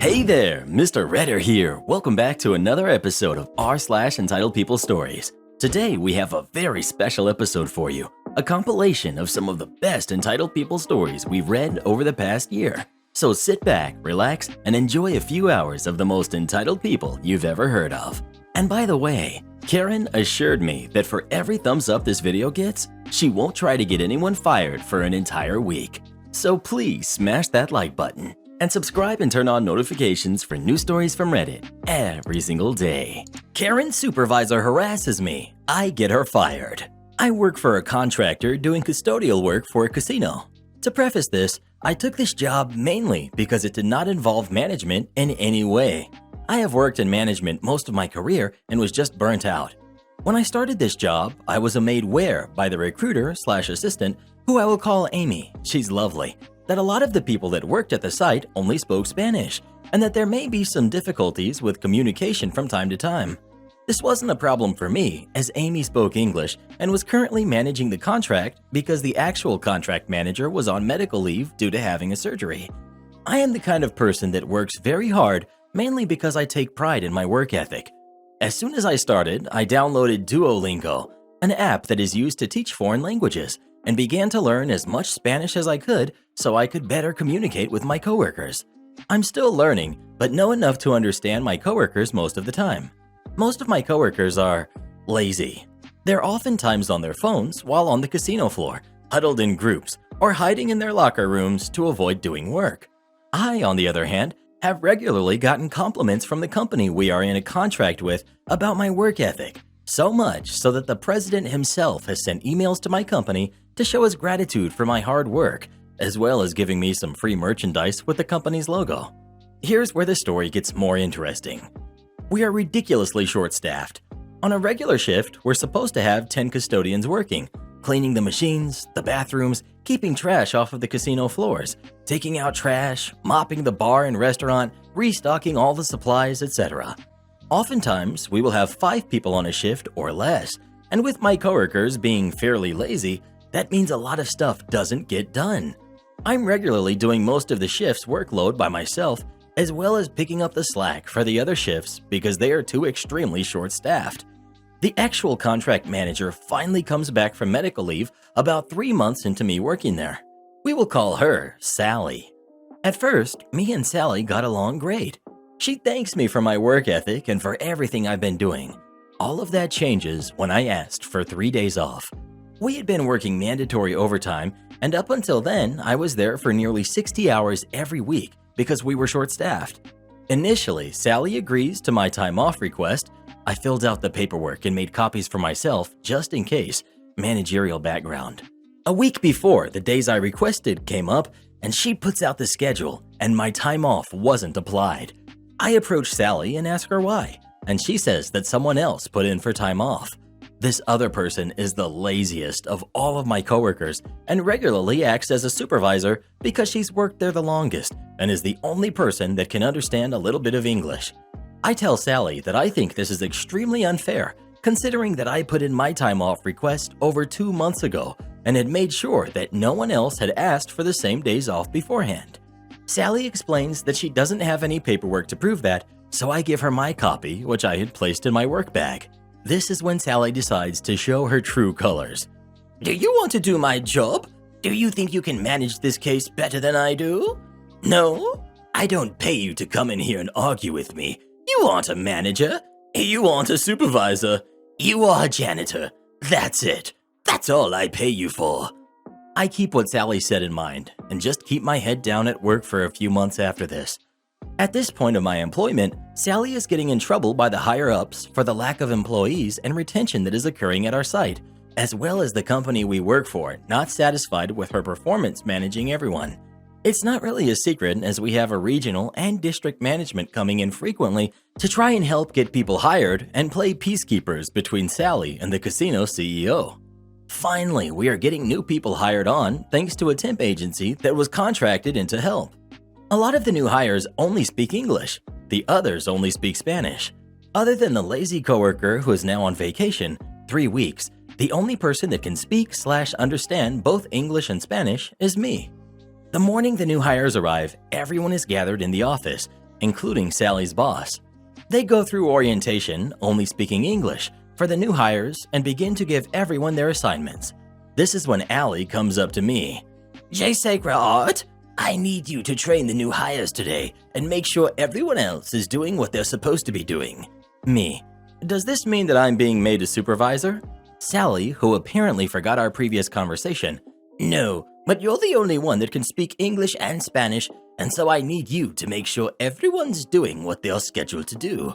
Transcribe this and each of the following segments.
Hey there, Mr. Redder here. Welcome back to another episode of r/Entitled People Stories. Today we have a very special episode for you, a compilation of some of the best entitled people stories we've read over the past year. So sit back, relax, and enjoy a few hours of the most entitled people you've ever heard of. And by the way, Karen assured me that for every thumbs up this video gets, she won't try to get anyone fired for an entire week. So please smash that like button and subscribe and turn on notifications for new stories from Reddit every single day. Karen's supervisor harasses me. I get her fired. I work for a contractor doing custodial work for a casino. To preface this, I took this job mainly because it did not involve management in any way. I have worked in management most of my career and was just burnt out. When I started this job, I was made aware by the recruiter/assistant, who I will call Amy, she's lovely, that a lot of the people that worked at the site only spoke Spanish, and that there may be some difficulties with communication from time to time. This wasn't a problem for me, as Amy spoke English and was currently managing the contract because the actual contract manager was on medical leave due to having a surgery. I am the kind of person that works very hard, mainly because I take pride in my work ethic. As soon as I started, I downloaded Duolingo, an app that is used to teach foreign languages, and began to learn as much Spanish as I could so I could better communicate with my coworkers. I'm still learning, but know enough to understand my coworkers most of the time. Most of my coworkers are lazy. They're oftentimes on their phones while on the casino floor, huddled in groups, or hiding in their locker rooms to avoid doing work. I, on the other hand, have regularly gotten compliments from the company we are in a contract with about my work ethic, so much so that the president himself has sent emails to my company to show his gratitude for my hard work, as well as giving me some free merchandise with the company's logo. Here's where the story gets more interesting. We are ridiculously short-staffed. On a regular shift, we're supposed to have 10 custodians working, cleaning the machines, the bathrooms, keeping trash off of the casino floors, taking out trash, mopping the bar and restaurant, restocking all the supplies, etc. Oftentimes, we will have 5 people on a shift or less, and with my coworkers being fairly lazy, that means a lot of stuff doesn't get done. I'm regularly doing most of the shift's workload by myself, as well as picking up the slack for the other shifts because they are too extremely short-staffed. The actual contract manager finally comes back from medical leave about 3 months into me working there. We will call her Sally. At first, me and Sally got along great. She thanks me for my work ethic and for everything I've been doing. All of that changes when I asked for 3 days off. We had been working mandatory overtime, and up until then, I was there for nearly 60 hours every week because we were short-staffed. Initially, Sally agrees to my time off request. I filled out the paperwork and made copies for myself just in case, managerial background. A week before the days I requested came up, and she puts out the schedule, and my time off wasn't applied. I approach Sally and ask her why, and she says that someone else put in for time off. This other person is the laziest of all of my coworkers and regularly acts as a supervisor because she's worked there the longest and is the only person that can understand a little bit of English. I tell Sally that I think this is extremely unfair considering that I put in my time off request over 2 months ago and had made sure that no one else had asked for the same days off beforehand. Sally explains that she doesn't have any paperwork to prove that, so I give her my copy, which I had placed in my work bag. This is when Sally decides to show her true colors. Do you want to do my job? Do you think you can manage this case better than I do? No? I don't pay you to come in here and argue with me. You aren't a manager. You aren't a supervisor. You are a janitor. That's it. That's all I pay you for. I keep what Sally said in mind and just keep my head down at work for a few months after this. At this point of my employment, Sally is getting in trouble by the higher-ups for the lack of employees and retention that is occurring at our site, as well as the company we work for not satisfied with her performance managing everyone. It's not really a secret as we have a regional and district management coming in frequently to try and help get people hired and play peacekeepers between Sally and the casino CEO. Finally, we are getting new people hired on thanks to a temp agency that was contracted in to help. A lot of the new hires only speak English. The others only speak Spanish. Other than the lazy coworker who is now on vacation, 3 weeks, the only person that can speak/understand both English and Spanish is me. The morning the new hires arrive, everyone is gathered in the office, including Sally's boss. They go through orientation, only speaking English, for the new hires and begin to give everyone their assignments. This is when Allie comes up to me. "J. Sacred Art, I need you to train the new hires today and make sure everyone else is doing what they're supposed to be doing." Me. "Does this mean that I'm being made a supervisor?" Sally, who apparently forgot our previous conversation. "No, but you're the only one that can speak English and Spanish, and so I need you to make sure everyone's doing what they're scheduled to do."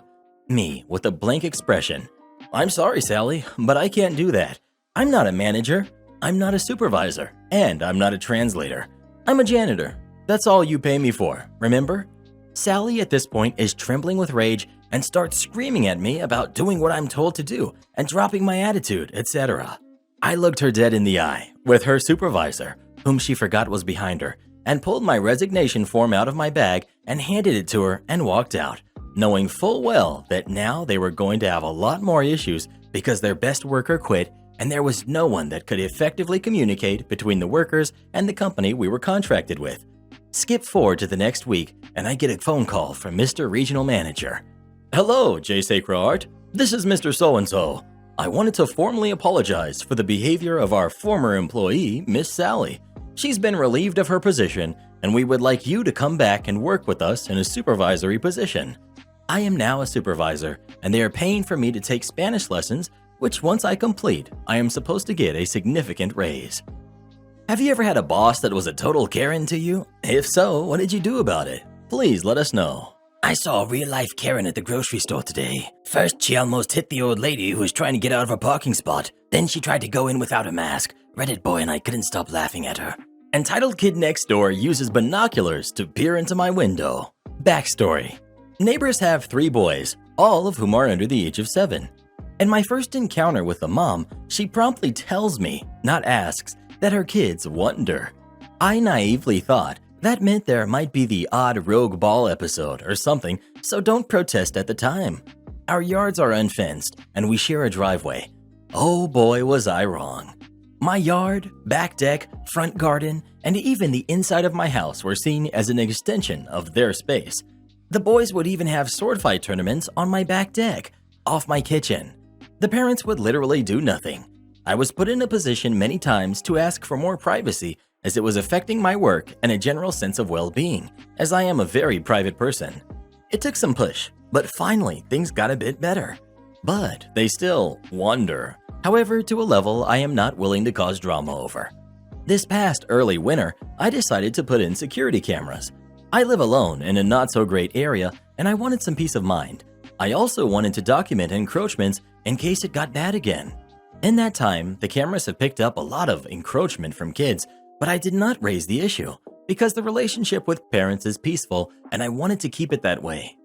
Me, with a blank expression. "I'm sorry, Sally, but I can't do that. I'm not a manager, I'm not a supervisor, and I'm not a translator. I'm a janitor. That's all you pay me for, remember?" Sally at this point is trembling with rage and starts screaming at me about doing what I'm told to do and dropping my attitude, etc. I looked her dead in the eye with her supervisor, whom she forgot was behind her, and pulled my resignation form out of my bag and handed it to her and walked out, knowing full well that now they were going to have a lot more issues because their best worker quit and there was no one that could effectively communicate between the workers and the company we were contracted with. Skip forward to the next week and I get a phone call from Mr. Regional Manager. "Hello, J. Sacred Art. This is Mr. So-and-so. I wanted to formally apologize for the behavior of our former employee, Miss Sally. She's been relieved of her position, and we would like you to come back and work with us in a supervisory position. I am now a supervisor, and they are paying for me to take Spanish lessons, which once I complete, I am supposed to get a significant raise." Have you ever had a boss that was a total Karen to you? If so, what did you do about it? Please let us know. "I saw a real-life Karen at the grocery store today. First, she almost hit the old lady who was trying to get out of her parking spot. Then she tried to go in without a mask. Reddit boy and I couldn't stop laughing at her." Entitled Kid Next Door uses binoculars to peer into my window. Backstory. Neighbors have 3 boys, all of whom are under the age of 7. In my first encounter with the mom, she promptly tells me, not asks, that her kids wonder. I naively thought that meant there might be the odd rogue ball episode or something, so don't protest at the time. Our yards are unfenced and we share a driveway. Oh boy, was I wrong. My yard, back deck, front garden, and even the inside of my house were seen as an extension of their space. The boys would even have sword fight tournaments on my back deck, off my kitchen. The parents would literally do nothing. I was put in a position many times to ask for more privacy as it was affecting my work and a general sense of well-being, as I am a very private person. It took some push, but finally things got a bit better. But they still wonder. However, to a level I am not willing to cause drama over. This past early winter, I decided to put in security cameras. I live alone in a not-so-great area, and I wanted some peace of mind. I also wanted to document encroachments in case it got bad again. In that time, the cameras have picked up a lot of encroachment from kids, but I did not raise the issue because the relationship with parents is peaceful and I wanted to keep it that way.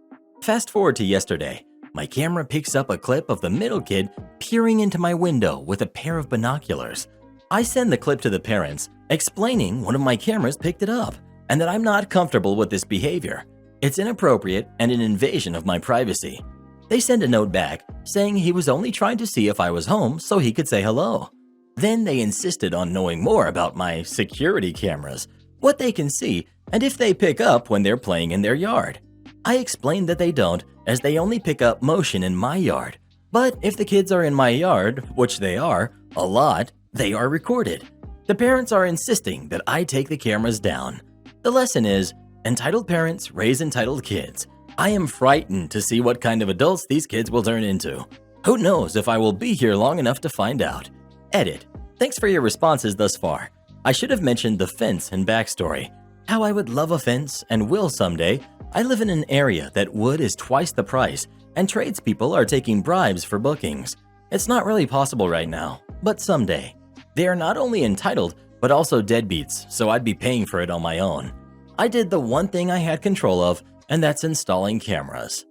Fast forward to yesterday, my camera picks up a clip of the middle kid peering into my window with a pair of binoculars. I send the clip to the parents, explaining one of my cameras picked it up and that I'm not comfortable with this behavior. It's inappropriate and an invasion of my privacy. They send a note back saying he was only trying to see if I was home so he could say hello. Then they insisted on knowing more about my security cameras, what they can see, and if they pick up when they're playing in their yard. I explained that they don't, as they only pick up motion in my yard. But if the kids are in my yard, which they are, a lot, they are recorded. The parents are insisting that I take the cameras down. The lesson is, entitled parents raise entitled kids. I am frightened to see what kind of adults these kids will turn into. Who knows if I will be here long enough to find out. Edit. Thanks for your responses thus far. I should have mentioned the fence and backstory. How I would love a fence and will someday. I live in an area that wood is twice the price and tradespeople are taking bribes for bookings. It's not really possible right now, but someday. They are not only entitled, but also deadbeats, so I'd be paying for it on my own. I did the one thing I had control of, and that's installing cameras.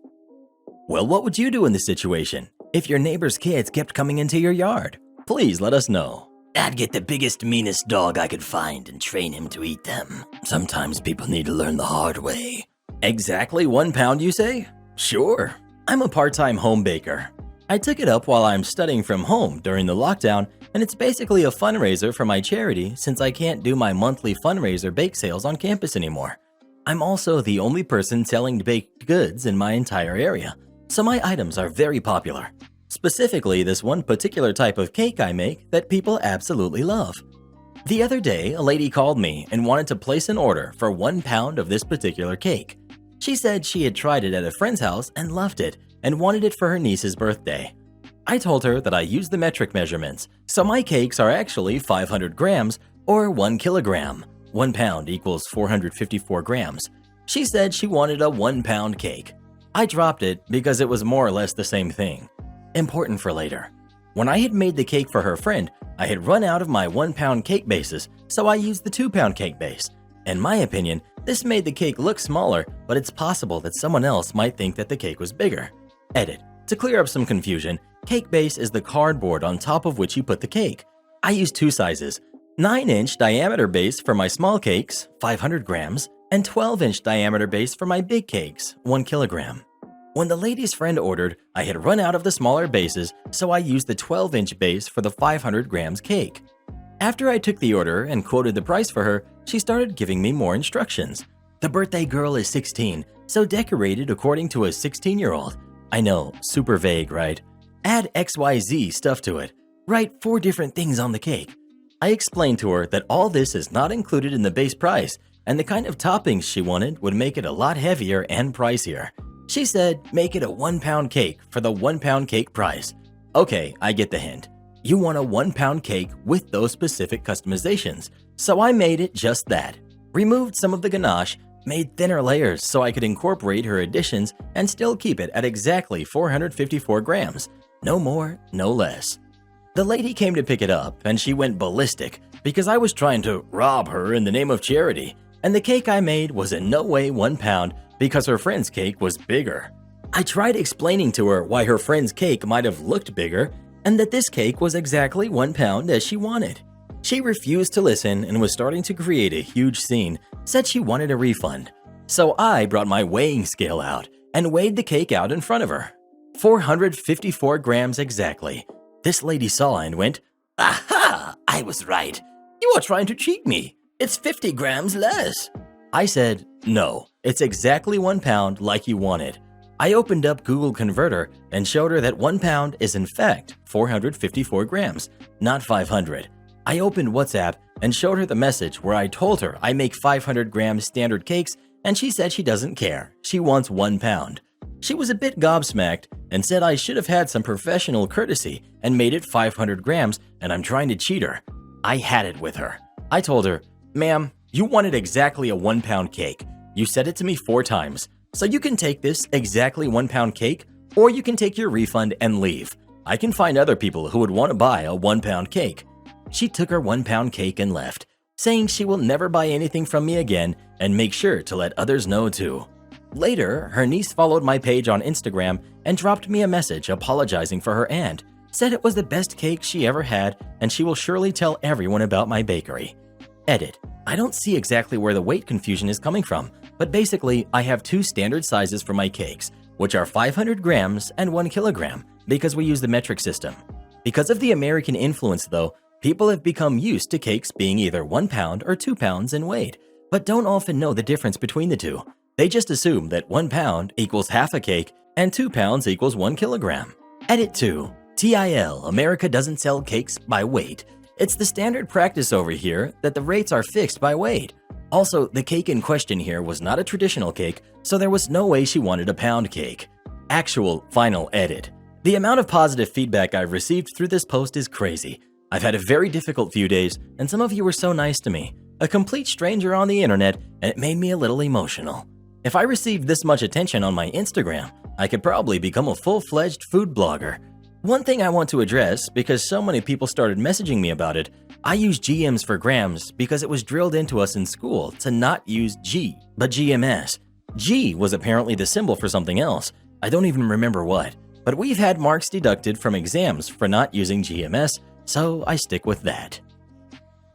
Well, what would you do in this situation if your neighbor's kids kept coming into your yard? Please let us know. I'd get the biggest, meanest dog I could find and train him to eat them. Sometimes people need to learn the hard way. Exactly 1 pound, you say? Sure. I'm a part-time home baker. I took it up while I'm studying from home during the lockdown, and it's basically a fundraiser for my charity since I can't do my monthly fundraiser bake sales on campus anymore. I'm also the only person selling baked goods in my entire area, so my items are very popular. Specifically, this one particular type of cake I make that people absolutely love. The other day, a lady called me and wanted to place an order for 1 pound of this particular cake. She said she had tried it at a friend's house and loved it and wanted it for her niece's birthday. I told her that I use the metric measurements, so my cakes are actually 500 grams or 1 kilogram. 1 pound equals 454 grams. She said she wanted a 1 pound cake. I dropped it because it was more or less the same thing. Important for later. When I had made the cake for her friend, I had run out of my 1 pound cake bases, so I used the 2 pound cake base. In my opinion, this made the cake look smaller, but it's possible that someone else might think that the cake was bigger. Edit. To clear up some confusion, cake base is the cardboard on top of which you put the cake. I use 2 sizes, 9-inch diameter base for my small cakes, 500 grams, and 12-inch diameter base for my big cakes, 1 kilogram. When the lady's friend ordered, I had run out of the smaller bases, so I used the 12-inch base for the 500 grams cake. After I took the order and quoted the price for her, she started giving me more instructions. The birthday girl is 16, so decorated according to a 16-year-old. I know, super vague, right? Add XYZ stuff to it. Write 4 different things on the cake. I explained to her that all this is not included in the base price, and the kind of toppings she wanted would make it a lot heavier and pricier. She said, make it a 1 pound cake for the 1 pound cake price. Okay, I get the hint. You want a 1 pound cake with those specific customizations, so I made it just that. Removed some of the ganache, made thinner layers so I could incorporate her additions and still keep it at exactly 454 grams. No more, no less. The lady came to pick it up and she went ballistic because I was trying to rob her in the name of charity, and the cake I made was in no way 1 pound because her friend's cake was bigger. I tried explaining to her why her friend's cake might have looked bigger and that this cake was exactly 1 pound as she wanted. She refused to listen and was starting to create a huge scene, said she wanted a refund. So I brought my weighing scale out and weighed the cake out in front of her. 454 grams exactly. This lady saw and went, "Aha! I was right. You are trying to cheat me. It's 50 grams less." I said, "No, it's exactly 1 pound like you wanted." I opened up Google Converter and showed her that 1 pound is in fact 454 grams, not 500. I opened WhatsApp and showed her the message where I told her I make 500 gram standard cakes, and she said she doesn't care. She wants 1 pound. She was a bit gobsmacked and said I should have had some professional courtesy and made it 500 grams and I'm trying to cheat her. I had it with her. I told her, "Ma'am, you wanted exactly a 1 pound cake. You said it to me 4 times. So you can take this exactly 1 pound cake, or you can take your refund and leave. I can find other people who would want to buy a 1 pound cake." She took her 1 pound cake and left, saying she will never buy anything from me again and make sure to let others know too. Later, her niece followed my page on Instagram and dropped me a message apologizing for her aunt, said it was the best cake she ever had and she will surely tell everyone about my bakery. Edit. I don't see exactly where the weight confusion is coming from, but basically I have 2 standard sizes for my cakes, which are 500 grams and 1 kilogram, because we use the metric system. Because of the American influence though, people have become used to cakes being either 1 pound or 2 pounds in weight, but don't often know the difference between the two. They just assume that 1 pound equals half a cake and 2 pounds equals 1 kilogram. Edit 2. TIL, America doesn't sell cakes by weight. It's the standard practice over here that the rates are fixed by weight. Also, the cake in question here was not a traditional cake, so there was no way she wanted a pound cake. Actual final edit. The amount of positive feedback I've received through this post is crazy. I've had a very difficult few days, and some of you were so nice to me. A complete stranger on the internet, and it made me a little emotional. If I received this much attention on my Instagram, I could probably become a full-fledged food blogger. One thing I want to address, because so many people started messaging me about it, I use GMs for grams because it was drilled into us in school to not use G, but GMS. G was apparently the symbol for something else. I don't even remember what, but we've had marks deducted from exams for not using GMS, so I stick with that.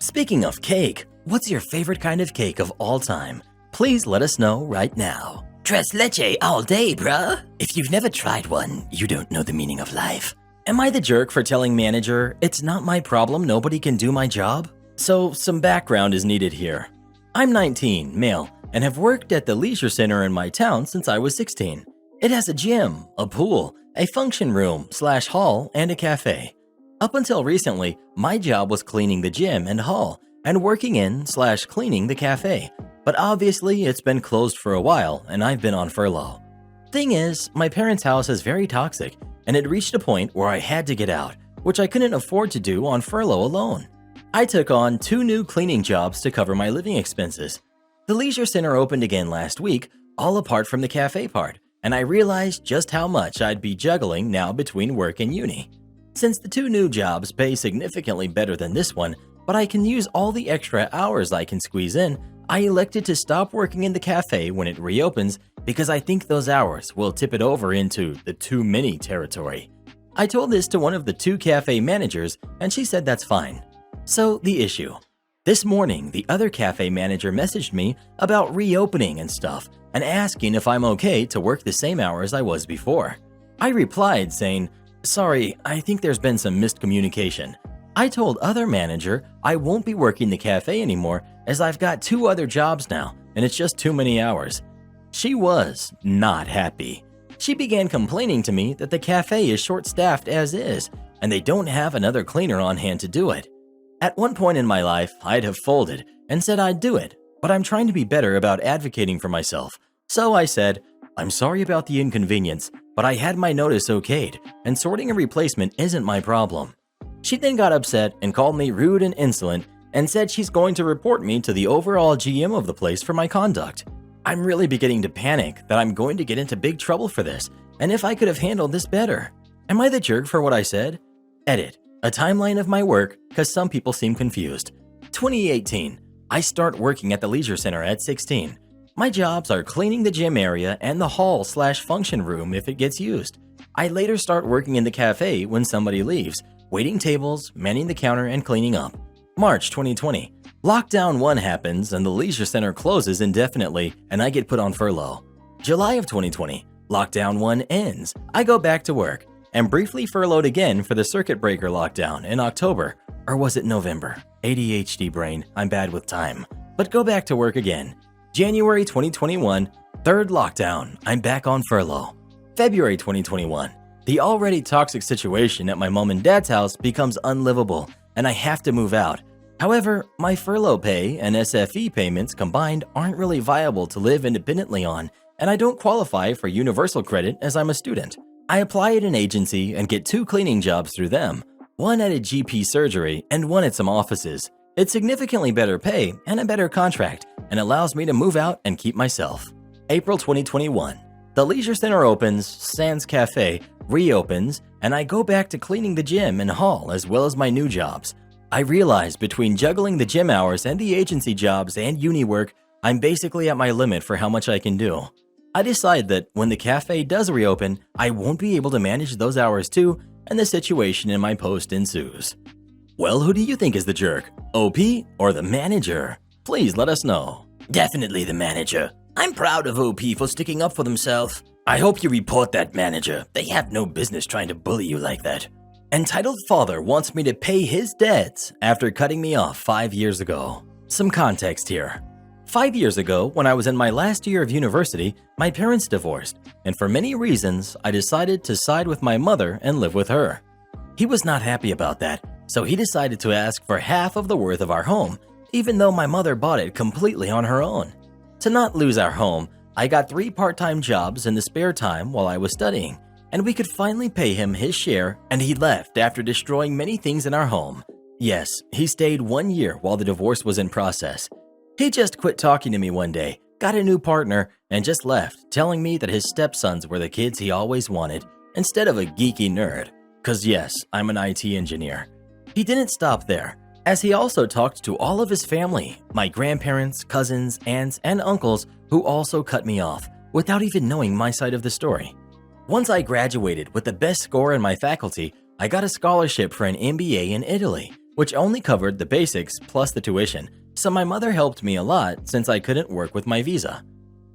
Speaking of cake, what's your favorite kind of cake of all time? Please let us know right now. Tres leche all day, bruh. If you've never tried one, you don't know the meaning of life. Am I the jerk for telling manager, it's not my problem, nobody can do my job? So some background is needed here. I'm 19, male, and have worked at the leisure center in my town since I was 16. It has a gym, a pool, a function room/hall, and a cafe. Up until recently, my job was cleaning the gym and hall and working in/cleaning the cafe, but obviously it's been closed for a while and I've been on furlough. Thing is, my parents' house is very toxic and it reached a point where I had to get out, which I couldn't afford to do on furlough alone. I took on 2 new cleaning jobs to cover my living expenses. The leisure center opened again last week, all apart from the cafe part, and I realized just how much I'd be juggling now between work and uni. Since the 2 new jobs pay significantly better than this one, but I can use all the extra hours I can squeeze in, I elected to stop working in the cafe when it reopens because I think those hours will tip it over into the too many territory. I told this to one of the 2 cafe managers and she said that's fine. So the issue. This morning, the other cafe manager messaged me about reopening and stuff and asking if I'm okay to work the same hours I was before. I replied saying, "Sorry, I think there's been some miscommunication." I told other manager I won't be working the cafe anymore as I've got 2 other jobs now and it's just too many hours. She was not happy. She began complaining to me that the cafe is short-staffed as is and they don't have another cleaner on hand to do it. At one point in my life, I'd have folded and said I'd do it, but I'm trying to be better about advocating for myself. So I said, "I'm sorry about the inconvenience, but I had my notice okayed and sorting a replacement isn't my problem." She then got upset and called me rude and insolent and said she's going to report me to the overall GM of the place for my conduct. I'm really beginning to panic that I'm going to get into big trouble for this, and if I could have handled this better. Am I the jerk for what I said? Edit. A timeline of my work because some people seem confused. 2018. I start working at the leisure center at 16. My jobs are cleaning the gym area and the hall/function room if it gets used. I later start working in the cafe when somebody leaves, waiting tables, manning the counter, and cleaning up. March 2020. Lockdown 1 happens and the leisure center closes indefinitely and I get put on furlough. July of 2020. Lockdown 1 ends. I go back to work and briefly furloughed again for the circuit breaker lockdown in October. Or was it November? ADHD brain, I'm bad with time. But go back to work again. January 2021, 3rd lockdown, I'm back on furlough. February 2021, the already toxic situation at my mom and dad's house becomes unlivable and I have to move out. However, my furlough pay and SFE payments combined aren't really viable to live independently on, and I don't qualify for universal credit as I'm a student. I apply at an agency and get 2 cleaning jobs through them, one at a GP surgery and one at some offices. It's significantly better pay and a better contract and allows me to move out and keep myself. April 2021. The leisure center opens, Sans Cafe reopens, and I go back to cleaning the gym and hall as well as my new jobs. I realize between juggling the gym hours and the agency jobs and uni work, I'm basically at my limit for how much I can do. I decide that when the cafe does reopen, I won't be able to manage those hours too, and the situation in my post ensues. Well, who do you think is the jerk? OP or the manager? Please let us know. Definitely the manager. I'm proud of OP for sticking up for themselves. I hope you report that manager. They have no business trying to bully you like that. Entitled father wants me to pay his debts after cutting me off 5 years ago. Some context here. 5 years ago, when I was in my last year of university, my parents divorced, and for many reasons, I decided to side with my mother and live with her. He was not happy about that, so he decided to ask for half of the worth of our home, even though my mother bought it completely on her own. To not lose our home, I got 3 part-time jobs in the spare time while I was studying, and we could finally pay him his share, and he left after destroying many things in our home. Yes, he stayed 1 year while the divorce was in process. He just quit talking to me one day, got a new partner, and just left, telling me that his stepsons were the kids he always wanted, instead of a geeky nerd. 'Cause yes, I'm an IT engineer. He didn't stop there, as he also talked to all of his family, my grandparents, cousins, aunts, and uncles, who also cut me off, without even knowing my side of the story. Once I graduated with the best score in my faculty, I got a scholarship for an MBA in Italy, which only covered the basics plus the tuition, so my mother helped me a lot since I couldn't work with my visa.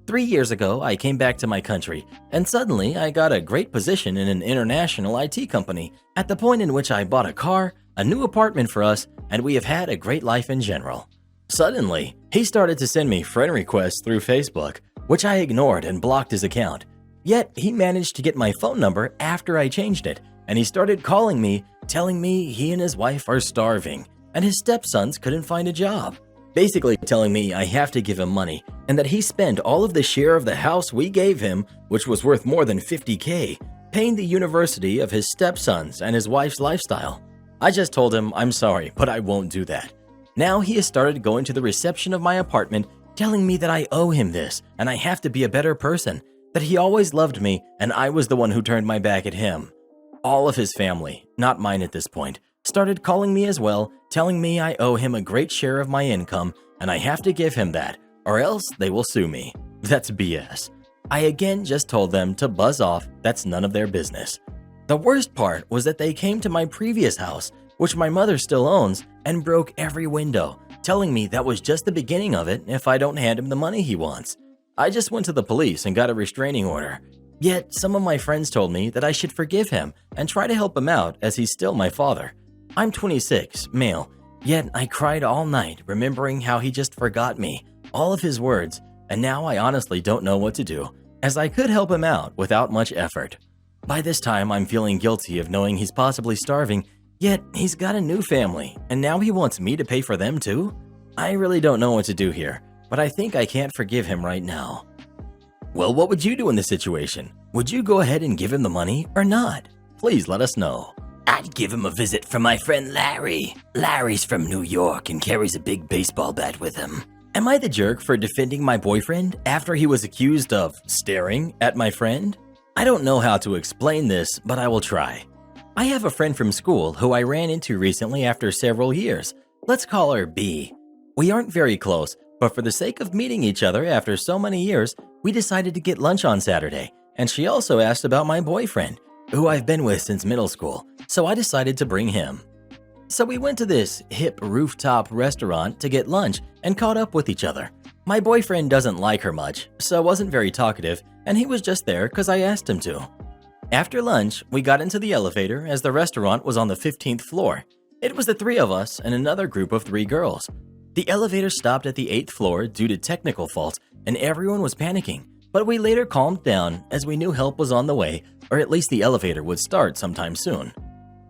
3 years ago, I came back to my country, and suddenly I got a great position in an international IT company, at the point in which I bought a car, a new apartment for us, and we have had a great life in general. Suddenly, he started to send me friend requests through Facebook, which I ignored and blocked his account. Yet, he managed to get my phone number after I changed it, and he started calling me, telling me he and his wife are starving, and his stepsons couldn't find a job. Basically telling me I have to give him money, and that he spent all of the share of the house we gave him, which was worth more than $50K, paying the university of his stepsons and his wife's lifestyle. I just told him I'm sorry, but I won't do that. Now he has started going to the reception of my apartment, telling me that I owe him this and I have to be a better person, that he always loved me and I was the one who turned my back at him. All of his family, not mine at this point, started calling me as well, telling me I owe him a great share of my income and I have to give him that, or else they will sue me. That's BS. I again just told them to buzz off, that's none of their business. The worst part was that they came to my previous house, which my mother still owns, and broke every window, telling me that was just the beginning of it if I don't hand him the money he wants. I just went to the police and got a restraining order. Yet some of my friends told me that I should forgive him and try to help him out as he's still my father. I'm 26, male, yet I cried all night remembering how he just forgot me, all of his words, and now I honestly don't know what to do, as I could help him out without much effort. By this time, I'm feeling guilty of knowing he's possibly starving, yet he's got a new family, and now he wants me to pay for them too? I really don't know what to do here, but I think I can't forgive him right now. Well, what would you do in this situation? Would you go ahead and give him the money or not? Please let us know. I'd give him a visit from my friend Larry. Larry's from New York and carries a big baseball bat with him. Am I the jerk for defending my boyfriend after he was accused of staring at my friend? I don't know how to explain this, but I will try. I have a friend from school who I ran into recently after several years. Let's call her B. We aren't very close, but for the sake of meeting each other after so many years, we decided to get lunch on Saturday, and she also asked about my boyfriend, who I've been with since middle school, so I decided to bring him. So we went to this hip rooftop restaurant to get lunch and caught up with each other. My boyfriend doesn't like her much, so wasn't very talkative, and he was just there because I asked him to. After lunch, we got into the elevator as the restaurant was on the 15th floor. It was the three of us and another group of 3 girls. The elevator stopped at the 8th floor due to technical faults, and everyone was panicking, but we later calmed down as we knew help was on the way, or at least the elevator would start sometime soon.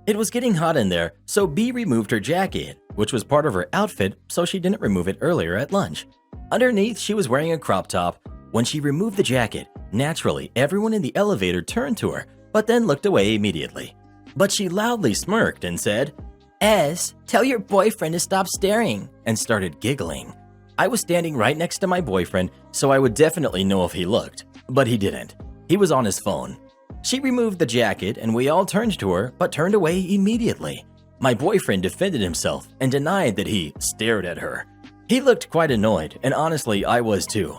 It was getting hot in there, so B removed her jacket, which was part of her outfit, so she didn't remove it earlier at lunch. Underneath, she was wearing a crop top. When she removed the jacket, naturally, everyone in the elevator turned to her, but then looked away immediately. But she loudly smirked and said, "Ez, tell your boyfriend to stop staring," and started giggling. I was standing right next to my boyfriend, so I would definitely know if he looked, but he didn't. He was on his phone. She removed the jacket and we all turned to her, but turned away immediately. My boyfriend defended himself and denied that he stared at her. He looked quite annoyed, and honestly, I was too.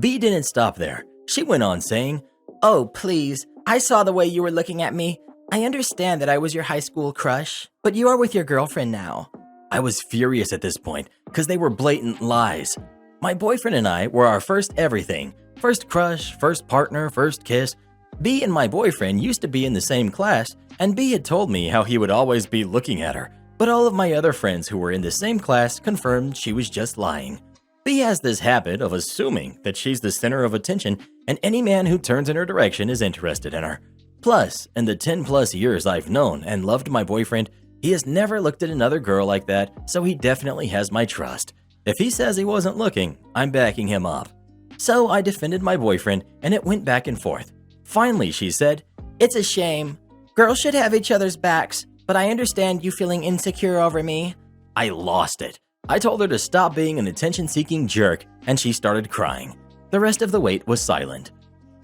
B didn't stop there. She went on saying, "Oh, please, I saw the way you were looking at me. I understand that I was your high school crush, but you are with your girlfriend now." I was furious at this point because they were blatant lies. My boyfriend and I were our first everything. First crush, first partner, first kiss. B and my boyfriend used to be in the same class, and B had told me how he would always be looking at her, but all of my other friends who were in the same class confirmed she was just lying. B has this habit of assuming that she's the center of attention, and any man who turns in her direction is interested in her. Plus, in the 10+ years I've known and loved my boyfriend, he has never looked at another girl like that, so he definitely has my trust. If he says he wasn't looking, I'm backing him up. So I defended my boyfriend, and it went back and forth. Finally, she said, "It's a shame. Girls should have each other's backs, but I understand you feeling insecure over me." I lost it. I told her to stop being an attention-seeking jerk, and she started crying. The rest of the wait was silent.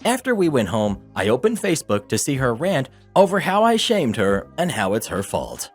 After we went home, I opened Facebook to see her rant over how I shamed her and how it's her fault.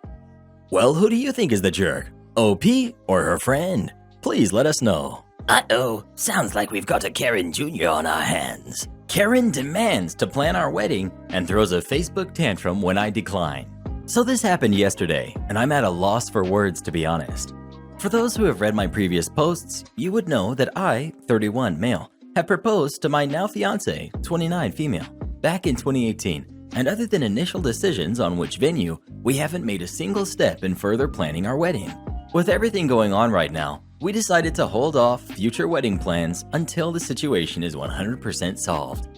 Well, who do you think is the jerk? OP or her friend? Please let us know. Uh-oh, sounds like we've got a Karen Jr. on our hands. Karen demands to plan our wedding and throws a Facebook tantrum when I decline. So this happened yesterday, and I'm at a loss for words, to be honest. For those who have read my previous posts, you would know that I, 31 male, have proposed to my now fiancé, 29 female, back in 2018, and other than initial decisions on which venue, we haven't made a single step in further planning our wedding. With everything going on right now, we decided to hold off future wedding plans until the situation is 100% solved.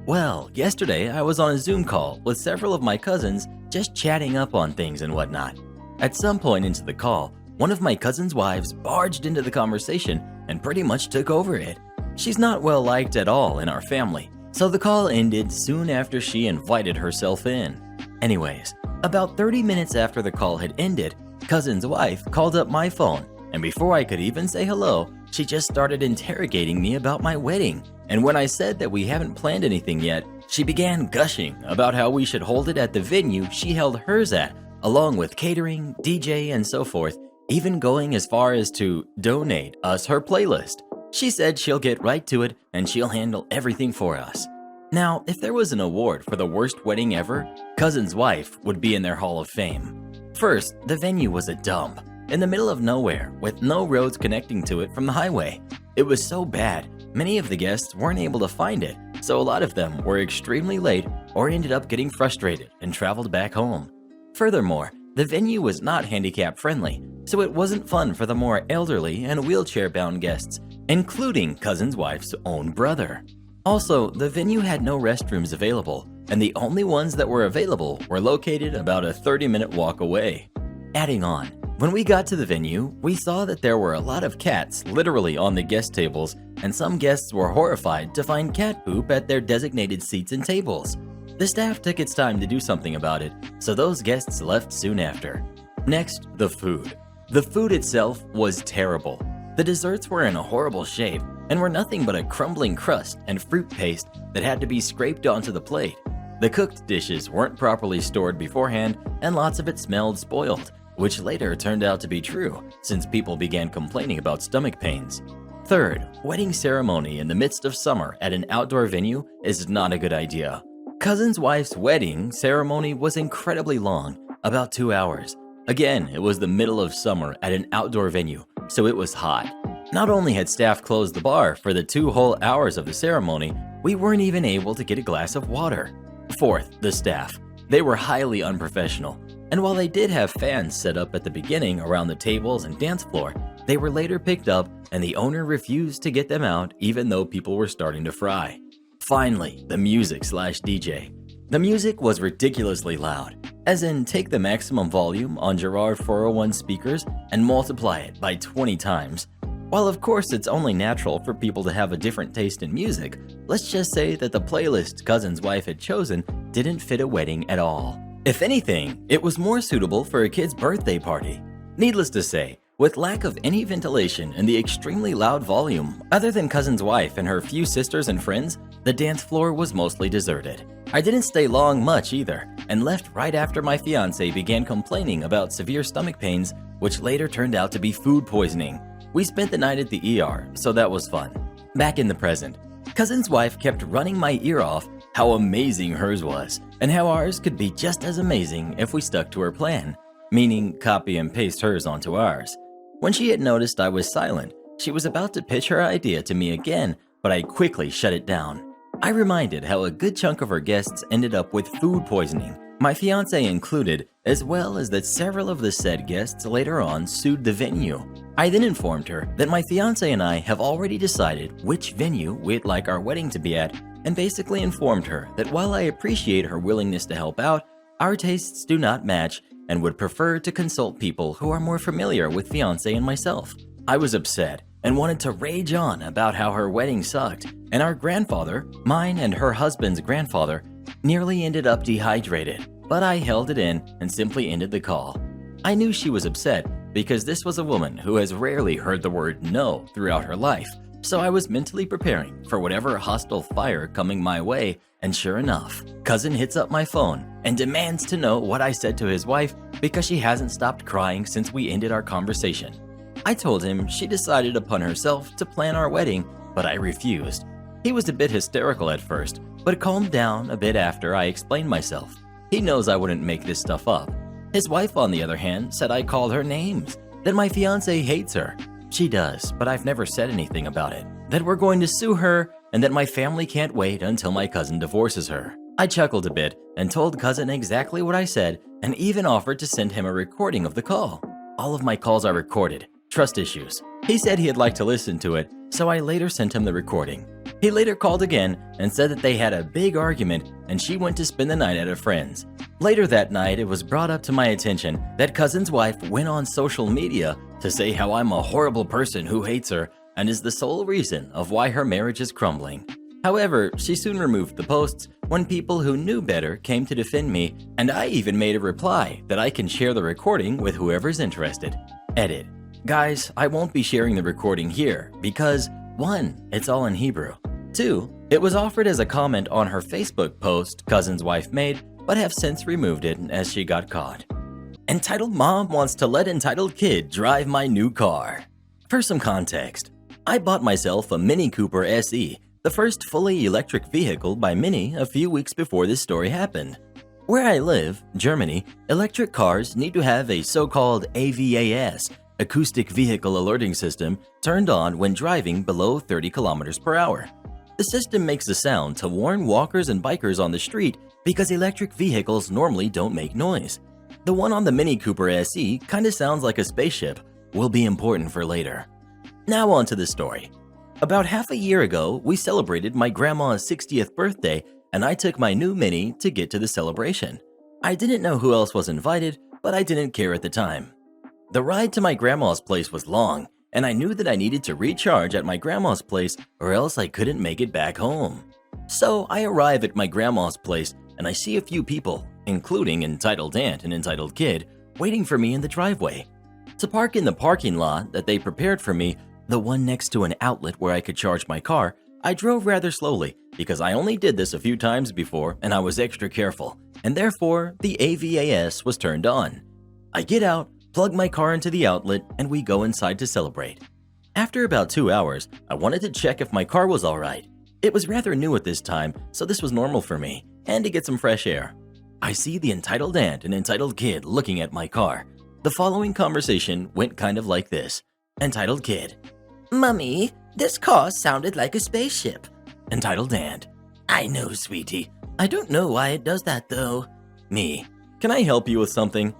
Well, yesterday I was on a Zoom call with several of my cousins just chatting up on things and whatnot. At some point into the call, one of my cousin's wives barged into the conversation and pretty much took over it. She's not well liked at all in our family, so the call ended soon after she invited herself in. Anyways, about 30 minutes after the call had ended, cousin's wife called up my phone, and before I could even say hello, she just started interrogating me about my wedding. And when I said that we haven't planned anything yet, she began gushing about how we should hold it at the venue she held hers at, along with catering, DJ, and so forth, even going as far as to donate us her playlist. She said she'll get right to it and she'll handle everything for us. Now, if there was an award for the worst wedding ever, cousin's wife would be in their Hall of Fame. First, the venue was a dump, in the middle of nowhere, with no roads connecting to it from the highway. It was so bad, many of the guests weren't able to find it, so a lot of them were extremely late or ended up getting frustrated and traveled back home. Furthermore, the venue was not handicap friendly, so it wasn't fun for the more elderly and wheelchair-bound guests, including cousin's wife's own brother. Also, the venue had no restrooms available, and the only ones that were available were located about a 30-minute walk away. Adding on, when we got to the venue, we saw that there were a lot of cats literally on the guest tables, and some guests were horrified to find cat poop at their designated seats and tables. The staff took its time to do something about it, so those guests left soon after. Next, the food. The food itself was terrible. The desserts were in a horrible shape and were nothing but a crumbling crust and fruit paste that had to be scraped onto the plate. The cooked dishes weren't properly stored beforehand, and lots of it smelled spoiled, which later turned out to be true since people began complaining about stomach pains. Third, wedding ceremony in the midst of summer at an outdoor venue is not a good idea. Cousin's wife's wedding ceremony was incredibly long, about 2 hours. Again, it was the middle of summer at an outdoor venue, so it was hot. Not only had staff closed the bar for the 2 whole hours of the ceremony, we weren't even able to get a glass of water. Fourth, the staff. They were highly unprofessional, and while they did have fans set up at the beginning around the tables and dance floor, they were later picked up and the owner refused to get them out even though people were starting to fry. Finally, the music/DJ. The music was ridiculously loud, as in take the maximum volume on Gerard 401 speakers and multiply it by 20 times. While of course it's only natural for people to have a different taste in music, let's just say that the playlist cousin's wife had chosen didn't fit a wedding at all. If anything, it was more suitable for a kid's birthday party. Needless to say, with lack of any ventilation and the extremely loud volume, other than cousin's wife and her few sisters and friends, the dance floor was mostly deserted. I didn't stay long much either, and left right after my fiancé began complaining about severe stomach pains, which later turned out to be food poisoning. We spent the night at the ER, so that was fun. Back in the present, cousin's wife kept running my ear off how amazing hers was, and how ours could be just as amazing if we stuck to her plan, meaning copy and paste hers onto ours. When she had noticed I was silent, she was about to pitch her idea to me again, but I quickly shut it down. I reminded how a good chunk of her guests ended up with food poisoning, my fiancé included, as well as that several of the said guests later on sued the venue. I then informed her that my fiancé and I have already decided which venue we'd like our wedding to be at, and basically informed her that while I appreciate her willingness to help out, our tastes do not match and would prefer to consult people who are more familiar with fiancé and myself. I was upset and wanted to rage on about how her wedding sucked, and our grandfather, mine and her husband's grandfather, nearly ended up dehydrated, but I held it in and simply ended the call. I knew she was upset because this was a woman who has rarely heard the word no throughout her life, so I was mentally preparing for whatever hostile fire coming my way, and sure enough, cousin hits up my phone and demands to know what I said to his wife because she hasn't stopped crying since we ended our conversation. I told him she decided upon herself to plan our wedding, but I refused. He was a bit hysterical at first, but calmed down a bit after I explained myself. He knows I wouldn't make this stuff up. His wife, on the other hand, said I called her names, that my fiancé hates her. She does, but I've never said anything about it. That we're going to sue her, and that my family can't wait until my cousin divorces her. I chuckled a bit and told cousin exactly what I said, and even offered to send him a recording of the call. All of my calls are recorded, Trust issues. He said he'd like to listen to it, so I later sent him the recording. He later called again and said that they had a big argument and she went to spend the night at a friend's. Later that night, it was brought up to my attention that cousin's wife went on social media to say how I'm a horrible person who hates her and is the sole reason of why her marriage is crumbling. However, she soon removed the posts when people who knew better came to defend me, and I even made a reply that I can share the recording with whoever's interested. Edit. Guys, I won't be sharing the recording here because 1. It's all in Hebrew. 2. It was offered as a comment on her Facebook post cousin's wife made, but have since removed it as she got caught. Entitled mom wants to let entitled kid drive my new car. For some context, I bought myself a Mini Cooper SE, the first fully electric vehicle by Mini, a few weeks before this story happened. Where I live, Germany, electric cars need to have a so-called AVAS, acoustic vehicle alerting system, turned on when driving below 30 kilometers per hour. The system makes a sound to warn walkers and bikers on the street because electric vehicles normally don't make noise. The one on the Mini Cooper SE kinda sounds like a spaceship, will be important for later. Now on to the story. About half a year ago, we celebrated my grandma's 60th birthday and I took my new Mini to get to the celebration. I didn't know who else was invited, but I didn't care at the time. The ride to my grandma's place was long, and I knew that I needed to recharge at my grandma's place or else I couldn't make it back home. So I arrive at my grandma's place and I see a few people, including entitled aunt and entitled kid, waiting for me in the driveway. To park in the parking lot that they prepared for me, the one next to an outlet where I could charge my car, I drove rather slowly because I only did this a few times before and I was extra careful, and therefore the AVAS was turned on. I get out, plug my car into the outlet, and we go inside to celebrate. After about 2 hours, I wanted to check if my car was alright. It was rather new at this time, so this was normal for me, and to get some fresh air. I see the entitled aunt and entitled kid looking at my car. The following conversation went kind of like this. Entitled kid: Mummy, this car sounded like a spaceship. Entitled aunt: I know, sweetie. I don't know why it does that though. Me: Can I help you with something?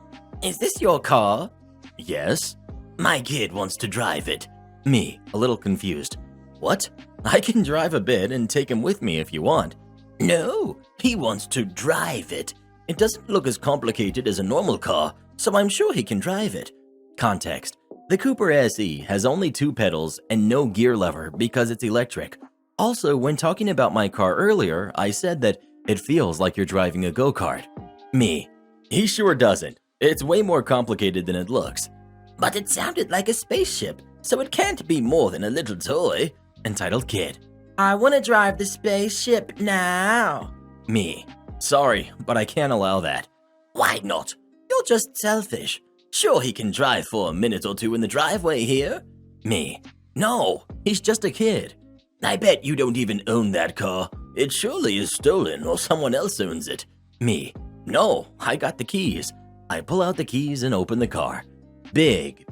Is this your car? Yes. My kid wants to drive it. Me, a little confused. What? I can drive a bit and take him with me if you want. No, he wants to drive it. It doesn't look as complicated as a normal car, so I'm sure he can drive it. Context: the Cooper SE has only 2 pedals and no gear lever because it's electric. Also, when talking about my car earlier, I said that it feels like you're driving a go-kart. Me: He sure doesn't. It's way more complicated than it looks. But it sounded like a spaceship, so it can't be more than a little toy. Entitled kid: I want to drive the spaceship now. Me: Sorry, but I can't allow that. Why not? You're just selfish. Sure, he can drive for a minute or two in the driveway here. Me: No, he's just a kid. I bet you don't even own that car. It surely is stolen or someone else owns it. Me: No, I got the keys. I pull out the keys and open the car. Big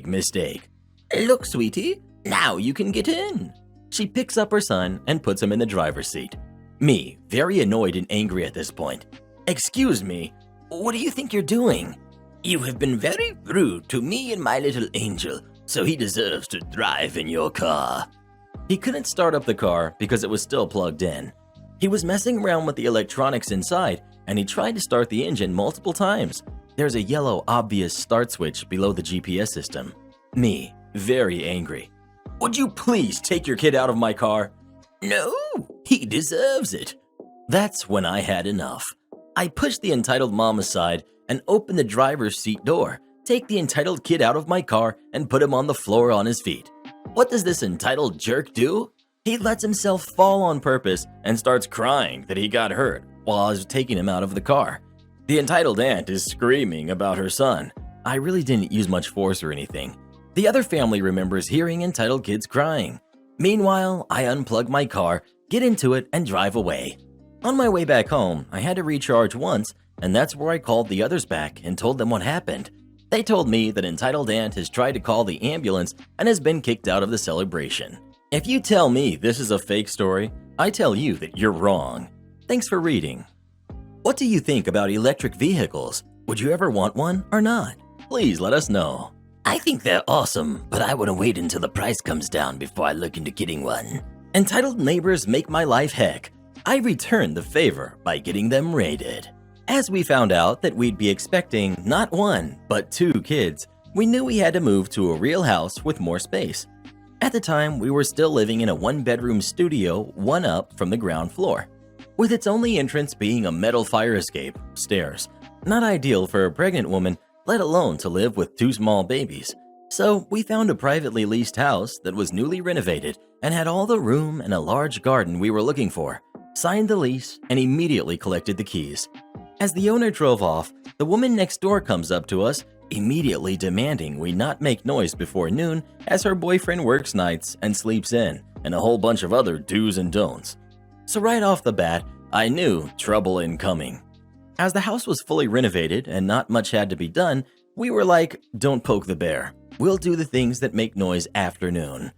mistake. Look, sweetie, now you can get in. She picks up her son and puts him in the driver's seat. Me, very annoyed and angry at this point. Excuse me, what do you think you're doing? You have been very rude to me and my little angel, so he deserves to drive in your car. He couldn't start up the car because it was still plugged in. He was messing around with the electronics inside and he tried to start the engine multiple times. There's a yellow obvious start switch below the GPS system. Me, very angry. Would you please take your kid out of my car? No, he deserves it. That's when I had enough. I pushed the entitled mom aside and opened the driver's seat door, take the entitled kid out of my car and put him on the floor on his feet. What does this entitled jerk do? He lets himself fall on purpose and starts crying that he got hurt while I was taking him out of the car. The entitled aunt is screaming about her son. I really didn't use much force or anything. The other family remembers hearing entitled kids crying. Meanwhile, I unplug my car, get into it, and drive away. On my way back home, I had to recharge once, and that's where I called the others back and told them what happened. They told me that entitled aunt has tried to call the ambulance and has been kicked out of the celebration. If you tell me this is a fake story, I tell you that you're wrong. Thanks for reading. What do you think about electric vehicles? Would you ever want one or not? Please let us know. I think they're awesome, but I want to wait until the price comes down before I look into getting one. Entitled neighbors make my life heck. I returned the favor by getting them rated. As we found out that we'd be expecting not one, but 2 kids, we knew we had to move to a real house with more space. At the time, we were still living in a 1-bedroom studio, 1 up from the ground floor, with its only entrance being a metal fire escape, stairs. Not ideal for a pregnant woman, let alone to live with 2 small babies. So we found a privately leased house that was newly renovated and had all the room and a large garden we were looking for, signed the lease, and immediately collected the keys. As the owner drove off, the woman next door comes up to us, immediately demanding we not make noise before noon as her boyfriend works nights and sleeps in, and a whole bunch of other do's and don'ts. So right off the bat, I knew trouble incoming. As the house was fully renovated and not much had to be done, we were like, don't poke the bear. We'll do the things that make noise after noon.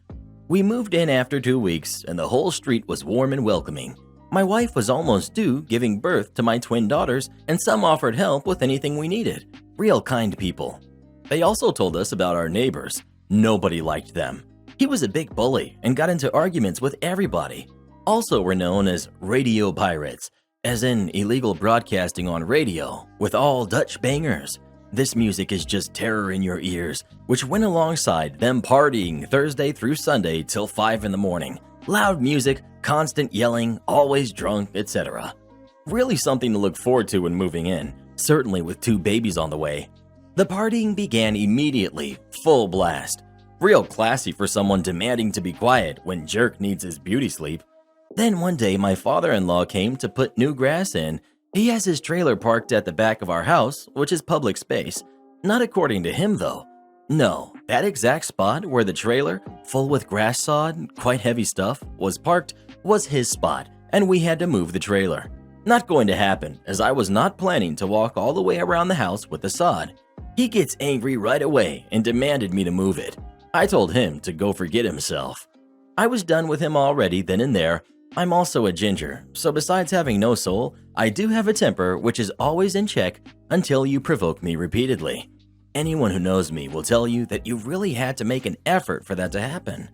We moved in after 2 weeks and the whole street was warm and welcoming. My wife was almost due giving birth to my twin daughters, and some offered help with anything we needed. Real kind people. They also told us about our neighbors. Nobody liked them. He was a big bully and got into arguments with everybody. Also, we're known as radio pirates, as in illegal broadcasting on radio with all Dutch bangers. This music is just terror in your ears, which went alongside them partying Thursday through Sunday till 5 in the morning. Loud music, constant yelling, always drunk, etc. Really something to look forward to when moving in, certainly with 2 babies on the way. The partying began immediately, full blast. Real classy for someone demanding to be quiet when jerk needs his beauty sleep. Then one day my father-in-law came to put new grass in. He has his trailer parked at the back of our house, which is public space. Not according to him though. No, that exact spot where the trailer, full with grass sod, quite heavy stuff, was parked was his spot, and we had to move the trailer. Not going to happen, as I was not planning to walk all the way around the house with the sod. He gets angry right away and demanded me to move it. I told him to go forget himself. I was done with him already then and there. I'm also a ginger, so besides having no soul, I do have a temper which is always in check until you provoke me repeatedly. Anyone who knows me will tell you that you really had to make an effort for that to happen.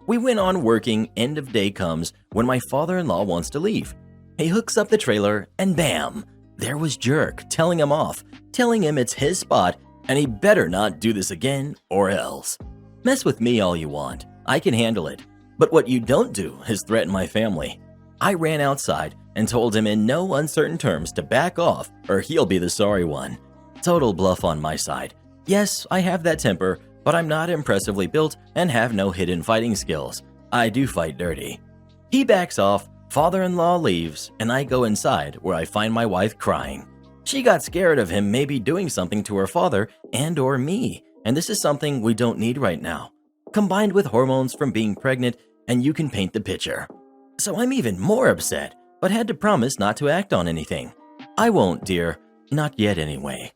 We went on working, end of day comes when my father-in-law wants to leave. He hooks up the trailer and bam, there was Jerk telling him off, telling him it's his spot and he better not do this again or else. Mess with me all you want, I can handle it. But what you don't do is threaten my family. I ran outside and told him in no uncertain terms to back off or he'll be the sorry one. Total bluff on my side. Yes, I have that temper, but I'm not impressively built and have no hidden fighting skills. I do fight dirty. He backs off, father-in-law leaves, and I go inside where I find my wife crying. She got scared of him maybe doing something to her father and or me, and this is something we don't need right now. Combined with hormones from being pregnant, and you can paint the picture. So I'm even more upset, but had to promise not to act on anything. I won't, dear. Not yet anyway.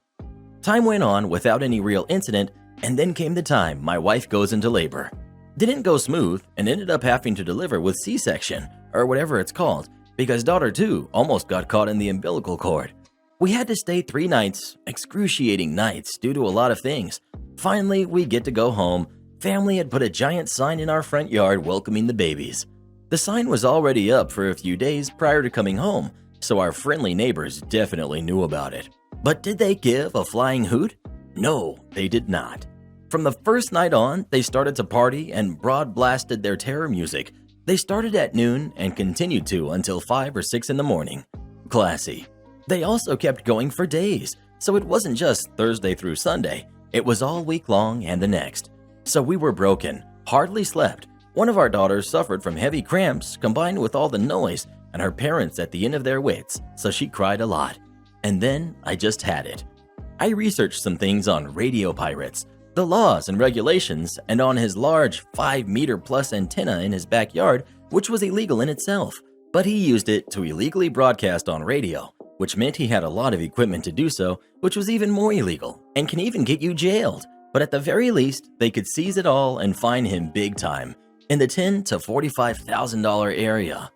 Time went on without any real incident, and then came the time my wife goes into labor. Didn't go smooth and ended up having to deliver with C-section, or whatever it's called, because daughter 2 almost got caught in the umbilical cord. We had to stay 3 nights, excruciating nights due to a lot of things. Finally, we get to go home. Family had put a giant sign in our front yard welcoming the babies. The sign was already up for a few days prior to coming home, so our friendly neighbors definitely knew about it. But did they give a flying hoot? No, they did not. From the first night on, they started to party and broad-blasted their terror music. They started at noon and continued to until 5 or 6 in the morning. Classy. They also kept going for days, so it wasn't just Thursday through Sunday. It was all week long and the next. So we were broken, hardly slept. One of our daughters suffered from heavy cramps combined with all the noise and her parents at the end of their wits, so she cried a lot. And then I just had it. I researched some things on radio pirates, the laws and regulations, and on his large 5-meter-plus antenna in his backyard, which was illegal in itself. But he used it to illegally broadcast on radio, which meant he had a lot of equipment to do so, which was even more illegal and can even get you jailed. But at the very least, they could seize it all and fine him big time, in the $10,000 to $45,000 area.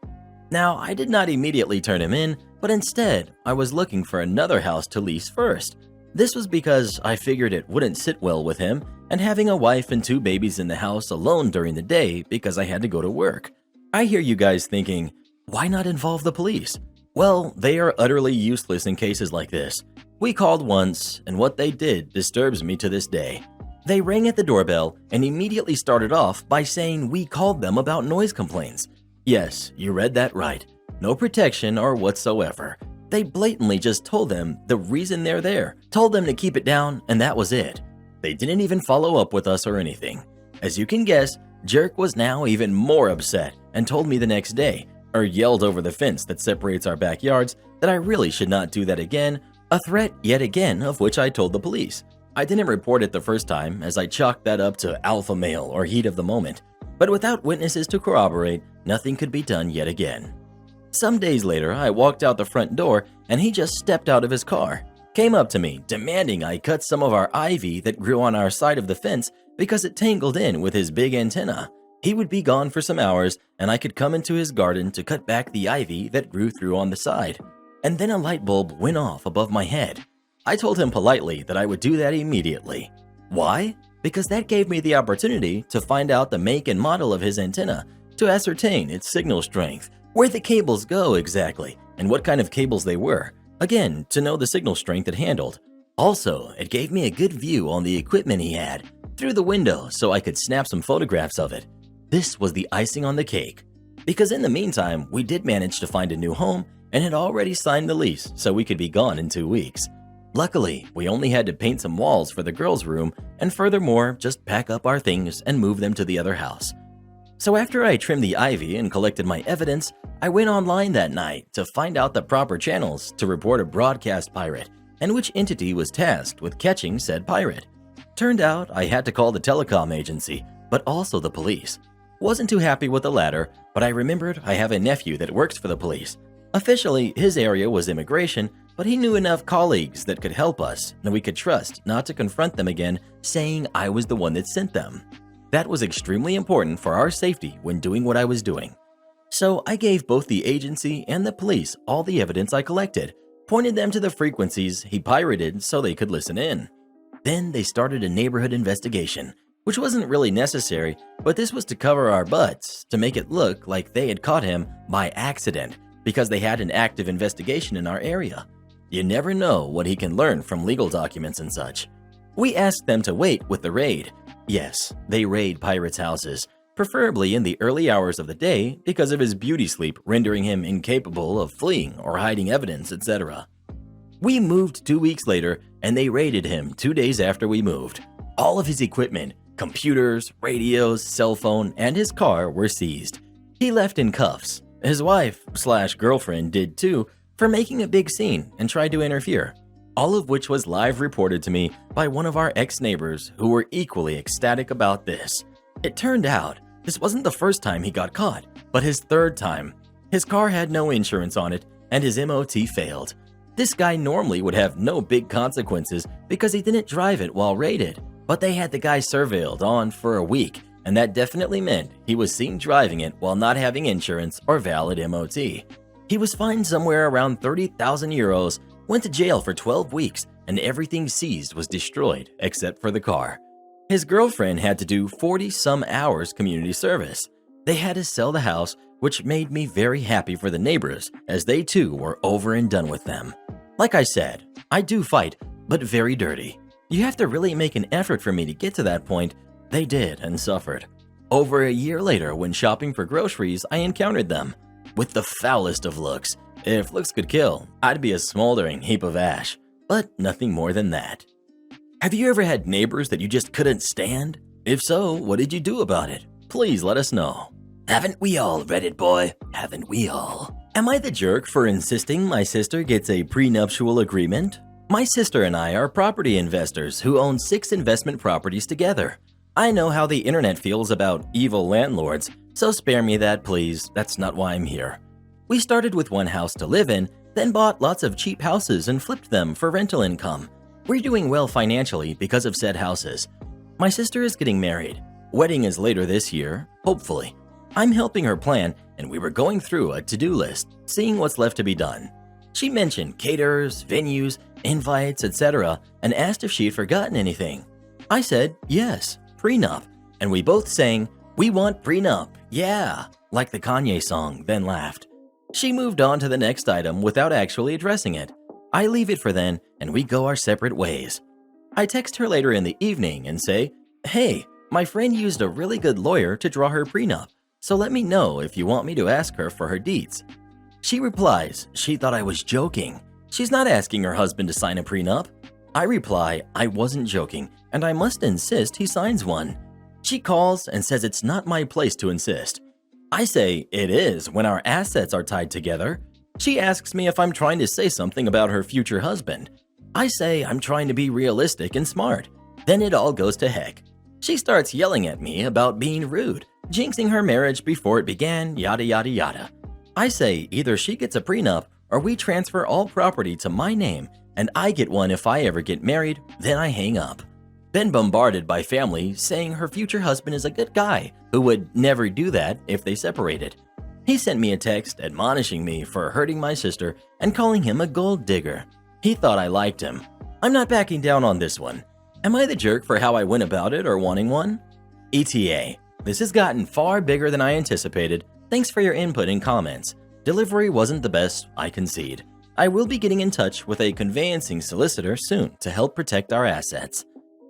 Now, I did not immediately turn him in, but instead, I was looking for another house to lease first. This was because I figured it wouldn't sit well with him, and having a wife and 2 babies in the house alone during the day because I had to go to work. I hear you guys thinking, why not involve the police? Well, they are utterly useless in cases like this. We called once, and what they did disturbs me to this day. They rang at the doorbell and immediately started off by saying we called them about noise complaints. Yes, you read that right. No protection or whatsoever. They blatantly just told them the reason they're there, told them to keep it down, and that was it. They didn't even follow up with us or anything. As you can guess, Jerk was now even more upset and told me the next day, or yelled over the fence that separates our backyards, that I really should not do that again, a threat yet again of which I told the police. I didn't report it the first time as I chalked that up to alpha male or heat of the moment, but without witnesses to corroborate, nothing could be done yet again. Some days later, I walked out the front door and he just stepped out of his car, came up to me demanding I cut some of our ivy that grew on our side of the fence because it tangled in with his big antenna. He would be gone for some hours and I could come into his garden to cut back the ivy that grew through on the side. And then a light bulb went off above my head. I told him politely that I would do that immediately. Why? Because that gave me the opportunity to find out the make and model of his antenna, to ascertain its signal strength, where the cables go exactly, and what kind of cables they were. Again, to know the signal strength it handled. Also, it gave me a good view on the equipment he had, through the window so I could snap some photographs of it. This was the icing on the cake. Because in the meantime, we did manage to find a new home and had already signed the lease so we could be gone in 2 weeks. Luckily, we only had to paint some walls for the girls' room and furthermore, just pack up our things and move them to the other house. So after I trimmed the ivy and collected my evidence, I went online that night to find out the proper channels to report a broadcast pirate and which entity was tasked with catching said pirate. Turned out I had to call the telecom agency, but also the police. Wasn't too happy with the latter, but I remembered I have a nephew that works for the police. Officially, his area was immigration, but he knew enough colleagues that could help us and we could trust not to confront them again saying I was the one that sent them. That was extremely important for our safety when doing what I was doing. So I gave both the agency and the police all the evidence I collected, pointed them to the frequencies he pirated so they could listen in. Then they started a neighborhood investigation, which wasn't really necessary, but this was to cover our butts, to make it look like they had caught him by accident because they had an active investigation in our area. You never know what he can learn from legal documents and such. We asked them to wait with the raid. Yes, they raid pirates' houses, preferably in the early hours of the day because of his beauty sleep rendering him incapable of fleeing or hiding evidence, etc. We moved 2 weeks later and they raided him 2 days after we moved. All of his equipment, computers, radios, cell phone, and his car were seized. He left in cuffs. His wife/girlfriend did too for making a big scene and tried to interfere. All of which was live reported to me by one of our ex-neighbors who were equally ecstatic about this. It turned out this wasn't the first time he got caught, but his third time. His car had no insurance on it and his MOT failed. This guy normally would have no big consequences because he didn't drive it while raided, but they had the guy surveilled on for a week and that definitely meant he was seen driving it while not having insurance or valid MOT. He was fined somewhere around 30,000 euros, went to jail for 12 weeks, and everything seized was destroyed except for the car. His girlfriend had to do 40-some hours community service. They had to sell the house, which made me very happy for the neighbors as they too were over and done with them. Like I said, I do fight, but very dirty. You have to really make an effort for me to get to that point. They did and suffered. Over a year later, when shopping for groceries, I encountered them. With the foulest of looks. If looks could kill, I'd be a smoldering heap of ash, but nothing more than that. Have you ever had neighbors that you just couldn't stand? If so, what did you do about it? Please let us know. Haven't we all, Reddit boy? Haven't we all? Am I the jerk for insisting my sister gets a prenuptial agreement? My sister and I are property investors who own 6 investment properties together. I know how the internet feels about evil landlords, so spare me that please, that's not why I'm here. We started with one house to live in, then bought lots of cheap houses and flipped them for rental income. We're doing well financially because of said houses. My sister is getting married. Wedding is later this year, hopefully. I'm helping her plan and we were going through a to-do list, seeing what's left to be done. She mentioned caterers, venues, invites, etc. and asked if she'd forgotten anything. I said, yes, prenup. And we both sang, we want prenup, yeah, like the Kanye song, then laughed. She moved on to the next item without actually addressing it. I leave it for then, and we go our separate ways. I text her later in the evening and say, hey, my friend used a really good lawyer to draw her prenup, so let me know if you want me to ask her for her deeds. She replies she thought I was joking. She's not asking her husband to sign a prenup. I reply I wasn't joking and I must insist he signs one. She calls and says it's not my place to insist. I say it is when our assets are tied together. She asks me if I'm trying to say something about her future husband. I say I'm trying to be realistic and smart. Then it all goes to heck. She starts yelling at me about being rude, jinxing her marriage before it began, yada yada yada. I say either she gets a prenup or we transfer all property to my name and I get one if I ever get married, then I hang up. Been bombarded by family saying her future husband is a good guy who would never do that if they separated. He sent me a text admonishing me for hurting my sister and calling him a gold digger. He thought I liked him. I'm not backing down on this one. Am I the jerk for how I went about it or wanting one? ETA. This has gotten far bigger than I anticipated. Thanks for your input and comments. Delivery wasn't the best, I concede. I will be getting in touch with a conveyancing solicitor soon to help protect our assets.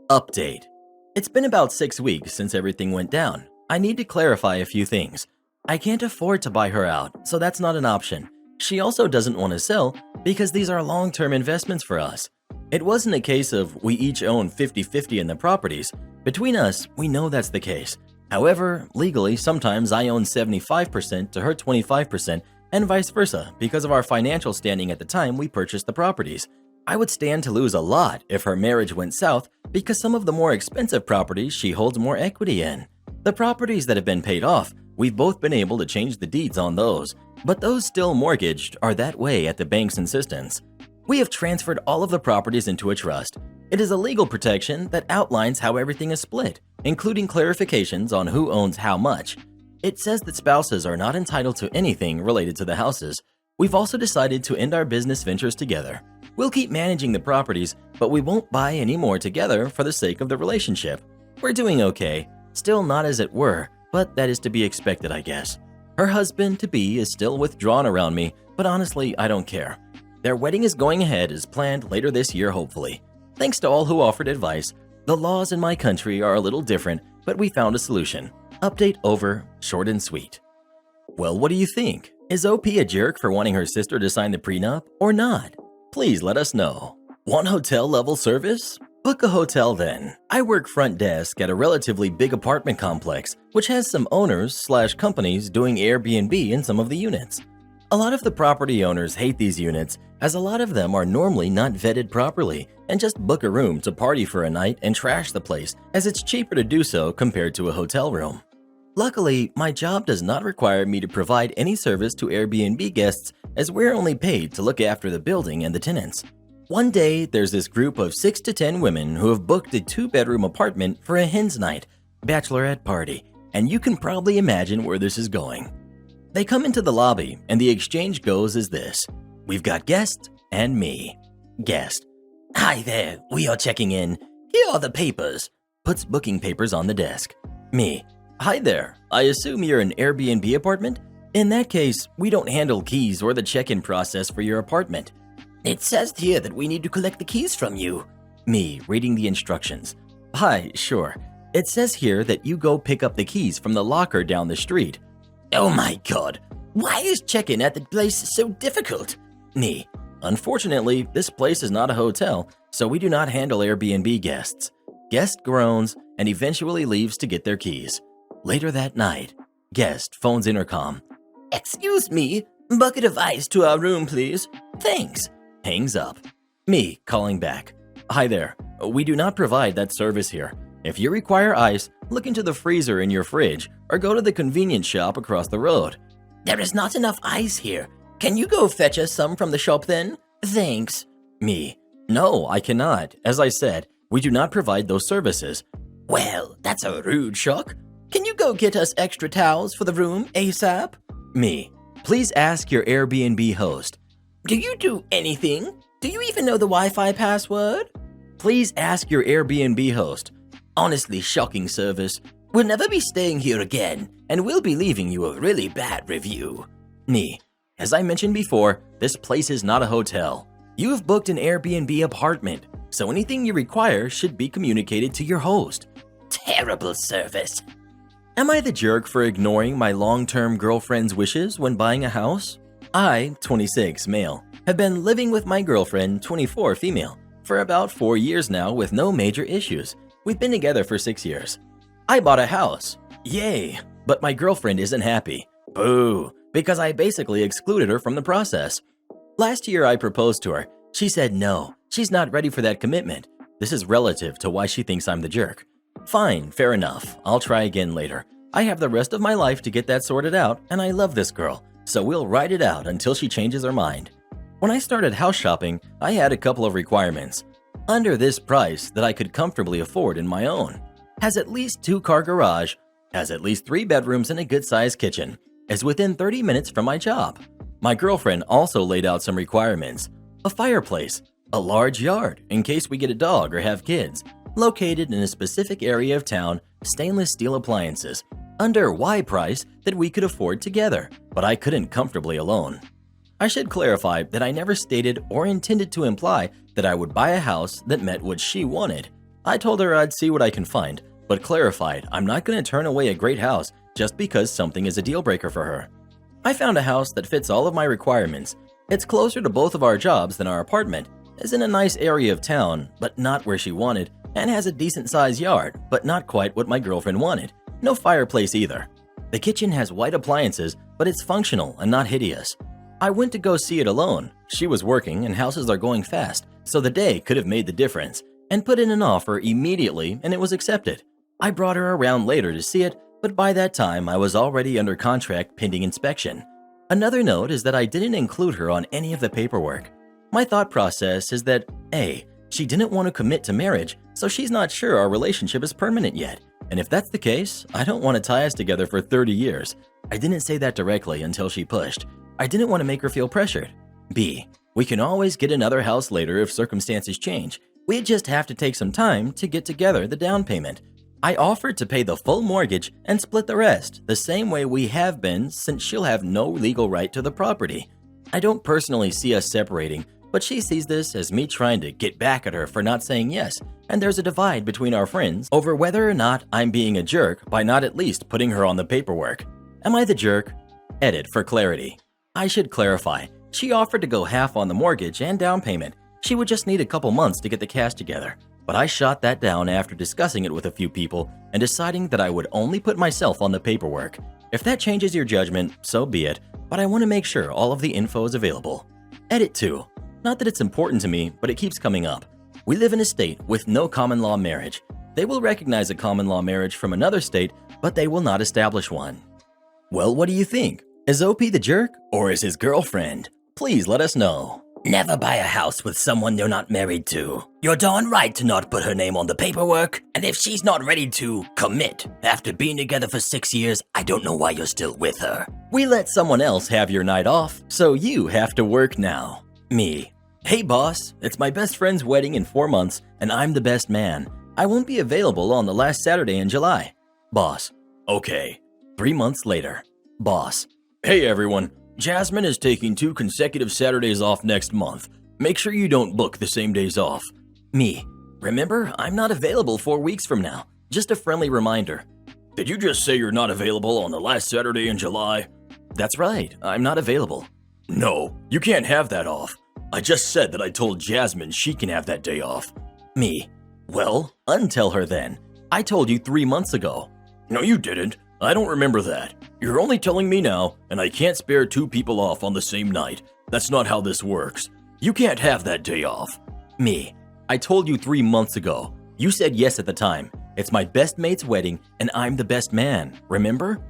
Update. It's been about 6 weeks since everything went down. I need to clarify a few things. I can't afford to buy her out, so that's not an option. She also doesn't want to sell because these are long-term investments for us. It wasn't a case of we each own 50-50 in the properties. Between us, we know that's the case. However, legally, sometimes I own 75% to her 25% and vice versa because of our financial standing at the time we purchased the properties. I would stand to lose a lot if her marriage went south because some of the more expensive properties she holds more equity in. The properties that have been paid off, we've both been able to change the deeds on those, but those still mortgaged are that way at the bank's insistence. We have transferred all of the properties into a trust. It is a legal protection that outlines how everything is split, including clarifications on who owns how much. It says that spouses are not entitled to anything related to the houses. We've also decided to end our business ventures together. We'll keep managing the properties, but we won't buy any more together for the sake of the relationship. We're doing okay, still not as it were, but that is to be expected, I guess. Her husband-to-be is still withdrawn around me, but honestly, I don't care. Their wedding is going ahead as planned later this year, hopefully. Thanks to all who offered advice. The laws in my country are a little different, but we found a solution. Update over, short and sweet. Well, what do you think? Is OP a jerk for wanting her sister to sign the prenup or not? Please let us know. Want hotel level service? Book a hotel then. I work front desk at a relatively big apartment complex, which has some owners/companies doing Airbnb in some of the units. A lot of the property owners hate these units, as a lot of them are normally not vetted properly and just book a room to party for a night and trash the place, as it's cheaper to do so compared to a hotel room. Luckily, my job does not require me to provide any service to Airbnb guests, as we're only paid to look after the building and the tenants. One day, there's this group of 6 to 10 women who have booked a 2-bedroom apartment for a hen's night, bachelorette party, and you can probably imagine where this is going. They come into the lobby, and the exchange goes as this. We've got guest and me. Guest. Hi there, we are checking in. Here are the papers. Puts booking papers on the desk. Me. Hi there, I assume you're an Airbnb apartment? In that case, we don't handle keys or the check-in process for your apartment. It says here that we need to collect the keys from you. Me, reading the instructions. Hi, sure. It says here that you go pick up the keys from the locker down the street. Oh my god, why is check-in at the place so difficult? Me. Unfortunately, this place is not a hotel, so we do not handle Airbnb guests. Guest groans and eventually leaves to get their keys. Later that night, guest phones intercom. Excuse me, bucket of ice to our room, please. Thanks. Hangs up. Me calling back. Hi there, we do not provide that service here. If you require ice, look into the freezer in your fridge or go to the convenience shop across the road. There is not enough ice here. Can you go fetch us some from the shop then? Thanks. Me. No, I cannot. As I said, we do not provide those services. Well, that's a rude shock. Can you go get us extra towels for the room ASAP? Me. Please ask your Airbnb host. Do you do anything? Do you even know the Wi-Fi password? Please ask your Airbnb host. Honestly shocking service. We'll never be staying here again, and we'll be leaving you a really bad review. Me. As I mentioned before, this place is not a hotel. You have booked an Airbnb apartment, so anything you require should be communicated to your host. Terrible service. Am I the jerk for ignoring my long-term girlfriend's wishes when buying a house? I, 26, male, have been living with my girlfriend, 24, female, for about 4 years now with no major issues. We've been together for 6 years. I bought a house. Yay! But my girlfriend isn't happy. Boo! Because I basically excluded her from the process. Last year I proposed to her. She said no, she's not ready for that commitment. This is relative to why she thinks I'm the jerk. Fine, fair enough. I'll try again later. I have the rest of my life to get that sorted out, and I love this girl, so we'll ride it out until she changes her mind. When I started house shopping, I had a couple of requirements. Under this price that I could comfortably afford in my own. Has at least 2-car garage, has at least 3 bedrooms and a good-sized kitchen, is within 30 minutes from my job. My girlfriend also laid out some requirements. A fireplace, a large yard in case we get a dog or have kids, located in a specific area of town, stainless steel appliances, under Y price that we could afford together, but I couldn't comfortably alone. I should clarify that I never stated or intended to imply that I would buy a house that met what she wanted. I told her I'd see what I can find, but clarified I'm not going to turn away a great house just because something is a deal breaker for her. I found a house that fits all of my requirements. It's closer to both of our jobs than our apartment, is in a nice area of town, but not where she wanted, and has a decent sized yard, but not quite what my girlfriend wanted. No fireplace either. The kitchen has white appliances, but it's functional and not hideous. I went to go see it alone. She was working and houses are going fast, so the day could have made the difference, and put in an offer immediately and it was accepted. I brought her around later to see it, but by that time I was already under contract pending inspection. Another note is that I didn't include her on any of the paperwork. My thought process is that A, she didn't want to commit to marriage, so she's not sure our relationship is permanent yet. And if that's the case, I don't want to tie us together for 30 years. I didn't say that directly until she pushed. I didn't want to make her feel pressured. B, we can always get another house later if circumstances change. We just have to take some time to get together the down payment. I offered to pay the full mortgage and split the rest, the same way we have been since she'll have no legal right to the property. I don't personally see us separating, but she sees this as me trying to get back at her for not saying yes, and there's a divide between our friends over whether or not I'm being a jerk by not at least putting her on the paperwork. Am I the jerk? Edit for clarity. I should clarify, she offered to go half on the mortgage and down payment. She would just need a couple months to get the cash together. But I shot that down after discussing it with a few people and deciding that I would only put myself on the paperwork. If that changes your judgment, so be it, but I want to make sure all of the info is available. Edit 2. Not that it's important to me, but it keeps coming up. We live in a state with no common law marriage. They will recognize a common law marriage from another state, but they will not establish one. Well, what do you think? Is OP the jerk or is his girlfriend? Please let us know. Never buy a house with someone you're not married to. You're darn right to not put her name on the paperwork, and if she's not ready to commit after being together for 6 years, I don't know why you're still with her. We let someone else have your night off, so you have to work now. Me. Hey boss, it's my best friend's wedding in 4 months, and I'm the best man. I won't be available on the last Saturday in July. Boss. Okay. 3 months later. Boss. Hey everyone. Jasmine is taking 2 consecutive Saturdays off next month. Make sure you don't book the same days off. Me. Remember, I'm not available 4 weeks from now. Just a friendly reminder. Did you just say you're not available on the last Saturday in July? That's right, I'm not available. No, you can't have that off. I just said that I told Jasmine she can have that day off. Me. Well, untell her then. I told you 3 months ago. No, you didn't. I don't remember that. You're only telling me now, and I can't spare 2 people off on the same night. That's not how this works. You can't have that day off. Me. I told you 3 months ago. You said yes at the time. It's my best mate's wedding, and I'm the best man, remember?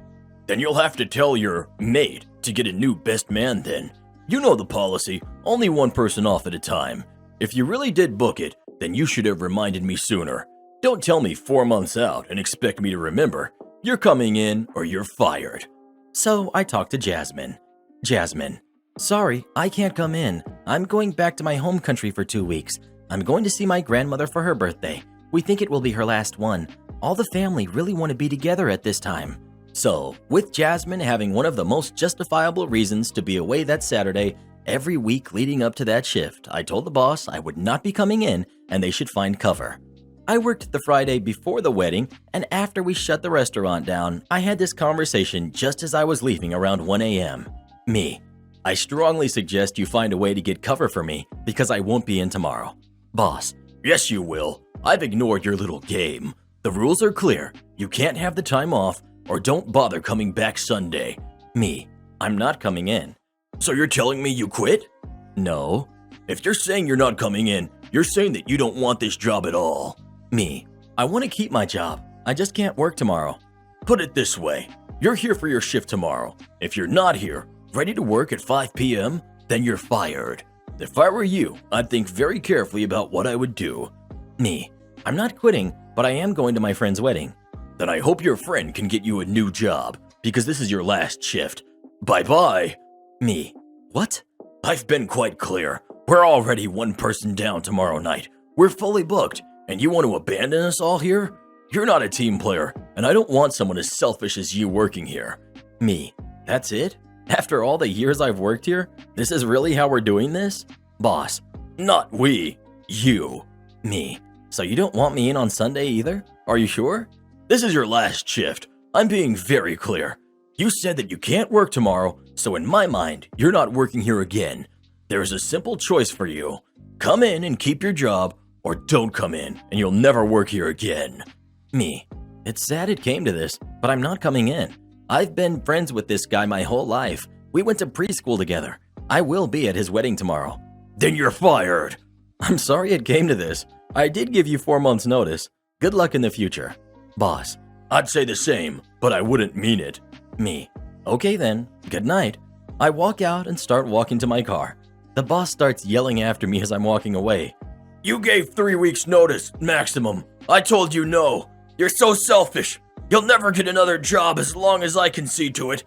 Then you'll have to tell your mate to get a new best man then. You know the policy, only 1 person off at a time. If you really did book it, then you should have reminded me sooner. Don't tell me 4 months out and expect me to remember. You're coming in or you're fired. So I talked to Jasmine. Jasmine. Sorry, I can't come in. I'm going back to my home country for 2 weeks. I'm going to see my grandmother for her birthday. We think it will be her last one. All the family really want to be together at this time. So, with Jasmine having one of the most justifiable reasons to be away that Saturday, every week leading up to that shift, I told the boss I would not be coming in and they should find cover. I worked the Friday before the wedding, and after we shut the restaurant down, I had this conversation just as I was leaving around 1 a.m. Me: I strongly suggest you find a way to get cover for me because I won't be in tomorrow. Boss: Yes, you will. I've ignored your little game. The rules are clear. You can't have the time off, or don't bother coming back Sunday. Me: I'm not coming in. So you're telling me you quit? No. If you're saying you're not coming in, you're saying that you don't want this job at all. Me: I want to keep my job. I just can't work tomorrow. Put it this way. You're here for your shift tomorrow. If you're not here, ready to work at 5 p.m., then you're fired. If I were you, I'd think very carefully about what I would do. Me: I'm not quitting, but I am going to my friend's wedding. Then I hope your friend can get you a new job, because this is your last shift. Bye-bye. Me: What? I've been quite clear. We're already one person down tomorrow night. We're fully booked, and you want to abandon us all here? You're not a team player, and I don't want someone as selfish as you working here. Me: That's it? After all the years I've worked here, this is really how we're doing this? Boss: Not we. You. Me: So you don't want me in on Sunday either? Are you sure? This is your last shift. I'm being very clear. You said that you can't work tomorrow, so in my mind, you're not working here again. There's a simple choice for you. Come in and keep your job, or don't come in and you'll never work here again. Me: It's sad it came to this, but I'm not coming in. I've been friends with this guy my whole life. We went to preschool together. I will be at his wedding tomorrow. Then you're fired. I'm sorry it came to this. I did give you 4 months notice. Good luck in the future. Boss: I'd say the same, but I wouldn't mean it. Me: Okay then, good night. I walk out and start walking to my car. The boss starts yelling after me as I'm walking away. You gave 3 weeks notice, maximum. I told you no. You're so selfish. You'll never get another job as long as I can see to it.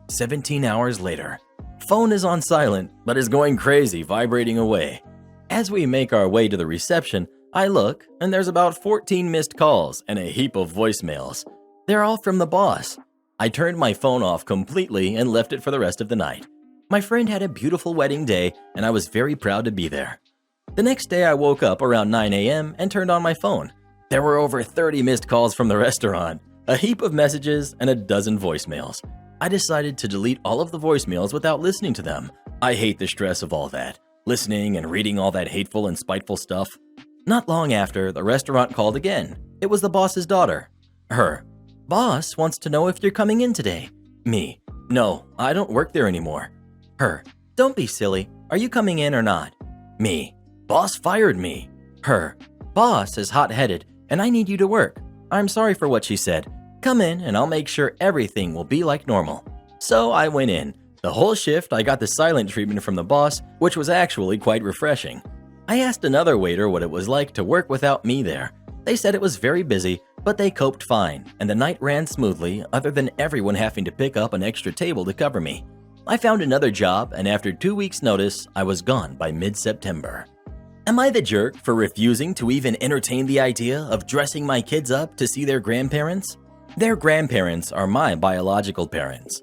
17 hours later. Phone is on silent, but is going crazy, vibrating away. As we make our way to the reception, I look, and there's about 14 missed calls and a heap of voicemails. They're all from the boss. I turned my phone off completely and left it for the rest of the night. My friend had a beautiful wedding day, and I was very proud to be there. The next day I woke up around 9 a.m. and turned on my phone. There were over 30 missed calls from the restaurant, a heap of messages, and a dozen voicemails. I decided to delete all of the voicemails without listening to them. I hate the stress of all that, listening and reading all that hateful and spiteful stuff. Not long after, the restaurant called again. It was the boss's daughter. Her: Boss wants to know if you're coming in today. Me: No, I don't work there anymore. Her: Don't be silly. Are you coming in or not? Me: Boss fired me. Her: Boss is hot-headed, and I need you to work. I'm sorry for what she said. Come in and I'll make sure everything will be like normal. So I went in. The whole shift I got the silent treatment from the boss, which was actually quite refreshing. I asked another waiter what it was like to work without me there. They said it was very busy, but they coped fine, and the night ran smoothly other than everyone having to pick up an extra table to cover me. I found another job, and after 2 weeks' notice, I was gone by mid-September. Am I the jerk for refusing to even entertain the idea of dressing my kids up to see their grandparents? Their grandparents are my biological parents.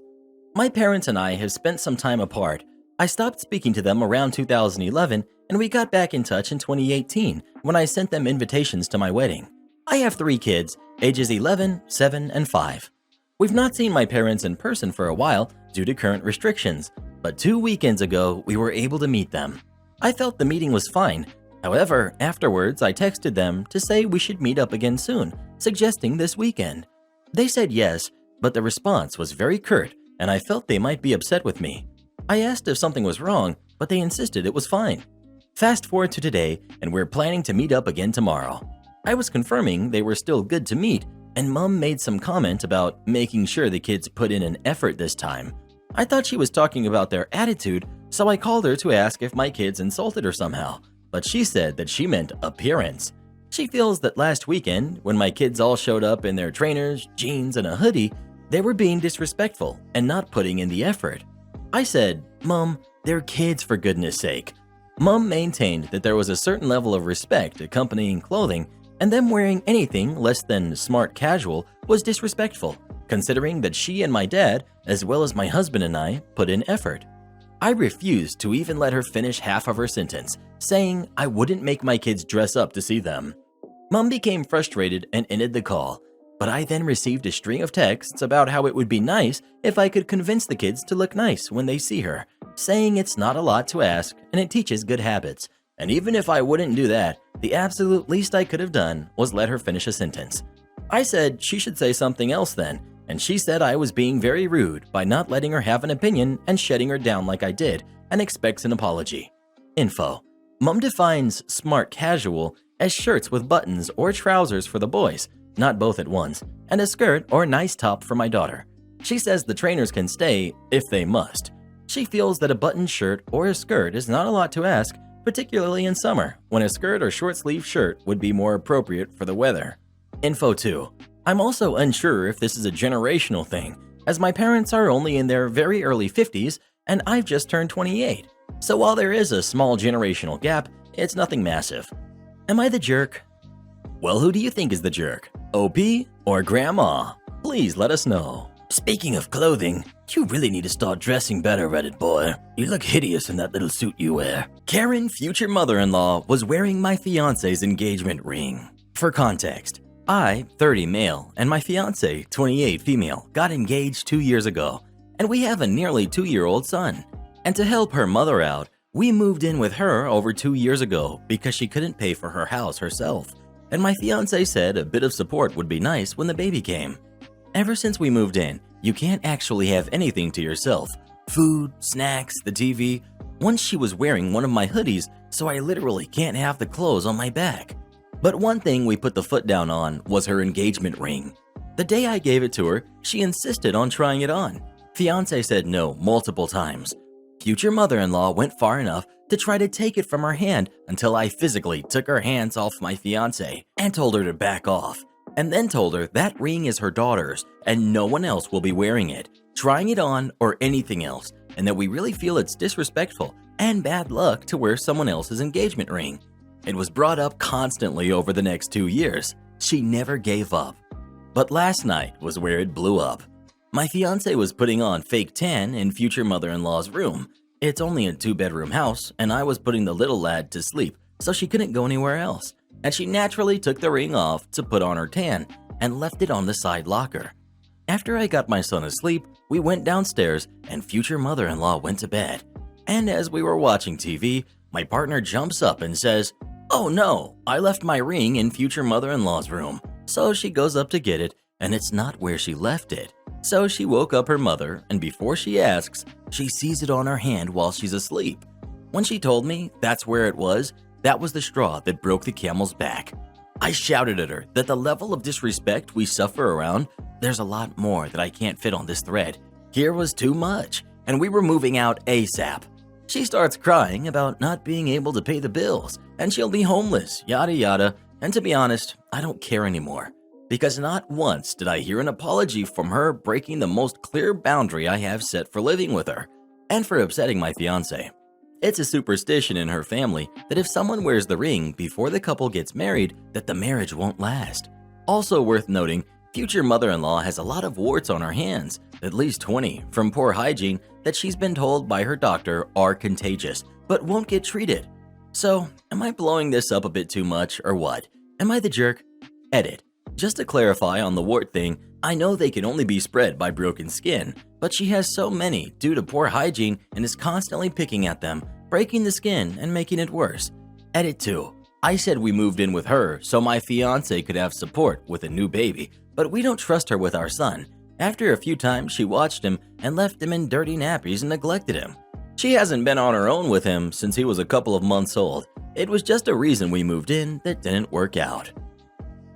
My parents and I have spent some time apart. I stopped speaking to them around 2011, and we got back in touch in 2018 when I sent them invitations to my wedding. I have 3 kids, ages 11, 7, and 5. We've not seen my parents in person for a while due to current restrictions, but 2 weekends ago we were able to meet them. I felt the meeting was fine. However, afterwards I texted them to say we should meet up again soon, suggesting this weekend. They said yes, but the response was very curt, and I felt they might be upset with me. I asked if something was wrong, but they insisted it was fine. Fast forward to today, and we're planning to meet up again tomorrow. I was confirming they were still good to meet, and Mom made some comment about making sure the kids put in an effort this time. I thought she was talking about their attitude, so I called her to ask if my kids insulted her somehow, but she said that she meant appearance. She feels that last weekend, when my kids all showed up in their trainers, jeans, and a hoodie, they were being disrespectful and not putting in the effort. I said, Mom, they're kids for goodness sake. Mom maintained that there was a certain level of respect accompanying clothing, and them wearing anything less than smart casual was disrespectful, considering that she and my dad, as well as my husband and I, put in effort. I refused to even let her finish half of her sentence, saying I wouldn't make my kids dress up to see them. Mom became frustrated and ended the call, but I then received a string of texts about how it would be nice if I could convince the kids to look nice when they see her, saying it's not a lot to ask and it teaches good habits. And even if I wouldn't do that, the absolute least I could have done was let her finish a sentence. I said she should say something else then, and she said I was being very rude by not letting her have an opinion and shutting her down like I did, and expects an apology. Info: Mom defines smart casual as shirts with buttons or trousers for the boys, not both at once, and a skirt or nice top for my daughter. She says the trainers can stay if they must. She feels that a buttoned shirt or a skirt is not a lot to ask, particularly in summer, when a skirt or short-sleeve shirt would be more appropriate for the weather. Info 2. I'm also unsure if this is a generational thing, as my parents are only in their very early 50s and I've just turned 28. So while there is a small generational gap, it's nothing massive. Am I the jerk? Well, who do you think is the jerk? OP or Grandma? Please let us know. Speaking of clothing, you really need to start dressing better, Reddit boy. You look hideous in that little suit you wear. Karen, future mother-in-law, was wearing my fiance's engagement ring. For context, I, 30 male, and my fiance, 28 female, got engaged 2 years ago, and we have a nearly 2-year-old son. And to help her mother out, we moved in with her over 2 years ago because she couldn't pay for her house herself. And my fiance said a bit of support would be nice when the baby came. Ever since we moved in, you can't actually have anything to yourself. Food, snacks, the TV. Once she was wearing one of my hoodies, so I literally can't have the clothes on my back. But one thing we put the foot down on was her engagement ring. The day I gave it to her, she insisted on trying it on. Fiance said no multiple times. Future mother-in-law went far enough to try to take it from her hand until I physically took her hands off my fiance and told her to back off, and then told her that ring is her daughter's and no one else will be wearing it, trying it on, or anything else, and that we really feel it's disrespectful and bad luck to wear someone else's engagement ring. It was brought up constantly over the next 2 years. She never gave up. But last night was where it blew up. My fiance was putting on fake tan in future mother-in-law's room. It's only a 2-bedroom house, and I was putting the little lad to sleep, so she couldn't go anywhere else. And she naturally took the ring off to put on her tan and left it on the side locker. After I got my son asleep, we went downstairs and future mother-in-law went to bed. And as we were watching TV, my partner jumps up and says, "Oh no, I left my ring in future mother-in-law's room." So she goes up to get it, and it's not where she left it. So she woke up her mother, and before she asks, she sees it on her hand while she's asleep. When she told me that's where it was, that was the straw that broke the camel's back. I shouted at her that the level of disrespect we suffer around, there's a lot more that I can't fit on this thread. Here was too much, and we were moving out ASAP. She starts crying about not being able to pay the bills, and she'll be homeless, yada yada, and to be honest, I don't care anymore. Because not once did I hear an apology from her breaking the most clear boundary I have set for living with her, and for upsetting my fiance. It's a superstition in her family that if someone wears the ring before the couple gets married, that the marriage won't last. Also worth noting, future mother-in-law has a lot of warts on her hands, at least 20, from poor hygiene that she's been told by her doctor are contagious, but won't get treated. So, am I blowing this up a bit too much or what? Am I the jerk? Edit. Just to clarify on the wart thing, I know they can only be spread by broken skin, but she has so many due to poor hygiene and is constantly picking at them, breaking the skin and making it worse. Edit 2. I said we moved in with her so my fiance could have support with a new baby, but we don't trust her with our son. After a few times, she watched him and left him in dirty nappies and neglected him. She hasn't been on her own with him since he was a couple of months old. It was just a reason we moved in that didn't work out.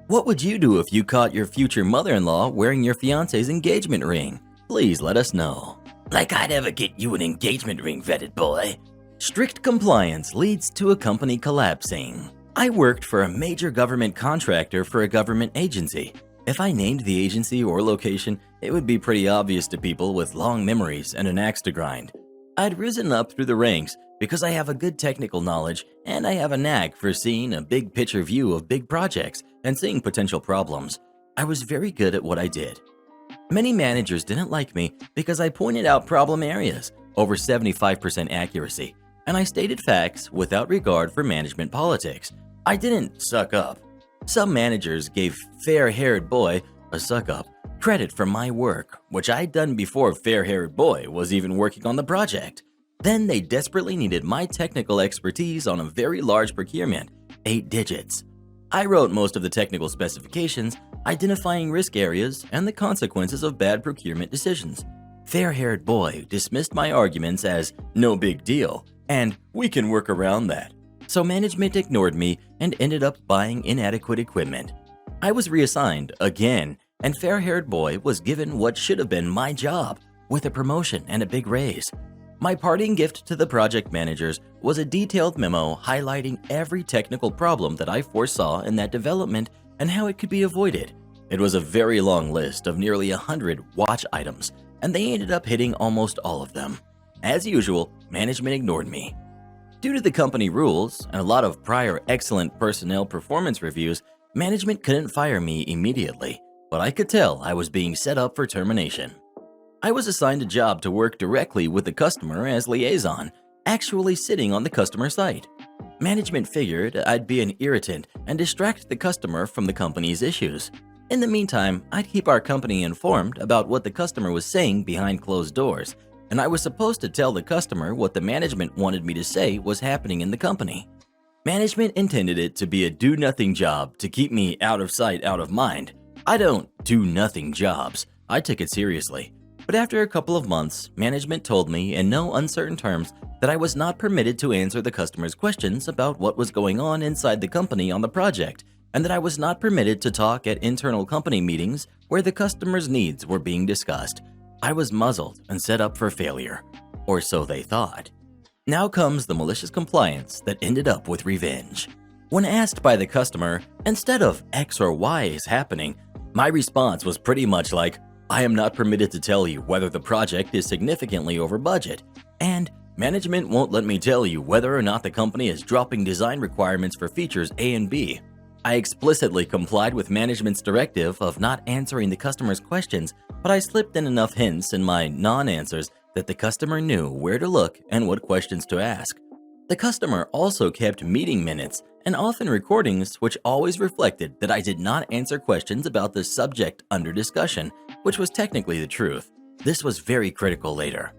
What would you do if you caught your future mother-in-law wearing your fiance's engagement ring? Please let us know. Like I'd ever get you an engagement ring, vetted boy. Strict compliance leads to a company collapsing. I worked for a major government contractor for a government agency. If I named the agency or location, it would be pretty obvious to people with long memories and an axe to grind. I'd risen up through the ranks because I have a good technical knowledge and I have a knack for seeing a big picture view of big projects and seeing potential problems. I was very good at what I did. Many managers didn't like me because I pointed out problem areas, over 75% accuracy, and I stated facts without regard for management politics. I didn't suck up. Some managers gave fair-haired boy, a suck-up, credit for my work, which I'd done before fair-haired boy was even working on the project. Then they desperately needed my technical expertise on a very large procurement, 8 digits. I wrote most of the technical specifications, identifying risk areas and the consequences of bad procurement decisions. Fair-haired boy dismissed my arguments as no big deal, and we can work around that. So management ignored me and ended up buying inadequate equipment. I was reassigned again, and fair-haired boy was given what should have been my job, with a promotion and a big raise. My parting gift to the project managers was a detailed memo highlighting every technical problem that I foresaw in that development and how it could be avoided. It was a very long list of nearly 100 watch items, and they ended up hitting almost all of them. As usual, management ignored me. Due to the company rules and a lot of prior excellent personnel performance reviews, management couldn't fire me immediately, but I could tell I was being set up for termination. I was assigned a job to work directly with the customer as liaison, actually sitting on the customer site. Management figured I'd be an irritant and distract the customer from the company's issues. In the meantime, I'd keep our company informed about what the customer was saying behind closed doors, and I was supposed to tell the customer what the management wanted me to say was happening in the company. Management intended it to be a do-nothing job to keep me out of sight, out of mind. I don't do nothing jobs. I took it seriously. But after a couple of months, management told me in no uncertain terms that I was not permitted to answer the customer's questions about what was going on inside the company on the project, and that I was not permitted to talk at internal company meetings where the customer's needs were being discussed. I was muzzled and set up for failure, or so they thought. Now comes the malicious compliance that ended up with revenge. When asked by the customer, instead of X or Y is happening, my response was pretty much like, I am not permitted to tell you whether the project is significantly over budget, and management won't let me tell you whether or not the company is dropping design requirements for features A and B. I explicitly complied with management's directive of not answering the customer's questions, but I slipped in enough hints in my non-answers that the customer knew where to look and what questions to ask. The customer also kept meeting minutes and often recordings which always reflected that I did not answer questions about the subject under discussion, which was technically the truth. This was very critical later.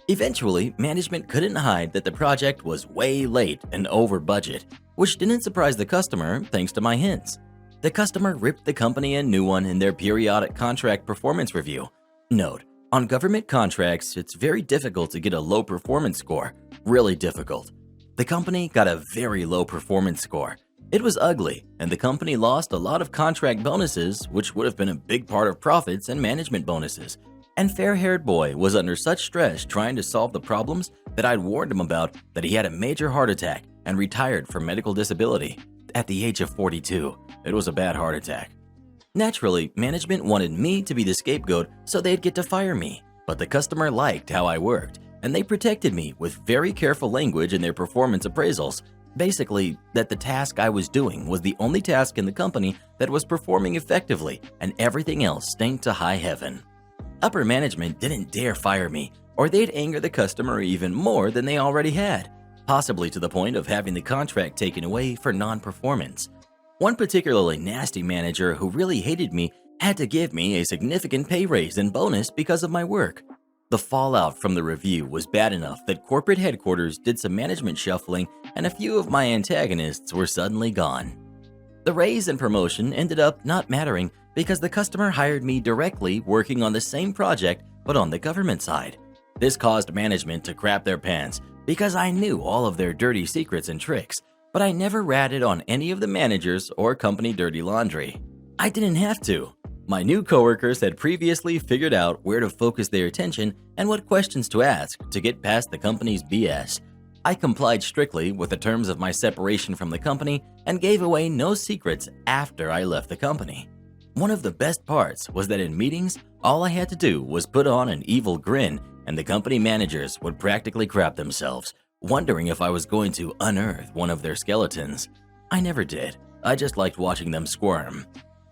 Eventually, management couldn't hide that the project was way late and over budget, which didn't surprise the customer thanks to my hints. The customer ripped the company a new one in their periodic contract performance review. Note, on government contracts, it's very difficult to get a low performance score, really difficult. The company got a very low performance score. It was ugly, and the company lost a lot of contract bonuses, which would have been a big part of profits and management bonuses. And fair-haired boy was under such stress trying to solve the problems that I'd warned him about that he had a major heart attack and retired from medical disability. At the age of 42, it was a bad heart attack. Naturally, management wanted me to be the scapegoat so they'd get to fire me, but the customer liked how I worked, and they protected me with very careful language in their performance appraisals. Basically, that the task I was doing was the only task in the company that was performing effectively, and everything else stank to high heaven. Upper management didn't dare fire me, or they'd anger the customer even more than they already had, possibly to the point of having the contract taken away for non-performance. One particularly nasty manager who really hated me had to give me a significant pay raise and bonus because of my work. The fallout from the review was bad enough that corporate headquarters did some management shuffling and a few of my antagonists were suddenly gone. The raise and promotion ended up not mattering because the customer hired me directly working on the same project but on the government side. This caused management to crap their pants because I knew all of their dirty secrets and tricks, but I never ratted on any of the managers or company dirty laundry. I didn't have to. My new coworkers had previously figured out where to focus their attention and what questions to ask to get past the company's BS. I complied strictly with the terms of my separation from the company and gave away no secrets after I left the company. One of the best parts was that in meetings, all I had to do was put on an evil grin and the company managers would practically crap themselves, wondering if I was going to unearth one of their skeletons. I never did. I just liked watching them squirm.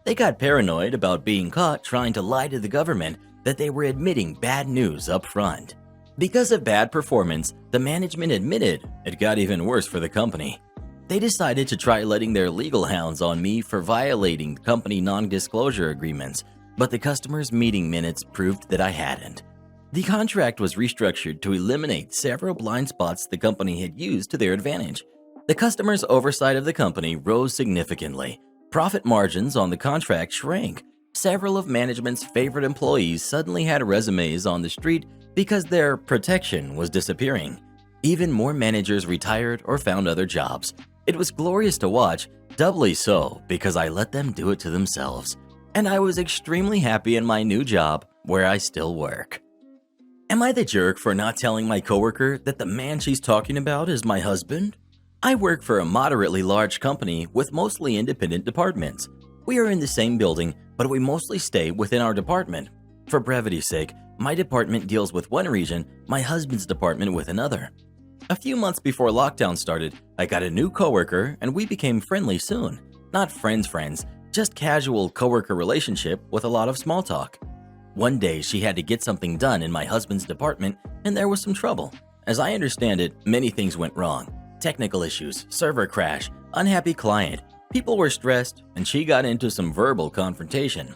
They got paranoid about being caught trying to lie to the government that they were admitting bad news up front. Because of bad performance, the management admitted it got even worse for the company. They decided to try letting their legal hounds on me for violating company non-disclosure agreements, but the customers' meeting minutes proved that I hadn't. The contract was restructured to eliminate several blind spots the company had used to their advantage. The customers' oversight of the company rose significantly. Profit margins on the contract shrank. Several of management's favorite employees suddenly had resumes on the street because their protection was disappearing. Even more managers retired or found other jobs. It was glorious to watch, doubly so because I let them do it to themselves. And I was extremely happy in my new job where I still work. Am I the jerk for not telling my coworker that the man she's talking about is my husband? I work for a moderately large company with mostly independent departments. We are in the same building, but we mostly stay within our department. For brevity's sake, my department deals with one region, my husband's department with another. A few months before lockdown started, I got a new coworker and we became friendly soon. Not friends, just casual coworker relationship with a lot of small talk. One day she had to get something done in my husband's department and there was some trouble. As I understand it, many things went wrong. Technical issues, server crash, unhappy client. People were stressed and she got into some verbal confrontation.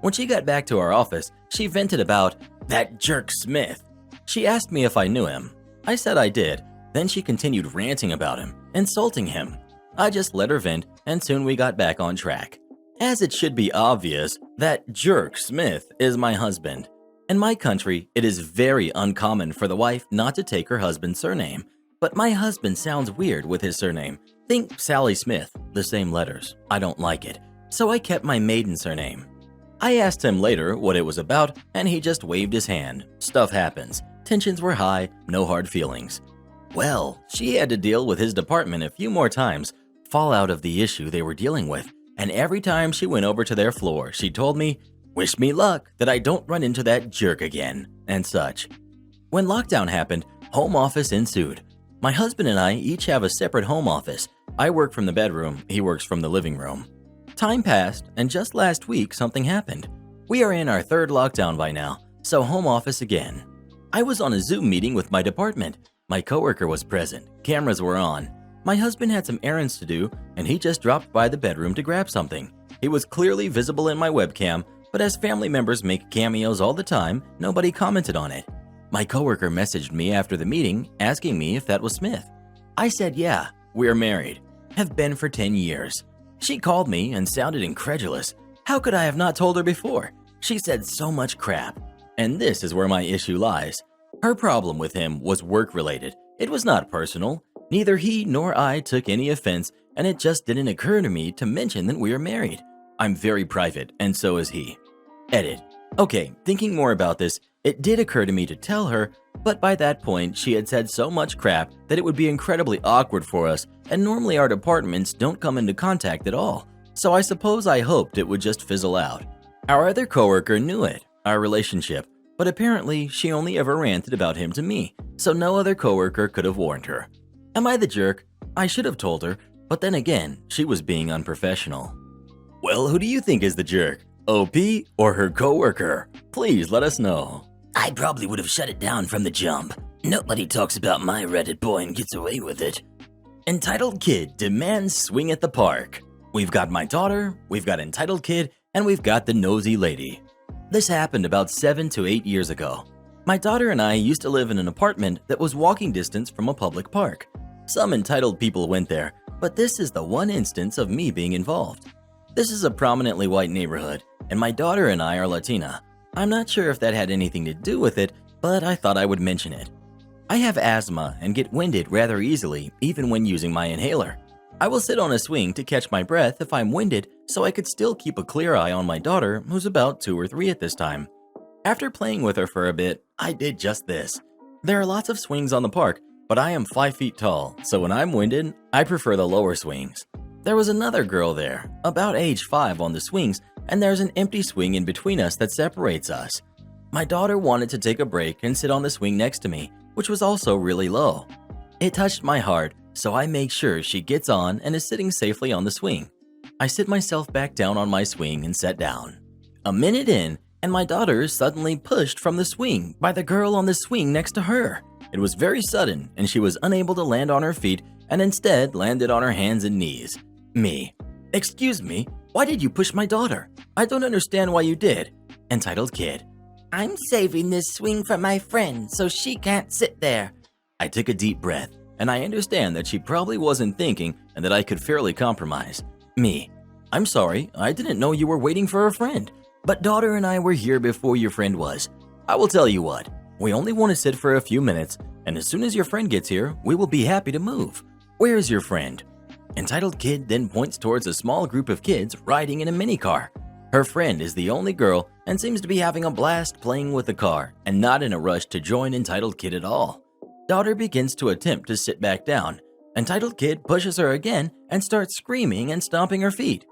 When she got back to our office, she vented about that jerk Smith. She asked me if I knew him. I said I did. Then she continued ranting about him, insulting him. I just let her vent and soon we got back on track. As it should be obvious, that jerk Smith is my husband. In my country, it is very uncommon for the wife not to take her husband's surname. But my husband sounds weird with his surname. Think Sally Smith, the same letters. I don't like it, so I kept my maiden surname. I asked him later what it was about, and he just waved his hand. Stuff happens. Tensions were high, no hard feelings. Well, she had to deal with his department a few more times, fallout of the issue they were dealing with, and every time she went over to their floor, she told me, "Wish me luck that I don't run into that jerk again," and such. When lockdown happened, home office ensued. My husband and I each have a separate home office. I work from the bedroom, he works from the living room. Time passed, and just last week something happened. We are in our third lockdown by now, so home office again. I was on a Zoom meeting with my department. My coworker was present, cameras were on. My husband had some errands to do, and he just dropped by the bedroom to grab something. He was clearly visible in my webcam, but as family members make cameos all the time, nobody commented on it. My coworker messaged me after the meeting asking me if that was Smith. I said, yeah, we're married. Have been for 10 years. She called me and sounded incredulous. How could I have not told her before? She said so much crap. And this is where my issue lies. Her problem with him was work-related. It was not personal. Neither he nor I took any offense, and it just didn't occur to me to mention that we are married. I'm very private, and so is he. Edit. Okay, thinking more about this, it did occur to me to tell her, but by that point, she had said so much crap that it would be incredibly awkward for us, and normally our departments don't come into contact at all, so I suppose I hoped it would just fizzle out. Our other coworker knew it, our relationship, but apparently she only ever ranted about him to me, so no other coworker could have warned her. Am I the jerk? I should have told her, but then again, she was being unprofessional. Well, who do you think is the jerk? OP or her coworker? Please let us know. I probably would have shut it down from the jump. Nobody talks about my Reddit boy and gets away with it. Entitled kid demands swing at the park. We've got my daughter, we've got entitled kid, and we've got the nosy lady. This happened about 7 to 8 years ago. My daughter and I used to live in an apartment that was walking distance from a public park. Some entitled people went there, but this is the one instance of me being involved. This is a prominently white neighborhood, and my daughter and I are Latina. I'm not sure if that had anything to do with it, but I thought I would mention it. I have asthma and get winded rather easily, even when using my inhaler. I will sit on a swing to catch my breath if I'm winded, so I could still keep a clear eye on my daughter, who's about 2 or 3 at this time. After playing with her for a bit, I did just this. There are lots of swings on the park, but I am 5 feet tall, so when I'm winded, I prefer the lower swings. There was another girl there, about age 5 on the swings, and there's an empty swing in between us that separates us. My daughter wanted to take a break and sit on the swing next to me, which was also really low. It touched my heart, so I make sure she gets on and is sitting safely on the swing. I sit myself back down on my swing and sat down. A minute in, and my daughter is suddenly pushed from the swing by the girl on the swing next to her. It was very sudden, and she was unable to land on her feet and instead landed on her hands and knees. Me. Excuse me, why did you push my daughter? I don't understand why you did. Entitled Kid. I'm saving this swing for my friend so she can't sit there. I took a deep breath, and I understand that she probably wasn't thinking and that I could fairly compromise. Me. I'm sorry, I didn't know you were waiting for a friend, but daughter and I were here before your friend was. I will tell you what, we only want to sit for a few minutes, and as soon as your friend gets here, we will be happy to move. Where is your friend? Entitled Kid then points towards a small group of kids riding in a mini car. Her friend is the only girl and seems to be having a blast playing with the car and not in a rush to join Entitled Kid at all. Daughter begins to attempt to sit back down. Entitled Kid pushes her again and starts screaming and stomping her feet.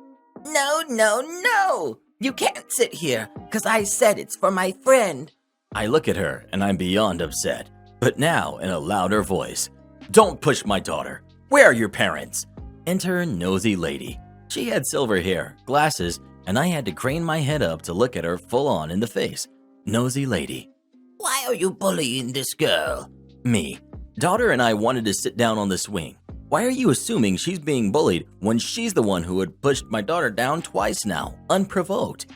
No, no, no! You can't sit here, because I said it's for my friend. I look at her and I'm beyond upset, but now in a louder voice. Don't push my daughter. Where are your parents? Enter Nosy Lady. She had silver hair, glasses, and I had to crane my head up to look at her full on in the face. Nosy Lady. Why are you bullying this girl? Me. Daughter and I wanted to sit down on the swing. Why are you assuming she's being bullied when she's the one who had pushed my daughter down twice now, unprovoked?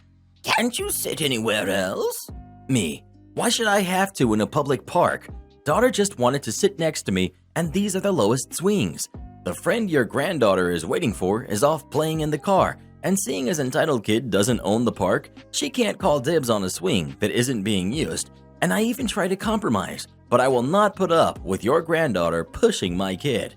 Can't you sit anywhere else? Me. Why should I have to in a public park? Daughter just wanted to sit next to me, and these are the lowest swings. The friend your granddaughter is waiting for is off playing in the car, and seeing as Entitled Kid doesn't own the park, she can't call dibs on a swing that isn't being used, and I even try to compromise, but I will not put up with your granddaughter pushing my kid.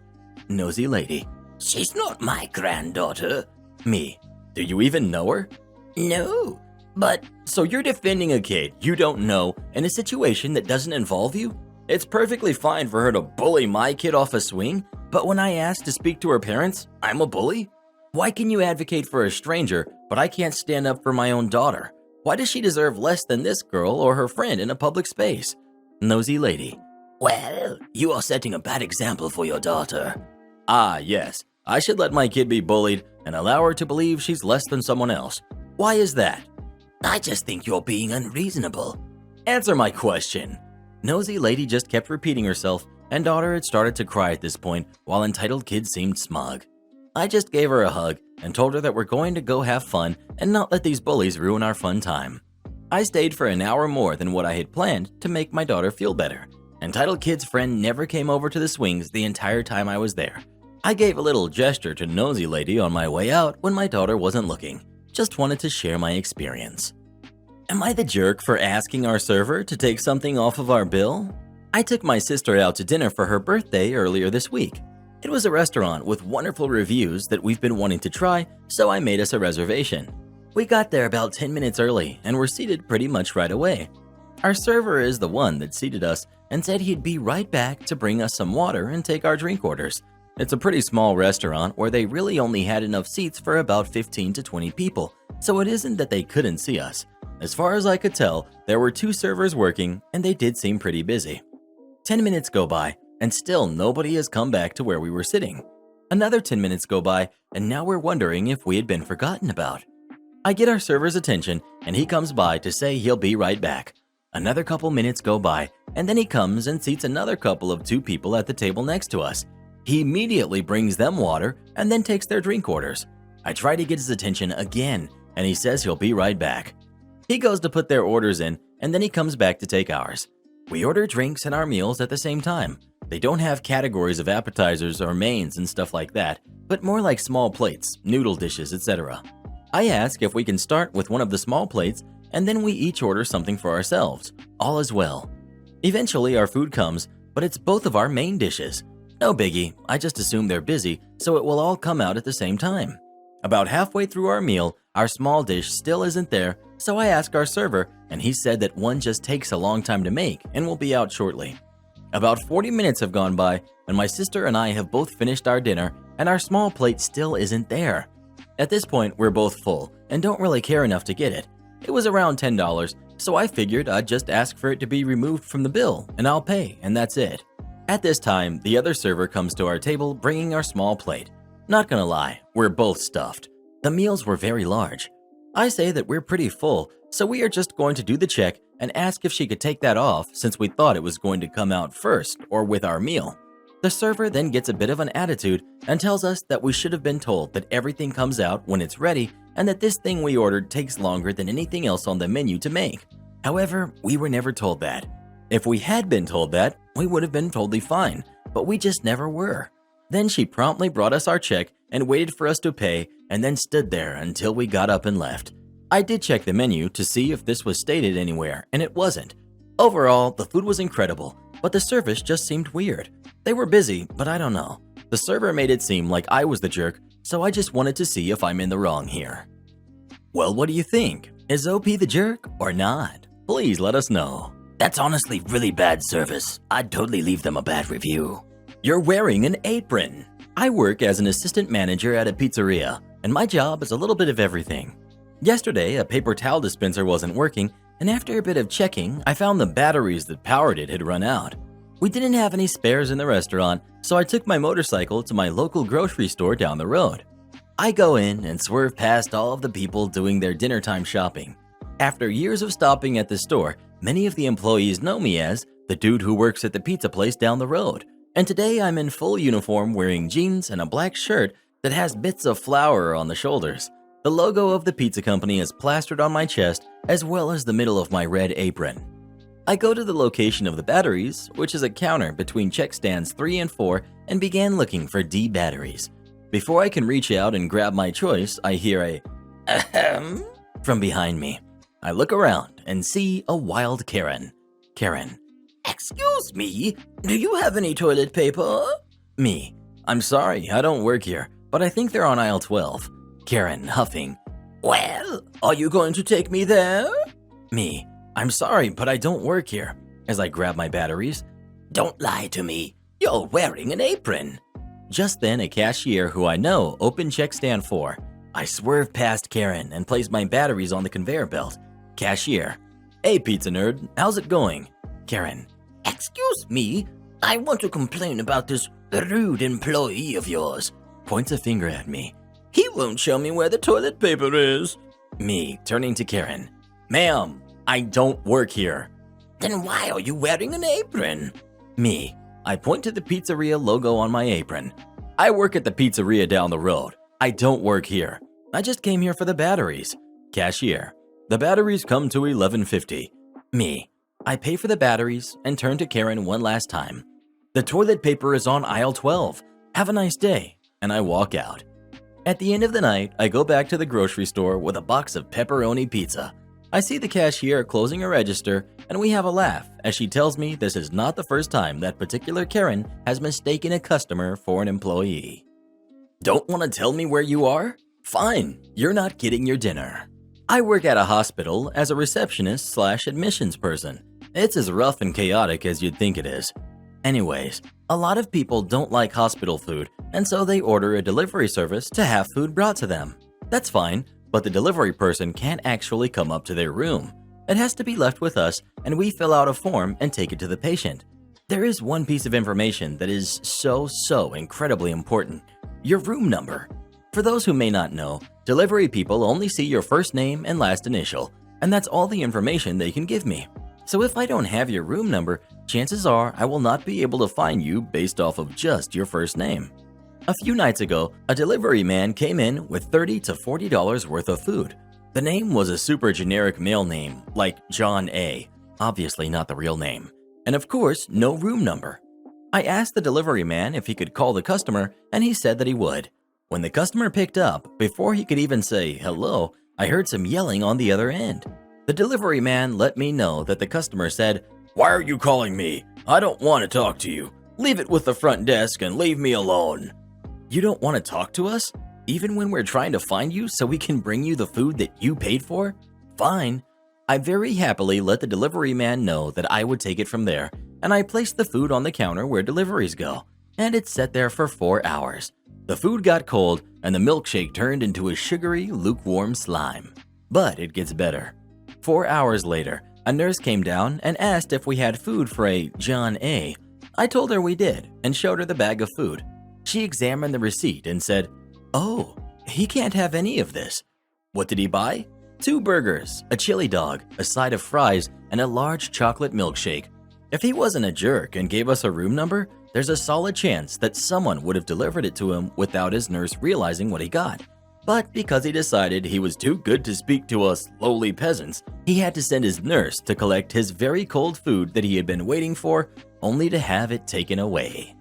Nosy Lady. She's not my granddaughter. Me. Do you even know her? No, but... So you're defending a kid you don't know in a situation that doesn't involve you? It's perfectly fine for her to bully my kid off a swing, but when I ask to speak to her parents, I'm a bully? Why can you advocate for a stranger, but I can't stand up for my own daughter? Why does she deserve less than this girl or her friend in a public space? Nosy Lady. Well, you are setting a bad example for your daughter. Ah, yes. I should let my kid be bullied and allow her to believe she's less than someone else. Why is that? I just think you're being unreasonable. Answer my question. Nosy Lady just kept repeating herself, and daughter had started to cry at this point while Entitled Kid seemed smug. I just gave her a hug and told her that we're going to go have fun and not let these bullies ruin our fun time. I stayed for an hour more than what I had planned to make my daughter feel better. Entitled Kid's friend never came over to the swings the entire time I was there. I gave a little gesture to Nosy Lady on my way out when my daughter wasn't looking. Just wanted to share my experience. Am I the jerk for asking our server to take something off of our bill? I took my sister out to dinner for her birthday earlier this week. It was a restaurant with wonderful reviews that we've been wanting to try, so I made us a reservation. We got there about 10 minutes early and were seated pretty much right away. Our server is the one that seated us and said he'd be right back to bring us some water and take our drink orders. It's a pretty small restaurant where they really only had enough seats for about 15 to 20 people, so it isn't that they couldn't see us. As far as I could tell, there were 2 servers working and they did seem pretty busy. 10 minutes go by and still nobody has come back to where we were sitting. Another 10 minutes go by and now we're wondering if we had been forgotten about. I get our server's attention and he comes by to say he'll be right back. Another couple minutes go by and then he comes and seats another couple of 2 people at the table next to us. He immediately brings them water and then takes their drink orders. I try to get his attention again and he says he'll be right back. He goes to put their orders in and then he comes back to take ours. We order drinks and our meals at the same time. They don't have categories of appetizers or mains and stuff like that, but more like small plates, noodle dishes, etc. I ask if we can start with one of the small plates and then we each order something for ourselves. All is well. Eventually our food comes, but it's both of our main dishes. No biggie, I just assume they're busy, so it will all come out at the same time. About halfway through our meal, our small dish still isn't there, so I ask our server, and he said that one just takes a long time to make and will be out shortly. About 40 minutes have gone by, and my sister and I have both finished our dinner, and our small plate still isn't there. At this point, we're both full and don't really care enough to get it. It was around $10, So I figured I'd just ask for it to be removed from the bill and I'll pay, and that's it. At this time, the other server comes to our table bringing our small plate. Not gonna lie, we're both stuffed. The meals were very large. I say that we're pretty full, so we are just going to do the check and ask if she could take that off since we thought it was going to come out first or with our meal. The server then gets a bit of an attitude and tells us that we should have been told that everything comes out when it's ready and that this thing we ordered takes longer than anything else on the menu to make. However, we were never told that. If we had been told that, we would have been totally fine, but we just never were. Then she promptly brought us our check and waited for us to pay and then stood there until we got up and left. I did check the menu to see if this was stated anywhere, and it wasn't. Overall, the food was incredible, but the service just seemed weird. They were busy, but I don't know. The server made it seem like I was the jerk, so I just wanted to see if I'm in the wrong here. Well, what do you think? Is OP the jerk or not? Please let us know. That's honestly really bad service. I'd totally leave them a bad review. You're wearing an apron. I work as an assistant manager at a pizzeria, and my job is a little bit of everything. Yesterday, a paper towel dispenser wasn't working, and after a bit of checking, I found the batteries that powered it had run out. We didn't have any spares in the restaurant, so I took my motorcycle to my local grocery store down the road. I go in and swerve past all of the people doing their dinner time shopping. After years of stopping at the store, many of the employees know me as the dude who works at the pizza place down the road. And today I'm in full uniform wearing jeans and a black shirt that has bits of flour on the shoulders. The logo of the pizza company is plastered on my chest as well as the middle of my red apron. I go to the location of the batteries, which is a counter between check stands 3 and 4, and began looking for D batteries. Before I can reach out and grab my choice, I hear a ahem from behind me. I look around and see a wild Karen. Karen. Excuse me, do you have any toilet paper? Me. I'm sorry, I don't work here, but I think they're on aisle 12. Karen, huffing. Well, are you going to take me there? Me. I'm sorry, but I don't work here. As I grab my batteries. Don't lie to me. You're wearing an apron. Just then, a cashier who I know opened check stand 4. I swerve past Karen and place my batteries on the conveyor belt. Cashier. Hey, pizza nerd, how's it going? Karen. Excuse me, I want to complain about this rude employee of yours. Points a finger at me. He won't show me where the toilet paper is. Me, turning to Karen. Ma'am, I don't work here. Then why are you wearing an apron? Me. I point to the pizzeria logo on my apron. I work at the pizzeria down the road. I don't work here. I just came here for the batteries. Cashier. The batteries come to $11.50. Me. I pay for the batteries and turn to Karen one last time. The toilet paper is on aisle 12. Have a nice day. And I walk out. At the end of the night, I go back to the grocery store with a box of pepperoni pizza. I see the cashier closing a register, and we have a laugh as she tells me this is not the first time that particular Karen has mistaken a customer for an employee. Don't want to tell me where you are? Fine, you're not getting your dinner. I work at a hospital as a receptionist/admissions person. It's as rough and chaotic as you'd think it is. Anyways, a lot of people don't like hospital food, and so they order a delivery service to have food brought to them. That's fine, but the delivery person can't actually come up to their room. It has to be left with us, and we fill out a form and take it to the patient. There is one piece of information that is so incredibly important: your room number. For those who may not know, delivery people only see your first name and last initial, and that's all the information they can give me. So if I don't have your room number, chances are I will not be able to find you based off of just your first name. A few nights ago, a delivery man came in with $30 to $40 worth of food. The name was a super generic male name, like John A., obviously not the real name, and of course, no room number. I asked the delivery man if he could call the customer, and he said that he would. When the customer picked up, before he could even say hello, I heard some yelling on the other end. The delivery man let me know that the customer said, "Why are you calling me? I don't want to talk to you. Leave it with the front desk and leave me alone." You don't want to talk to us? Even when we're trying to find you so we can bring you the food that you paid for? Fine. I very happily let the delivery man know that I would take it from there, and I placed the food on the counter where deliveries go, and it sat there for 4 hours. The food got cold, and the milkshake turned into a sugary, lukewarm slime. But it gets better. 4 hours later, A nurse came down and asked if we had food for a John A. I told her we did and showed her the bag of food. She examined the receipt and said, "Oh, he can't have any of this." What did he buy? 2 burgers, a chili dog, a side of fries, and a large chocolate milkshake. If he wasn't a jerk and gave us a room number, there's a solid chance that someone would have delivered it to him without his nurse realizing what he got. But because he decided he was too good to speak to us lowly peasants, he had to send his nurse to collect his very cold food that he had been waiting for, only to have it taken away.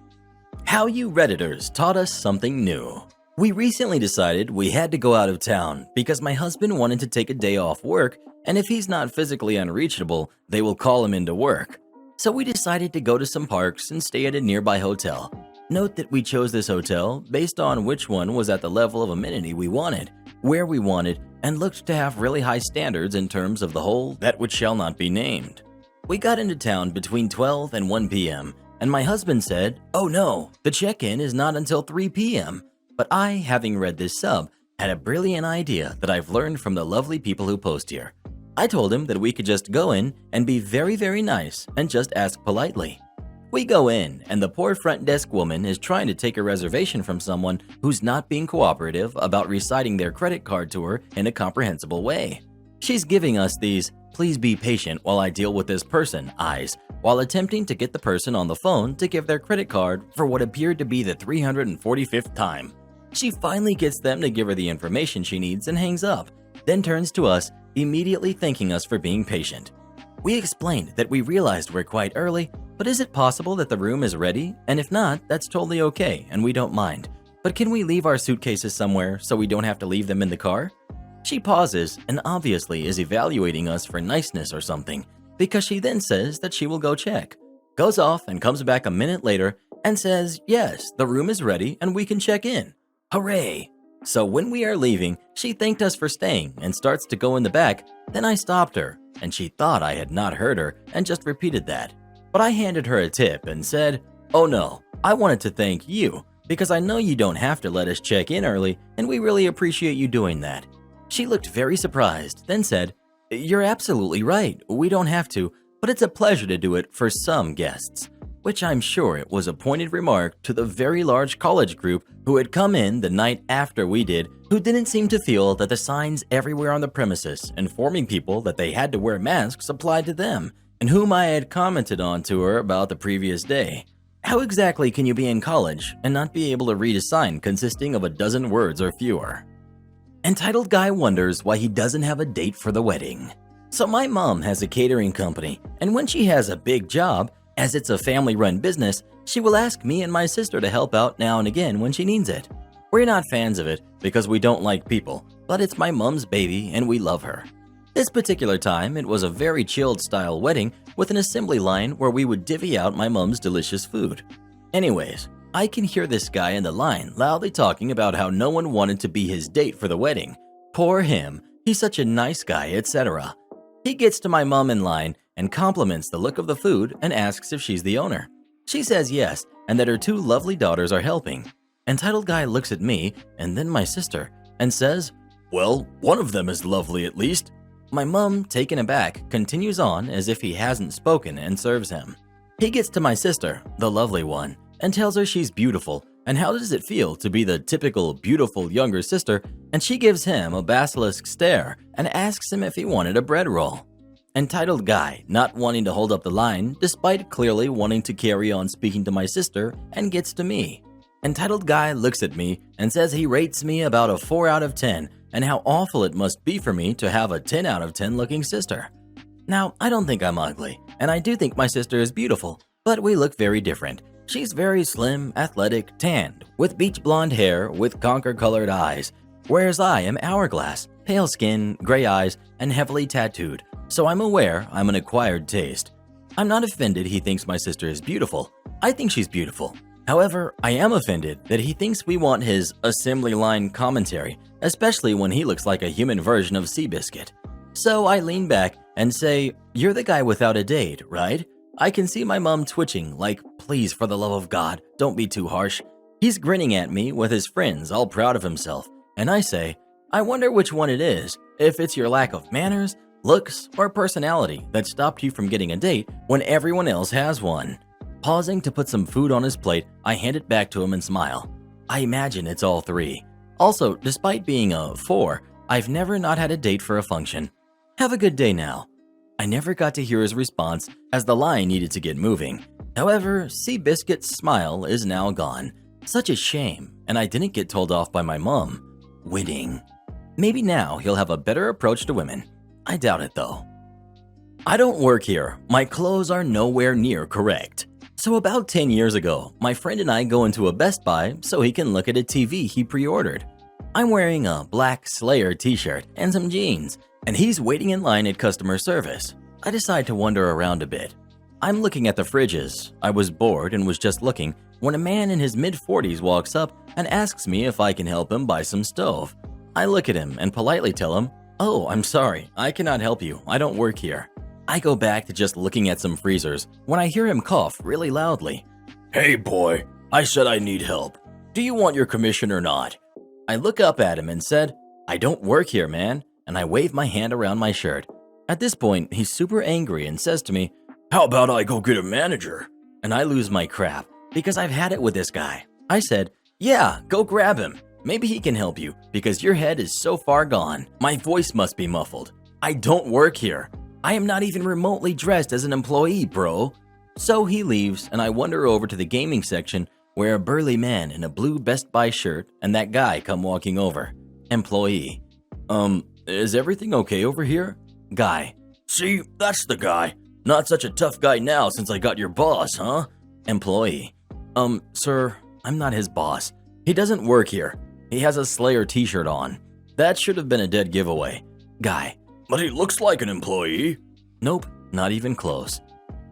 How you Redditors taught us something new. We recently decided we had to go out of town because my husband wanted to take a day off work, and if he's not physically unreachable, they will call him into work. So we decided to go to some parks and stay at a nearby hotel. Note that we chose this hotel based on which one was at the level of amenity we wanted, where we wanted, and looked to have really high standards in terms of the whole that which shall not be named. We got into town between 12 and 1 p.m., and my husband said, "Oh no, the check-in is not until 3 p.m. But I, having read this sub, had a brilliant idea that I've learned from the lovely people who post here. I told him that we could just go in and be very, very nice and just ask politely. We go in, and the poor front desk woman is trying to take a reservation from someone who's not being cooperative about reciting their credit card to her in a comprehensible way. She's giving us these "please be patient while I deal with this person" eyes, while attempting to get the person on the phone to give their credit card for what appeared to be the 345th time. She finally gets them to give her the information she needs and hangs up, then turns to us, immediately thanking us for being patient. We explained that we realized we're quite early, but is it possible that the room is ready? And if not, that's totally okay and we don't mind. But can we leave our suitcases somewhere so we don't have to leave them in the car? She pauses and obviously is evaluating us for niceness or something, because she then says that she will go check, goes off and comes back a minute later and says, "Yes, the room is ready and we can check in." Hooray! So when we are leaving, she thanked us for staying and starts to go in the back. Then I stopped her, and she thought I had not heard her and just repeated that. But I handed her a tip and said, "Oh no, I wanted to thank you because I know you don't have to let us check in early and we really appreciate you doing that." She looked very surprised, then said, "You're absolutely right, we don't have to, but it's a pleasure to do it for some guests." Which I'm sure it was a pointed remark to the very large college group who had come in the night after we did, who didn't seem to feel that the signs everywhere on the premises informing people that they had to wear masks applied to them, and whom I had commented on to her about the previous day. How exactly can you be in college and not be able to read a sign consisting of a dozen words or fewer? Entitled Guy wonders why he doesn't have a date for the wedding. So my mom has a catering company, and when she has a big job, as it's a family-run business, she will ask me and my sister to help out now and again when she needs it. We're not fans of it because we don't like people, but it's my mom's baby and we love her. This particular time, it was a very chilled style wedding with an assembly line where we would divvy out my mom's delicious food. Anyways, I can hear this guy in the line loudly talking about how no one wanted to be his date for the wedding. Poor him, he's such a nice guy, etc. He gets to my mom in line and compliments the look of the food and asks if she's the owner. She says yes, and that her 2 lovely daughters are helping. Entitled Guy looks at me and then my sister and says, "Well, one of them is lovely at least." My mom, taken aback, continues on as if he hasn't spoken and serves him. He gets to my sister, the lovely one, and tells her she's beautiful and how does it feel to be the typical beautiful younger sister, and she gives him a basilisk stare and asks him if he wanted a bread roll. Entitled Guy, not wanting to hold up the line despite clearly wanting to carry on speaking to my sister, and gets to me. Entitled Guy looks at me and says he rates me about a 4 out of 10 and how awful it must be for me to have a 10 out of 10 looking sister. Now, I don't think I'm ugly, and I do think my sister is beautiful, but we look very different. She's very slim, athletic, tanned, with beach blonde hair with conker-colored eyes, whereas I am hourglass, pale skin, gray eyes, and heavily tattooed, so I'm aware I'm an acquired taste. I'm not offended he thinks my sister is beautiful. I think she's beautiful. However, I am offended that he thinks we want his assembly line commentary, especially when he looks like a human version of Seabiscuit. So I lean back and say, "You're the guy without a date, right?" I can see my mom twitching like, "Please, for the love of God, don't be too harsh." He's grinning at me with his friends, all proud of himself, and I say, "I wonder which one it is, if it's your lack of manners Looks or personality that stopped you from getting a date when everyone else has one? Pausing to put some food on his plate, I hand it back to him and smile. I imagine it's all three. Also, despite being a 4, I've never not had a date for a function. Have a good day now. I never got to hear his response as the line needed to get moving. However, Seabiscuit's smile is now gone. Such a shame, and I didn't get told off by my mom. Winning. Maybe now he'll have a better approach to women. I doubt it though. I don't work here. My clothes are nowhere near correct. So about 10 years ago, my friend and I go into a Best Buy so he can look at a TV he pre-ordered. I'm wearing a black Slayer t-shirt and some jeans, and he's waiting in line at customer service. I decide to wander around a bit. I'm looking at the fridges. I was bored and was just looking when a man in his mid-40s walks up and asks me if I can help him buy some stove. I look at him and politely tell him, "Oh, I'm sorry, I cannot help you. I don't work here." I go back to just looking at some freezers when I hear him cough really loudly. "Hey boy, I said I need help. Do you want your commission or not?" I look up at him and said, "I don't work here, man," and I wave my hand around my shirt. At this point, he's super angry and says to me, "How about I go get a manager?" And I lose my crap because I've had it with this guy. I said, "Yeah, go grab him. Maybe he can help you because your head is so far gone. My voice must be muffled. I don't work here. I am not even remotely dressed as an employee, bro." So he leaves and I wander over to the gaming section where a burly man in a blue Best Buy shirt and that guy come walking over. Employee. Is everything okay over here?" Guy. "See, that's the guy. Not such a tough guy now since I got your boss, huh?" Employee. Sir, I'm not his boss. He doesn't work here. He has a Slayer t-shirt on. That should have been a dead giveaway." Guy. "But he looks like an employee." Nope, not even close.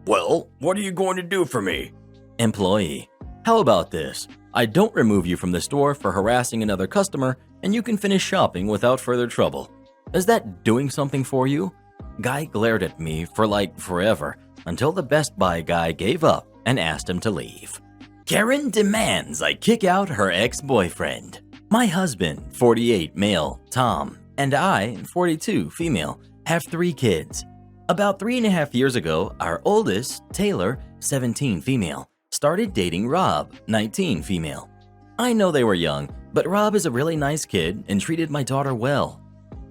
"Well, what are you going to do for me?" Employee. "How about this? I don't remove you from the store for harassing another customer and you can finish shopping without further trouble. Is that doing something for you?" Guy glared at me for like forever until the Best Buy guy gave up and asked him to leave. Karen demands I kick out her ex-boyfriend. My husband, 48 male, Tom, and I, 42 female, have 3 kids. About 3.5 years ago, our oldest, Taylor, 17 female, started dating Rob, 19 female. I know they were young, but Rob is a really nice kid and treated my daughter well.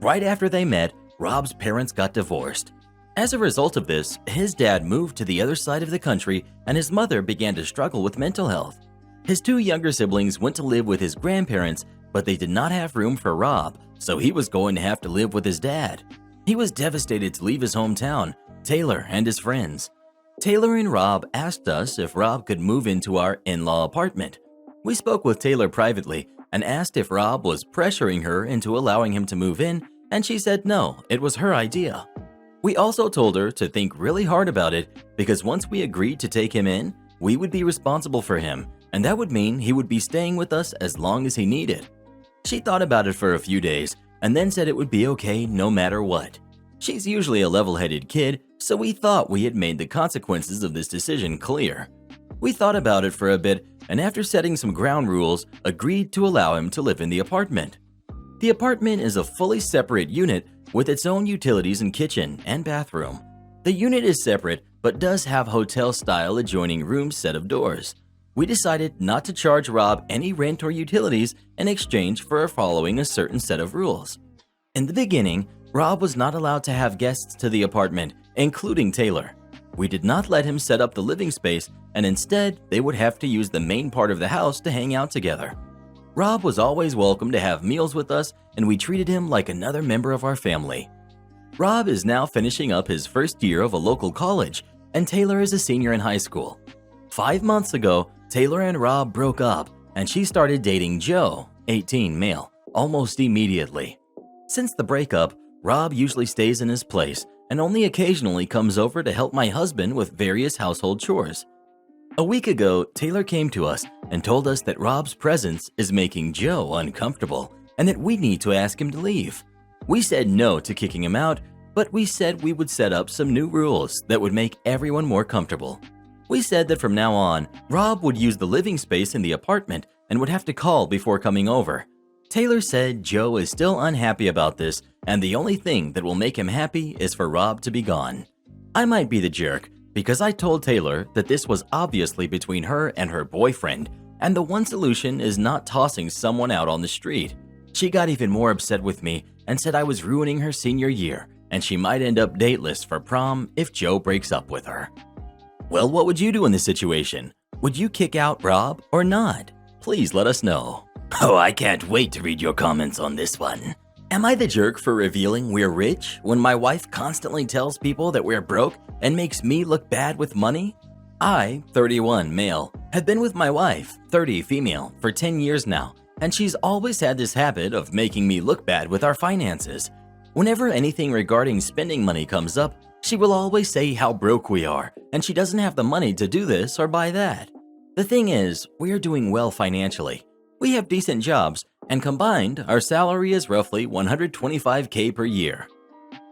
Right after they met, Rob's parents got divorced. As a result of this, his dad moved to the other side of the country and his mother began to struggle with mental health. His 2 younger siblings went to live with his grandparents, but they did not have room for Rob, so he was going to have to live with his dad. He was devastated to leave his hometown, Taylor and his friends. Taylor and Rob asked us if Rob could move into our in-law apartment. We spoke with Taylor privately and asked if Rob was pressuring her into allowing him to move in, and she said no, it was her idea. We also told her to think really hard about it because once we agreed to take him in, we would be responsible for him, and that would mean he would be staying with us as long as he needed. She thought about it for a few days and then said it would be okay no matter what. She's usually a level-headed kid, so we thought we had made the consequences of this decision clear. We thought about it for a bit and after setting some ground rules, agreed to allow him to live in the apartment. The apartment is a fully separate unit with its own utilities and kitchen and bathroom. The unit is separate but does have hotel-style adjoining rooms set of doors. We decided not to charge Rob any rent or utilities in exchange for following a certain set of rules. In the beginning, Rob was not allowed to have guests to the apartment, including Taylor. We did not let him set up the living space and instead they would have to use the main part of the house to hang out together. Rob was always welcome to have meals with us and we treated him like another member of our family. Rob is now finishing up his first year of a local college and Taylor is a senior in high school. 5 months ago, Taylor and Rob broke up and she started dating Joe, 18 male, almost immediately. Since the breakup, Rob usually stays in his place and only occasionally comes over to help my husband with various household chores. A week ago, Taylor came to us and told us that Rob's presence is making Joe uncomfortable and that we need to ask him to leave. We said no to kicking him out, but we said we would set up some new rules that would make everyone more comfortable. We said that from now on, Rob would use the living space in the apartment and would have to call before coming over. Taylor said Joe is still unhappy about this, and the only thing that will make him happy is for Rob to be gone. I might be the jerk because I told Taylor that this was obviously between her and her boyfriend, and the one solution is not tossing someone out on the street. She got even more upset with me and said I was ruining her senior year, and she might end up dateless for prom if Joe breaks up with her. Well, what would you do in this situation? Would you kick out Rob or not? Please let us know. Oh, I can't wait to read your comments on this one. Am I the jerk for revealing we're rich when my wife constantly tells people that we're broke and makes me look bad with money? I, 31 male, have been with my wife, 30 female, for 10 years now, and she's always had this habit of making me look bad with our finances. Whenever anything regarding spending money comes up, she will always say how broke we are, and she doesn't have the money to do this or buy that. The thing is, we are doing well financially. We have decent jobs, and combined, our salary is roughly $125K per year.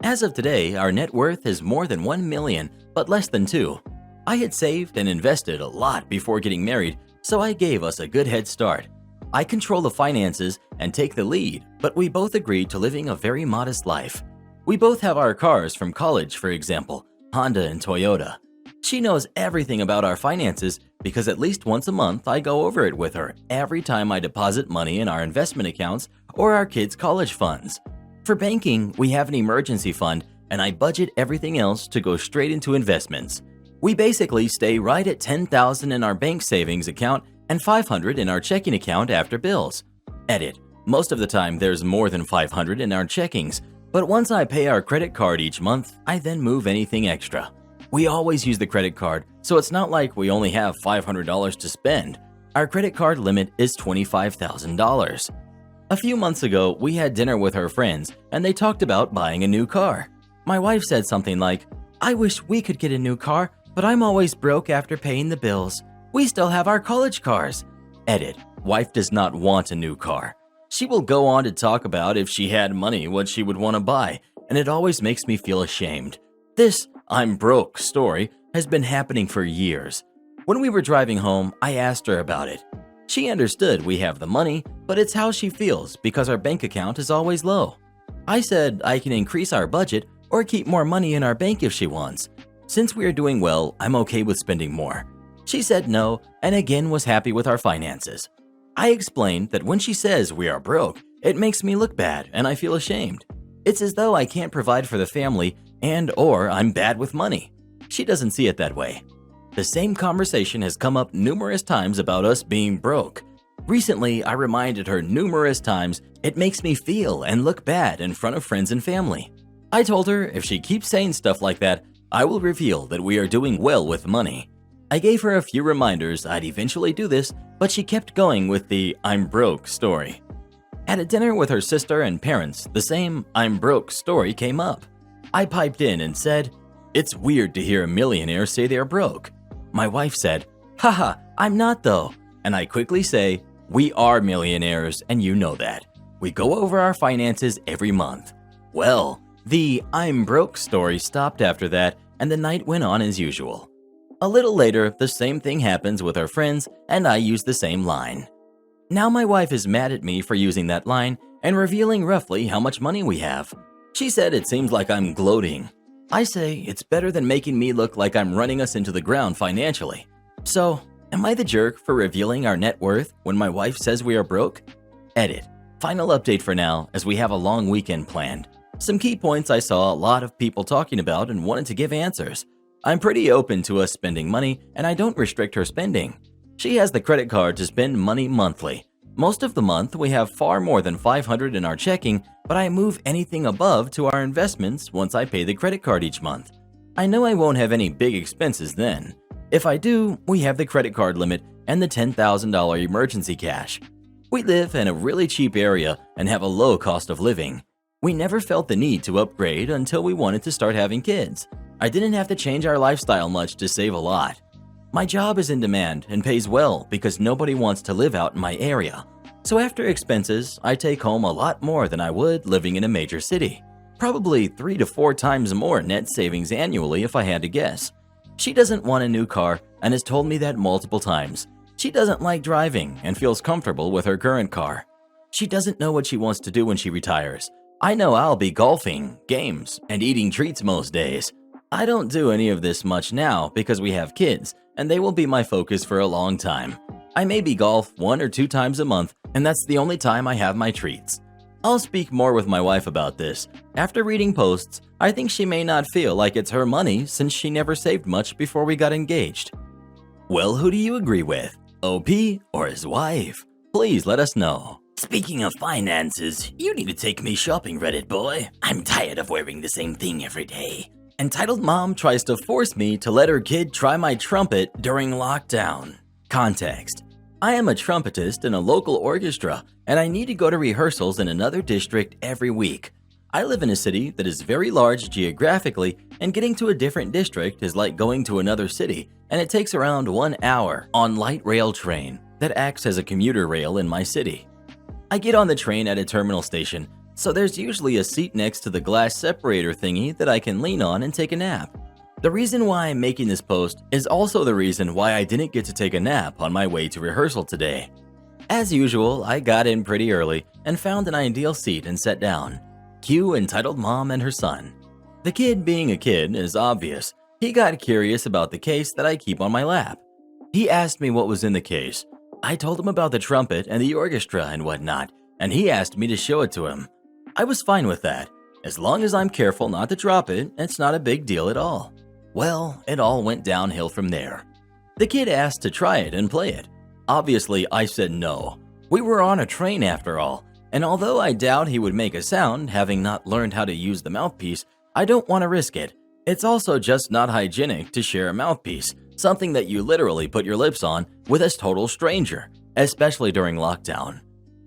As of today, our net worth is more than $1 million, but less than $2 million. I had saved and invested a lot before getting married, so I gave us a good head start. I control the finances and take the lead, but we both agreed to living a very modest life. We both have our cars from college, for example, Honda and Toyota. She knows everything about our finances because at least once a month I go over it with her every time I deposit money in our investment accounts or our kids' college funds. For banking, we have an emergency fund, and I budget everything else to go straight into investments. We basically stay right at $10,000 in our bank savings account and $500 in our checking account after bills. Edit. Most of the time there's more than $500 in our checkings, but once I pay our credit card each month, I then move anything extra. We always use the credit card, so it's not like we only have $500 to spend. Our credit card limit is $25,000. A few months ago, we had dinner with her friends, and they talked about buying a new car. My wife said something like, "I wish we could get a new car, but I'm always broke after paying the bills. We still have our college cars." Edit. Wife does not want a new car. She will go on to talk about if she had money what she would want to buy, and it always makes me feel ashamed. This "I'm broke" story has been happening for years. When we were driving home, I asked her about it. She understood we have the money, but it's how she feels because our bank account is always low. I said I can increase our budget or keep more money in our bank if she wants. Since we are doing well, I'm okay with spending more. She said no and again was happy with our finances. I explained that when she says we are broke, it makes me look bad and I feel ashamed. It's as though I can't provide for the family and/or I'm bad with money. She doesn't see it that way. The same conversation has come up numerous times about us being broke. Recently, I reminded her numerous times it makes me feel and look bad in front of friends and family. I told her if she keeps saying stuff like that, I will reveal that we are doing well with money. I gave her a few reminders I'd eventually do this, but she kept going with the "I'm broke" story. At a dinner with her sister and parents, the same "I'm broke" story came up. I piped in and said, "It's weird to hear a millionaire say they're broke." My wife said, "Haha, I'm not though." And I quickly say, "We are millionaires and you know that. We go over our finances every month." Well, the "I'm broke" story stopped after that and the night went on as usual. A little later, the same thing happens with our friends and I use the same line. Now my wife is mad at me for using that line and revealing roughly how much money we have. She said it seems like I'm gloating. I say it's better than making me look like I'm running us into the ground financially. So, am I the jerk for revealing our net worth when my wife says we are broke? Edit. Final update for now as we have a long weekend planned. Some key points I saw a lot of people talking about and wanted to give answers. I'm pretty open to us spending money and I don't restrict her spending. She has the credit card to spend money monthly. Most of the month we have far more than $500 in our checking, but I move anything above to our investments once I pay the credit card each month. I know I won't have any big expenses then. If I do, we have the credit card limit and the $10,000 emergency cash. We live in a really cheap area and have a low cost of living. We never felt the need to upgrade until we wanted to start having kids. I didn't have to change our lifestyle much to save a lot. My job is in demand and pays well because nobody wants to live out in my area. So after expenses, I take home a lot more than I would living in a major city. Probably 3 to 4 times more net savings annually if I had to guess. She doesn't want a new car and has told me that multiple times. She doesn't like driving and feels comfortable with her current car. She doesn't know what she wants to do when she retires. I know I'll be golfing, games, and eating treats most days. I don't do any of this much now because we have kids, and they will be my focus for a long time. I maybe golf 1 or 2 times a month, and that's the only time I have my treats. I'll speak more with my wife about this. After reading posts, I think she may not feel like it's her money since she never saved much before we got engaged. Well, who do you agree with? OP or his wife? Please let us know. Speaking of finances, you need to take me shopping, Reddit boy. I'm tired of wearing the same thing every day. Entitled mom tries to force me to let her kid try my trumpet during lockdown. Context: I am a trumpetist in a local orchestra, and I need to go to rehearsals in another district every week. I live in a city that is very large geographically, and getting to a different district is like going to another city, and it takes around 1 hour on light rail train that acts as a commuter rail in my city. I get on the train at a terminal station, so there's usually a seat next to the glass separator thingy that I can lean on and take a nap. The reason why I'm making this post is also the reason why I didn't get to take a nap on my way to rehearsal today. As usual, I got in pretty early and found an ideal seat and sat down. Cue entitled mom and her son. The kid being a kid is obvious. He got curious about the case that I keep on my lap. He asked me what was in the case. I told him about the trumpet and the orchestra and whatnot, and he asked me to show it to him. I was fine with that. As long as I'm careful not to drop it, it's not a big deal at all. Well, it all went downhill from there. The kid asked to try it and play it. Obviously, I said no. We were on a train after all, and although I doubt he would make a sound having not learned how to use the mouthpiece, I don't want to risk it. It's also just not hygienic to share a mouthpiece, something that you literally put your lips on with a total stranger, especially during lockdown.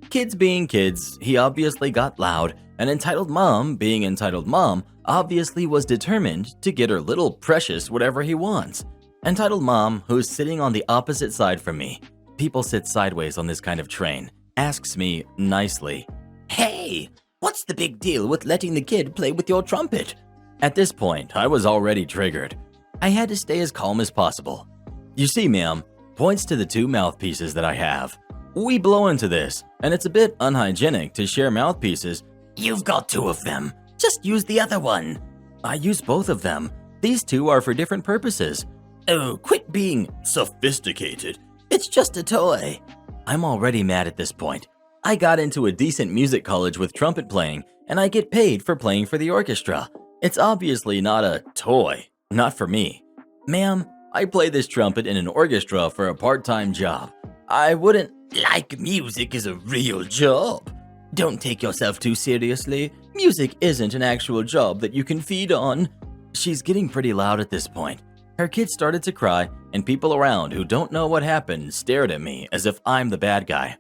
Kids being kids, he obviously got loud, and entitled mom being entitled mom obviously was determined to get her little precious whatever he wants. Entitled mom, who's sitting on the opposite side from me, people sit sideways on this kind of train, asks me nicely, Hey, what's the big deal with letting the kid play with your trumpet? At this point, I was already triggered. I had to stay as calm as possible. You see, ma'am, points to the 2 mouthpieces that I have. We blow into this, and it's a bit unhygienic to share mouthpieces. You've got 2 of them. Just use the other one. I use both of them. These 2 are for different purposes. Oh, quit being sophisticated. It's just a toy. I'm already mad at this point. I got into a decent music college with trumpet playing, and I get paid for playing for the orchestra. It's obviously not a toy. Not for me. Ma'am, I play this trumpet in an orchestra for a part-time job. I wouldn't. Like music is a real job. Don't take yourself too seriously. Music isn't an actual job that you can feed on. She's getting pretty loud at this point. Her kid started to cry, and people around who don't know what happened stared at me as if I'm the bad guy.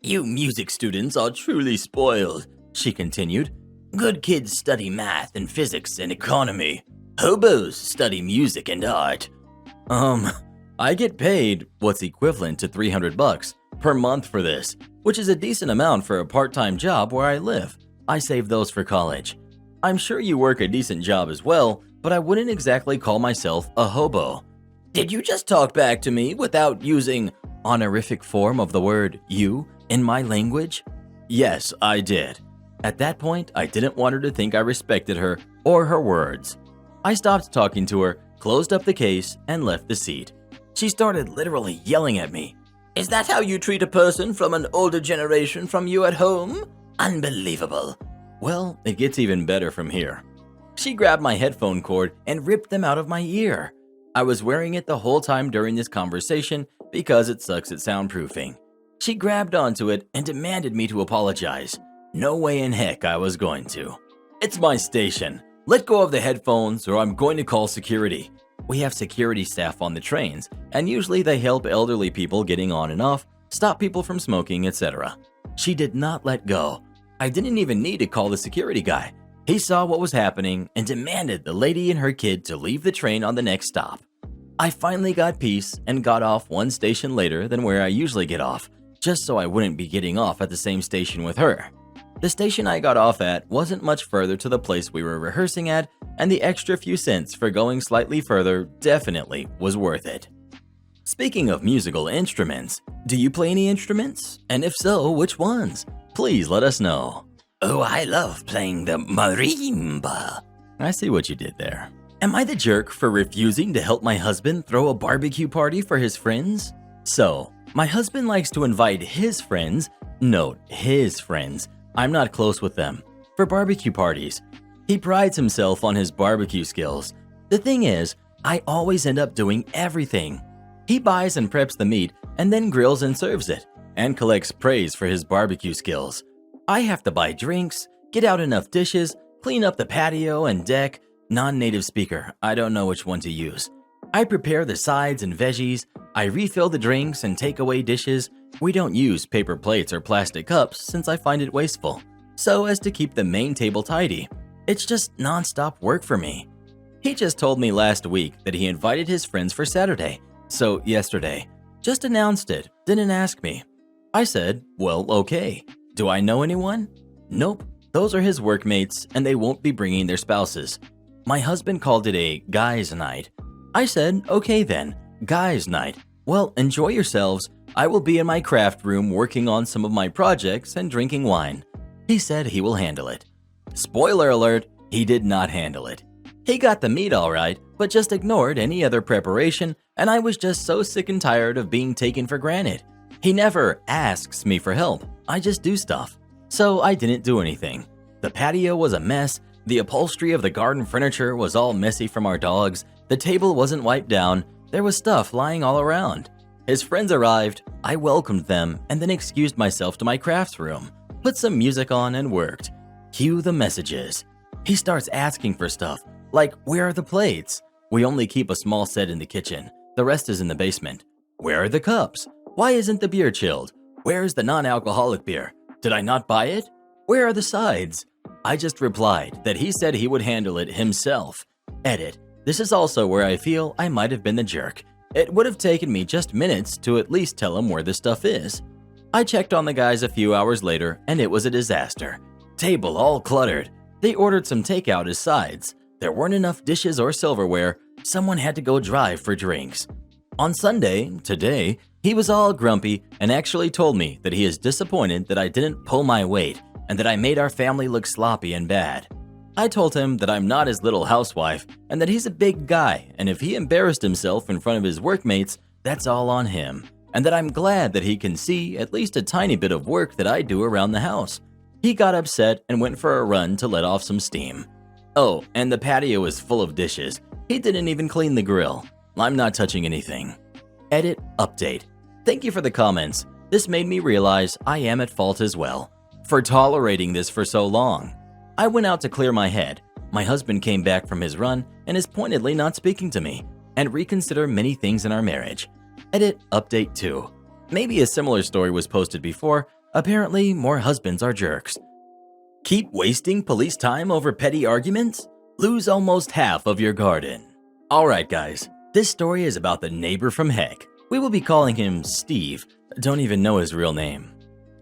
You music students are truly spoiled, she continued. Good kids study math and physics and economy. Hobos study music and art. I get paid what's equivalent to $300 per month for this, which is a decent amount for a part-time job where I live. I save those for college. I'm sure you work a decent job as well, but I wouldn't exactly call myself a hobo. Did you just talk back to me without using honorific form of the word you in my language? Yes, I did. At that point, I didn't want her to think I respected her or her words. I stopped talking to her, closed up the case, and left the seat. She started literally yelling at me. Is that how you treat a person from an older generation from you at home? Unbelievable. Well, it gets even better from here. She grabbed my headphone cord and ripped them out of my ear. I was wearing it the whole time during this conversation because it sucks at soundproofing. She grabbed onto it and demanded me to apologize. No way in heck I was going to. It's my station. Let go of the headphones or I'm going to call security. We have security staff on the trains, and usually they help elderly people getting on and off, stop people from smoking, etc. She did not let go. I didn't even need to call the security guy. He saw what was happening and demanded the lady and her kid to leave the train on the next stop. I finally got peace and got off one station later than where I usually get off, just so I wouldn't be getting off at the same station with her. The station I got off at wasn't much further to the place we were rehearsing at, and the extra few cents for going slightly further definitely was worth it. Speaking of musical instruments, do you play any instruments? And if so, which ones? Please let us know. Oh, I love playing the marimba. I see what you did there. Am I the jerk for refusing to help my husband throw a barbecue party for his friends? So, my husband likes to invite his friends, note his friends, I'm not close with them, for barbecue parties. He prides himself on his barbecue skills. The thing is, I always end up doing everything. He buys and preps the meat and then grills and serves it, and collects praise for his barbecue skills. I have to buy drinks, get out enough dishes, clean up the patio and deck. Non-native speaker, I don't know which one to use. I prepare the sides and veggies. I refill the drinks and take away dishes. We don't use paper plates or plastic cups since I find it wasteful, so as to keep the main table tidy. It's just non-stop work for me. He just told me last week that he invited his friends for Saturday, so yesterday. Just announced it, didn't ask me. I said, well, okay. Do I know anyone? Nope, those are his workmates and they won't be bringing their spouses. My husband called it a guys' night. I said, okay then, guys' night. Well, enjoy yourselves. I will be in my craft room working on some of my projects and drinking wine. He said he will handle it. Spoiler alert, he did not handle it. He got the meat all right, but just ignored any other preparation, and I was just so sick and tired of being taken for granted. He never asks me for help, I just do stuff. So I didn't do anything. The patio was a mess, the upholstery of the garden furniture was all messy from our dogs, the table wasn't wiped down, there was stuff lying all around. His friends arrived, I welcomed them, and then excused myself to my crafts room, put some music on and worked. Cue the messages. He starts asking for stuff, like where are the plates? We only keep a small set in the kitchen, the rest is in the basement. Where are the cups? Why isn't the beer chilled? Where is the non-alcoholic beer? Did I not buy it? Where are the sides? I just replied that he said he would handle it himself. Edit. This is also where I feel I might have been the jerk. It would have taken me just minutes to at least tell him where the stuff is. I checked on the guys a few hours later and it was a disaster. Table all cluttered. They ordered some takeout as sides. There weren't enough dishes or silverware. Someone had to go drive for drinks. On Sunday, today, he was all grumpy and actually told me that he is disappointed that I didn't pull my weight and that I made our family look sloppy and bad. I told him that I'm not his little housewife and that he's a big guy, and if he embarrassed himself in front of his workmates, that's all on him, and that I'm glad that he can see at least a tiny bit of work that I do around the house. He got upset and went for a run to let off some steam. Oh, and the patio is full of dishes. He didn't even clean the grill. I'm not touching anything. Edit update. Thank you for the comments. This made me realize I am at fault as well for tolerating this for so long. I went out to clear my head. My husband came back from his run and is pointedly not speaking to me and reconsider many things in our marriage. Edit update 2. Maybe a similar story was posted before. Apparently, more husbands are jerks. Keep wasting police time over petty arguments? Lose almost half of your garden. Alright guys, this story is about the neighbor from heck. We will be calling him Steve. Don't even know his real name.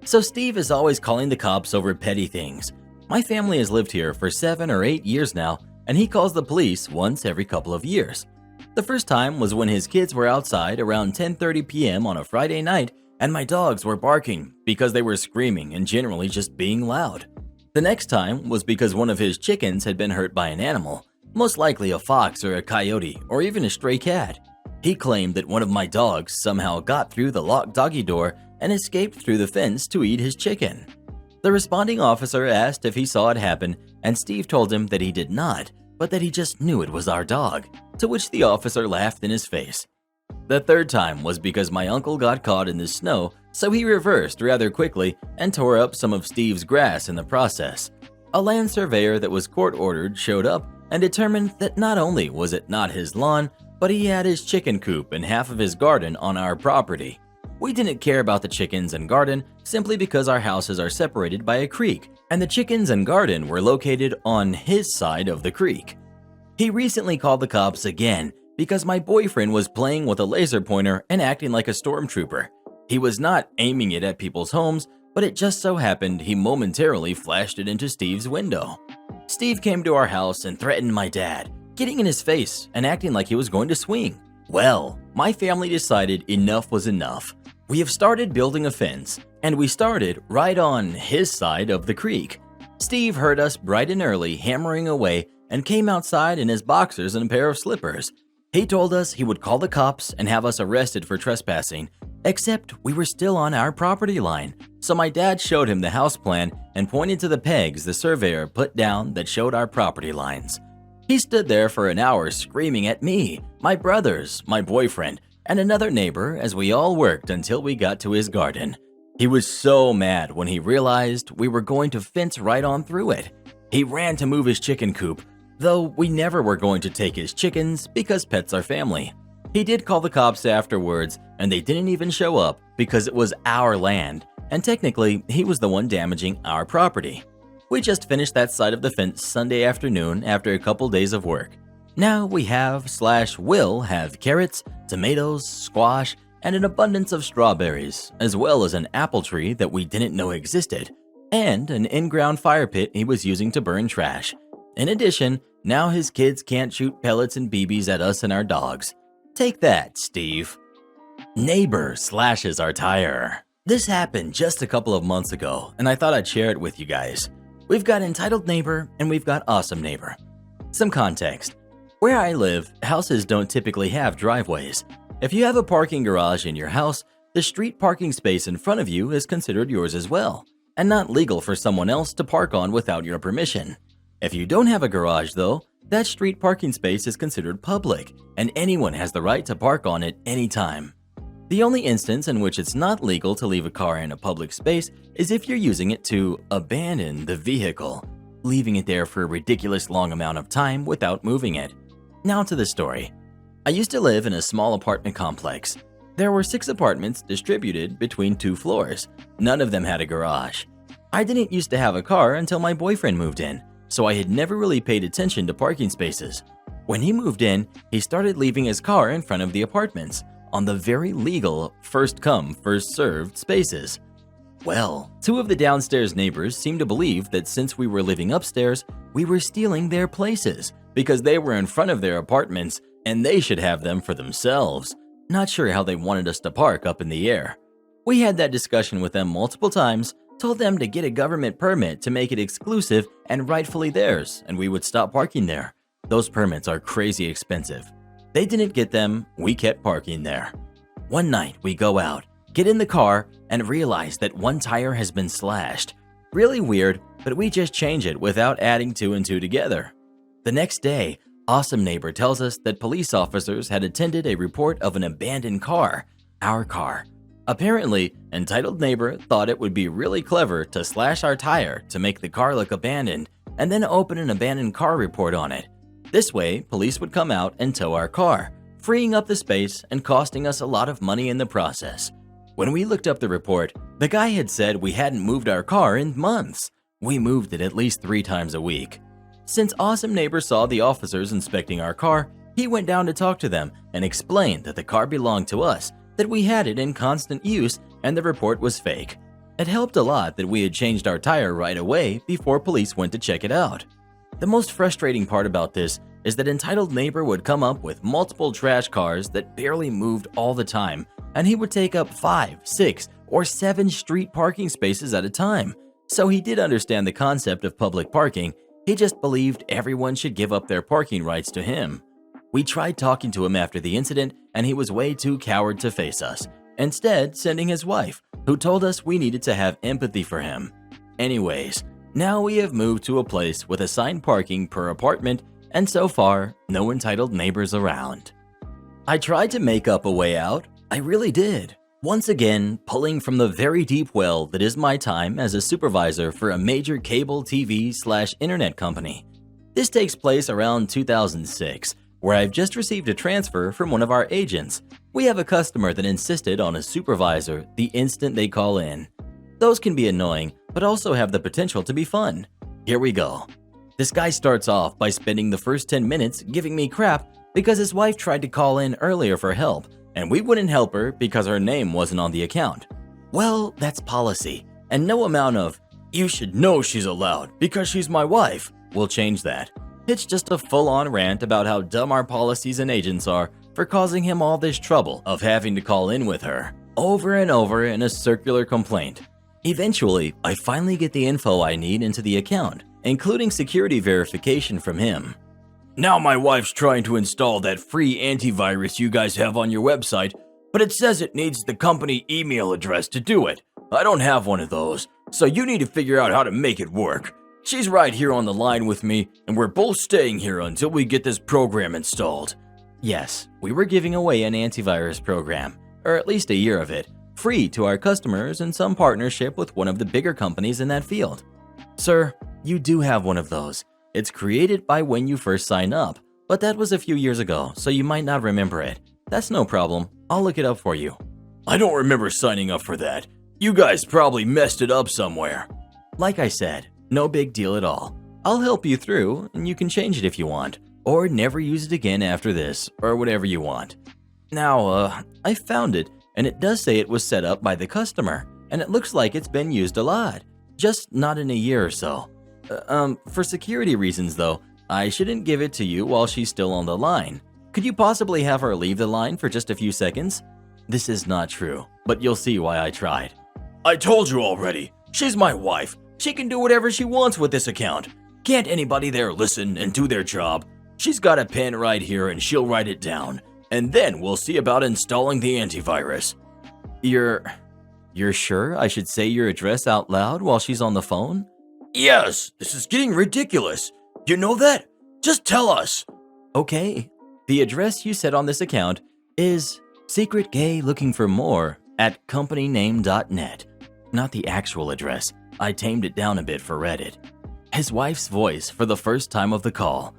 So Steve is always calling the cops over petty things. My family has lived here for 7 or 8 years now, and he calls the police once every couple of years. The first time was when his kids were outside around 10:30 p.m. on a Friday night, and my dogs were barking because they were screaming and generally just being loud. The next time was because one of his chickens had been hurt by an animal, most likely a fox or a coyote or even a stray cat. He claimed that one of my dogs somehow got through the locked doggy door and escaped through the fence to eat his chicken. The responding officer asked if he saw it happen, and Steve told him that he did not, but that he just knew it was our dog, to which the officer laughed in his face. The third time was because my uncle got caught in the snow, so he reversed rather quickly and tore up some of Steve's grass in the process. A land surveyor that was court-ordered showed up and determined that not only was it not his lawn, but he had his chicken coop and half of his garden on our property. We didn't care about the chickens and garden simply because our houses are separated by a creek, and the chickens and garden were located on his side of the creek. He recently called the cops again because my boyfriend was playing with a laser pointer and acting like a stormtrooper. He was not aiming it at people's homes, but it just so happened he momentarily flashed it into Steve's window. Steve came to our house and threatened my dad, getting in his face and acting like he was going to swing. Well, my family decided enough was enough. We have started building a fence, and we started right on his side of the creek. Steve heard us bright and early hammering away and came outside in his boxers and a pair of slippers. He told us he would call the cops and have us arrested for trespassing, except we were still on our property line. So my dad showed him the house plan and pointed to the pegs the surveyor put down that showed our property lines. He stood there for an hour screaming at me, my brothers, my boyfriend, and another neighbor as we all worked until we got to his garden. He was so mad when he realized we were going to fence right on through it. He ran to move his chicken coop, though we never were going to take his chickens because pets are family. He did call the cops afterwards, and they didn't even show up because it was our land, and technically he was the one damaging our property. We just finished that side of the fence Sunday afternoon after a couple days of work. Now we will have carrots, tomatoes, squash, and an abundance of strawberries, as well as an apple tree that we didn't know existed, and an in-ground fire pit he was using to burn trash. In addition, now his kids can't shoot pellets and BBs at us and our dogs. Take that, Steve. Neighbor slashes our tire. This happened just a couple of months ago, and I thought I'd share it with you guys. We've got entitled neighbor and we've got awesome neighbor. Some context. Where I live, houses don't typically have driveways. If you have a parking garage in your house, the street parking space in front of you is considered yours as well, and not legal for someone else to park on without your permission. If you don't have a garage though, that street parking space is considered public, and anyone has the right to park on it anytime. The only instance in which it's not legal to leave a car in a public space is if you're using it to abandon the vehicle, leaving it there for a ridiculous long amount of time without moving it. Now to the story. I used to live in a small apartment complex. There were 6 apartments distributed between 2 floors. None of them had a garage. I didn't used to have a car until my boyfriend moved in, so I had never really paid attention to parking spaces. When he moved in, he started leaving his car in front of the apartments, on the very legal first come, first served spaces. Well, 2 of the downstairs neighbors seemed to believe that since we were living upstairs, we were stealing their places because they were in front of their apartments and they should have them for themselves. Not sure how they wanted us to park up in the air. We had that discussion with them multiple times, told them to get a government permit to make it exclusive and rightfully theirs, and we would stop parking there. Those permits are crazy expensive. They didn't get them, we kept parking there. One night we go out, get in the car, and realize that one tire has been slashed. Really weird, but we just change it without adding 2 and 2 together. The next day, awesome neighbor tells us that police officers had attended a report of an abandoned car, our car. Apparently, entitled neighbor thought it would be really clever to slash our tire to make the car look abandoned and then open an abandoned car report on it. This way, police would come out and tow our car, freeing up the space and costing us a lot of money in the process. When we looked up the report, the guy had said we hadn't moved our car in months. We moved it at least 3 times a week. Since awesome neighbor saw the officers inspecting our car, he went down to talk to them and explained that the car belonged to us, that we had it in constant use, and the report was fake. It helped a lot that we had changed our tire right away before police went to check it out. The most frustrating part about this is that entitled neighbor would come up with multiple trash cars that barely moved all the time, and he would take up 5, 6, or 7 street parking spaces at a time. So he did understand the concept of public parking, he just believed everyone should give up their parking rights to him. We tried talking to him after the incident, and he was way too coward to face us, instead sending his wife, who told us we needed to have empathy for him. Anyways, now we have moved to a place with assigned parking per apartment, and so far, no entitled neighbors around. I tried to make up a way out, I really did. Once again, pulling from the very deep well that is my time as a supervisor for a major cable TV/internet company. This takes place around 2006, where I've just received a transfer from one of our agents. We have a customer that insisted on a supervisor the instant they call in. Those can be annoying, but also have the potential to be fun. Here we go. This guy starts off by spending the first 10 minutes giving me crap because his wife tried to call in earlier for help, and we wouldn't help her because her name wasn't on the account. Well, that's policy, and no amount of, "You should know she's allowed because she's my wife," will change that. It's just a full-on rant about how dumb our policies and agents are for causing him all this trouble of having to call in with her. over and over in a circular complaint. Eventually, I finally get the info I need into the account, including security verification from him. Now my wife's trying to install that free antivirus you guys have on your website, but it says it needs the company email address to do it. I don't have one of those, so you need to figure out how to make it work. She's right here on the line with me, and we're both staying here until we get this program installed. Yes, we were giving away an antivirus program, or at least a year of it, free to our customers in some partnership with one of the bigger companies in that field. Sir, you do have one of those. It's created by when you first sign up, but that was a few years ago, so you might not remember it. That's no problem. I'll look it up for you. I don't remember signing up for that. You guys probably messed it up somewhere. Like I said, no big deal at all. I'll help you through, and you can change it if you want, or never use it again after this, or whatever you want. Now, I found it, and it does say it was set up by the customer, and it looks like it's been used a lot, just not in a year or so. For security reasons though, I shouldn't give it to you while she's still on the line. Could you possibly have her leave the line for just a few seconds? This is not true, but you'll see why I tried. I told you already. She's my wife. She can do whatever she wants with this account. Can't anybody there listen and do their job? She's got a pen right here and she'll write it down. And then we'll see about installing the antivirus. You're sure I should say your address out loud while she's on the phone? Yes, this is getting ridiculous. You know that? Just tell us. Okay, the address you said on this account is Secret Gay Looking for More at companyname.net. Not the actual address. I tamed it down a bit for Reddit. His wife's voice for the first time of the call.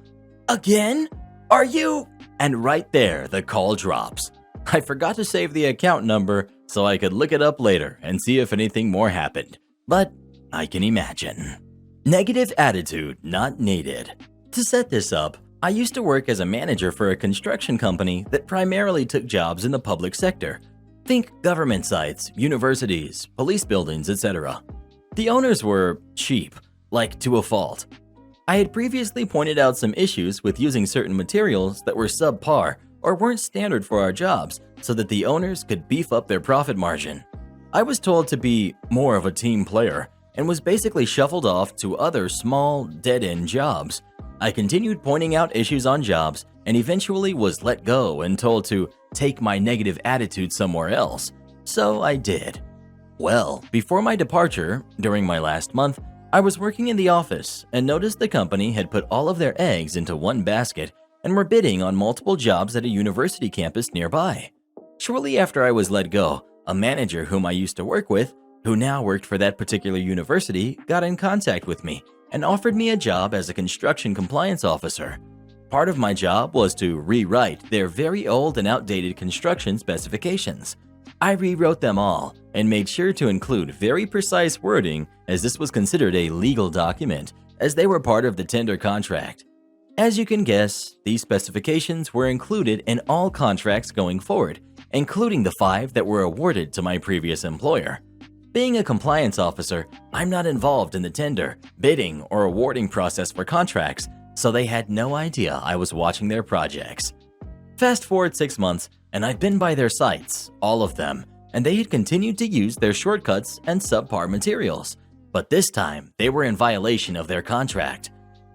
Again? Are you? And right there, the call drops. I forgot to save the account number so I could look it up later and see if anything more happened. But I can imagine. Negative attitude not needed. To set this up, I used to work as a manager for a construction company that primarily took jobs in the public sector. Think government sites, universities, police buildings, etc. The owners were cheap, like to a fault. I had previously pointed out some issues with using certain materials that were subpar or weren't standard for our jobs so that the owners could beef up their profit margin. I was told to be more of a team player and was basically shuffled off to other small, dead-end jobs. I continued pointing out issues on jobs and eventually was let go and told to take my negative attitude somewhere else. So I did. Well, before my departure, during my last month, I was working in the office and noticed the company had put all of their eggs into one basket and were bidding on multiple jobs at a university campus nearby. Shortly after I was let go, a manager whom I used to work with, who now worked for that particular university, got in contact with me and offered me a job as a construction compliance officer. Part of my job was to rewrite their very old and outdated construction specifications. I rewrote them all and made sure to include very precise wording as this was considered a legal document, as they were part of the tender contract. As you can guess, these specifications were included in all contracts going forward, including the 5 that were awarded to my previous employer. Being a compliance officer, I'm not involved in the tender, bidding, or awarding process for contracts, so they had no idea I was watching their projects. Fast forward 6 months, and I've been by their sites, all of them, and they had continued to use their shortcuts and subpar materials. But this time, they were in violation of their contract.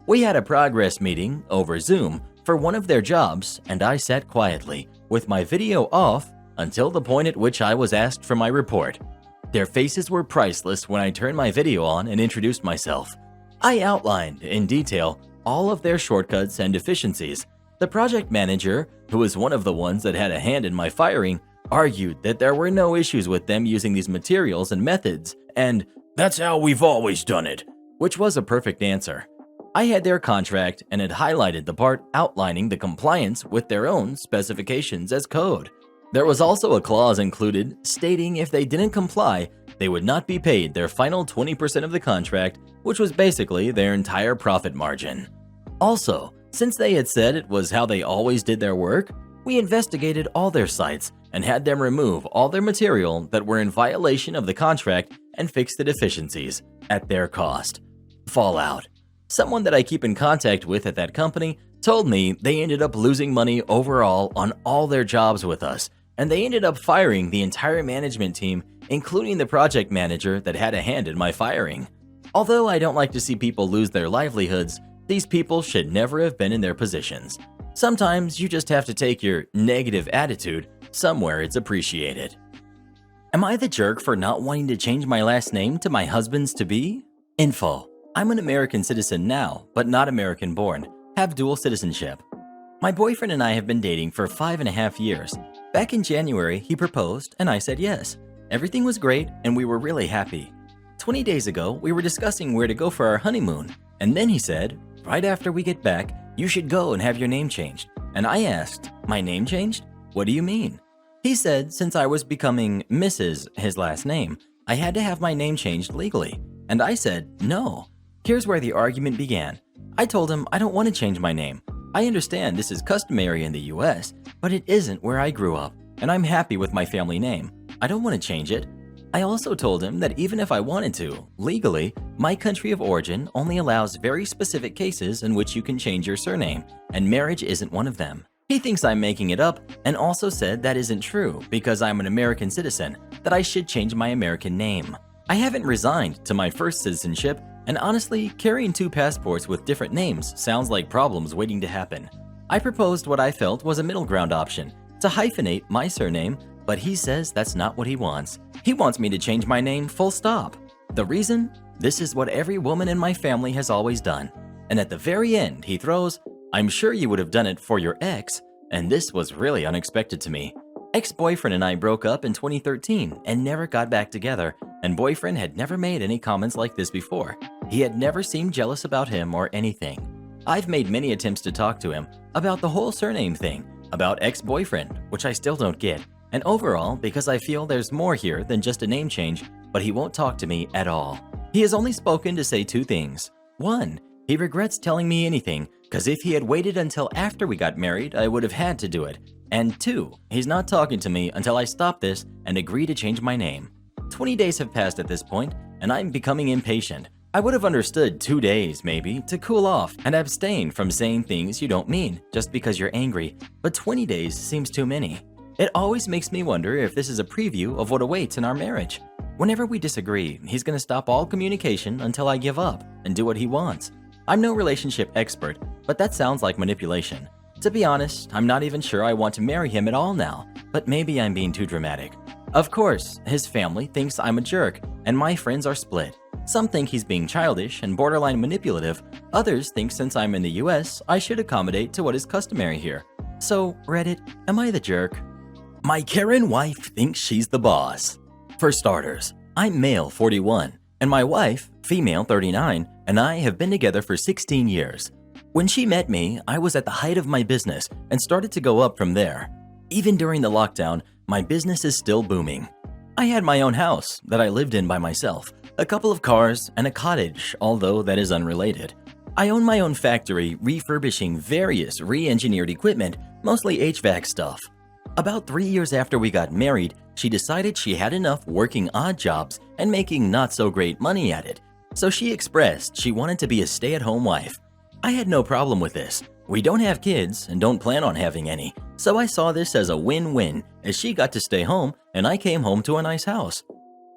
We had a progress meeting over Zoom for one of their jobs, and I sat quietly, with my video off, until the point at which I was asked for my report. Their faces were priceless when I turned my video on and introduced myself. I outlined, in detail, all of their shortcuts and deficiencies. The project manager, who was one of the ones that had a hand in my firing, argued that there were no issues with them using these materials and methods, and "That's how we've always done it," which was a perfect answer. I had their contract and had highlighted the part outlining the compliance with their own specifications as code. There was also a clause included stating if they didn't comply, they would not be paid their final 20% of the contract, which was basically their entire profit margin. Also, since they had said it was how they always did their work, we investigated all their sites and had them remove all their material that were in violation of the contract and fix the deficiencies at their cost. Fallout. Someone that I keep in contact with at that company told me they ended up losing money overall on all their jobs with us and they ended up firing the entire management team, including the project manager that had a hand in my firing. Although I don't like to see people lose their livelihoods, these people should never have been in their positions. Sometimes you just have to take your negative attitude somewhere it's appreciated. Am I the jerk for not wanting to change my last name to my husband's to-be? Info. I'm an American citizen now, but not American born. Have dual citizenship. My boyfriend and I have been dating for 5.5 years. Back in January, he proposed and I said yes. Everything was great and we were really happy. 20 days ago, we were discussing where to go for our honeymoon, and then he said, right after we get back, you should go and have your name changed. And I asked, my name changed? What do you mean? He said since I was becoming Mrs., his last name, I had to have my name changed legally. And I said, no. Here's where the argument began. I told him I don't want to change my name. I understand this is customary in the US, but it isn't where I grew up, and I'm happy with my family name. I don't want to change it. I also told him that even if I wanted to, legally, my country of origin only allows very specific cases in which you can change your surname, and marriage isn't one of them. He thinks I'm making it up and also said that isn't true because I'm an American citizen, that I should change my American name. I haven't resigned to my first citizenship, and honestly, carrying 2 passports with different names sounds like problems waiting to happen. I proposed what I felt was a middle ground option, to hyphenate my surname, but he says that's not what he wants. He wants me to change my name full stop. The reason? This is what every woman in my family has always done. And at the very end, he throws, I'm sure you would have done it for your ex, and this was really unexpected to me. Ex-boyfriend and I broke up in 2013 and never got back together, and boyfriend had never made any comments like this before. He had never seemed jealous about him or anything. I've made many attempts to talk to him about the whole surname thing, about ex-boyfriend, which I still don't get, and overall because I feel there's more here than just a name change, but he won't talk to me at all. He has only spoken to say 2 things. 1, he regrets telling me anything, because if he had waited until after we got married, I would have had to do it. And 2, he's not talking to me until I stop this and agree to change my name. 20 days have passed at this point, and I'm becoming impatient. I would have understood 2 days, maybe, to cool off and abstain from saying things you don't mean just because you're angry, but 20 days seems too many. It always makes me wonder if this is a preview of what awaits in our marriage. Whenever we disagree, he's going to stop all communication until I give up and do what he wants. I'm no relationship expert, but that sounds like manipulation. To be honest, I'm not even sure I want to marry him at all now, but maybe I'm being too dramatic. Of course, his family thinks I'm a jerk, and my friends are split. Some think he's being childish and borderline manipulative. Others think since I'm in the US, I should accommodate to what is customary here. So, Reddit, am I the jerk? My Karen wife thinks she's the boss. For starters, I'm male 41, and my wife, female 39, and I have been together for 16 years. When she met me, I was at the height of my business and started to go up from there. Even during the lockdown, my business is still booming. I had my own house that I lived in by myself, a couple of cars, and a cottage, although that is unrelated. I own my own factory refurbishing various re-engineered equipment, mostly HVAC stuff. About 3 years after we got married, she decided she had enough working odd jobs and making not so great money at it. So she expressed she wanted to be a stay-at-home wife. I had no problem with this. We don't have kids and don't plan on having any, so I saw this as a win-win as she got to stay home and I came home to a nice house.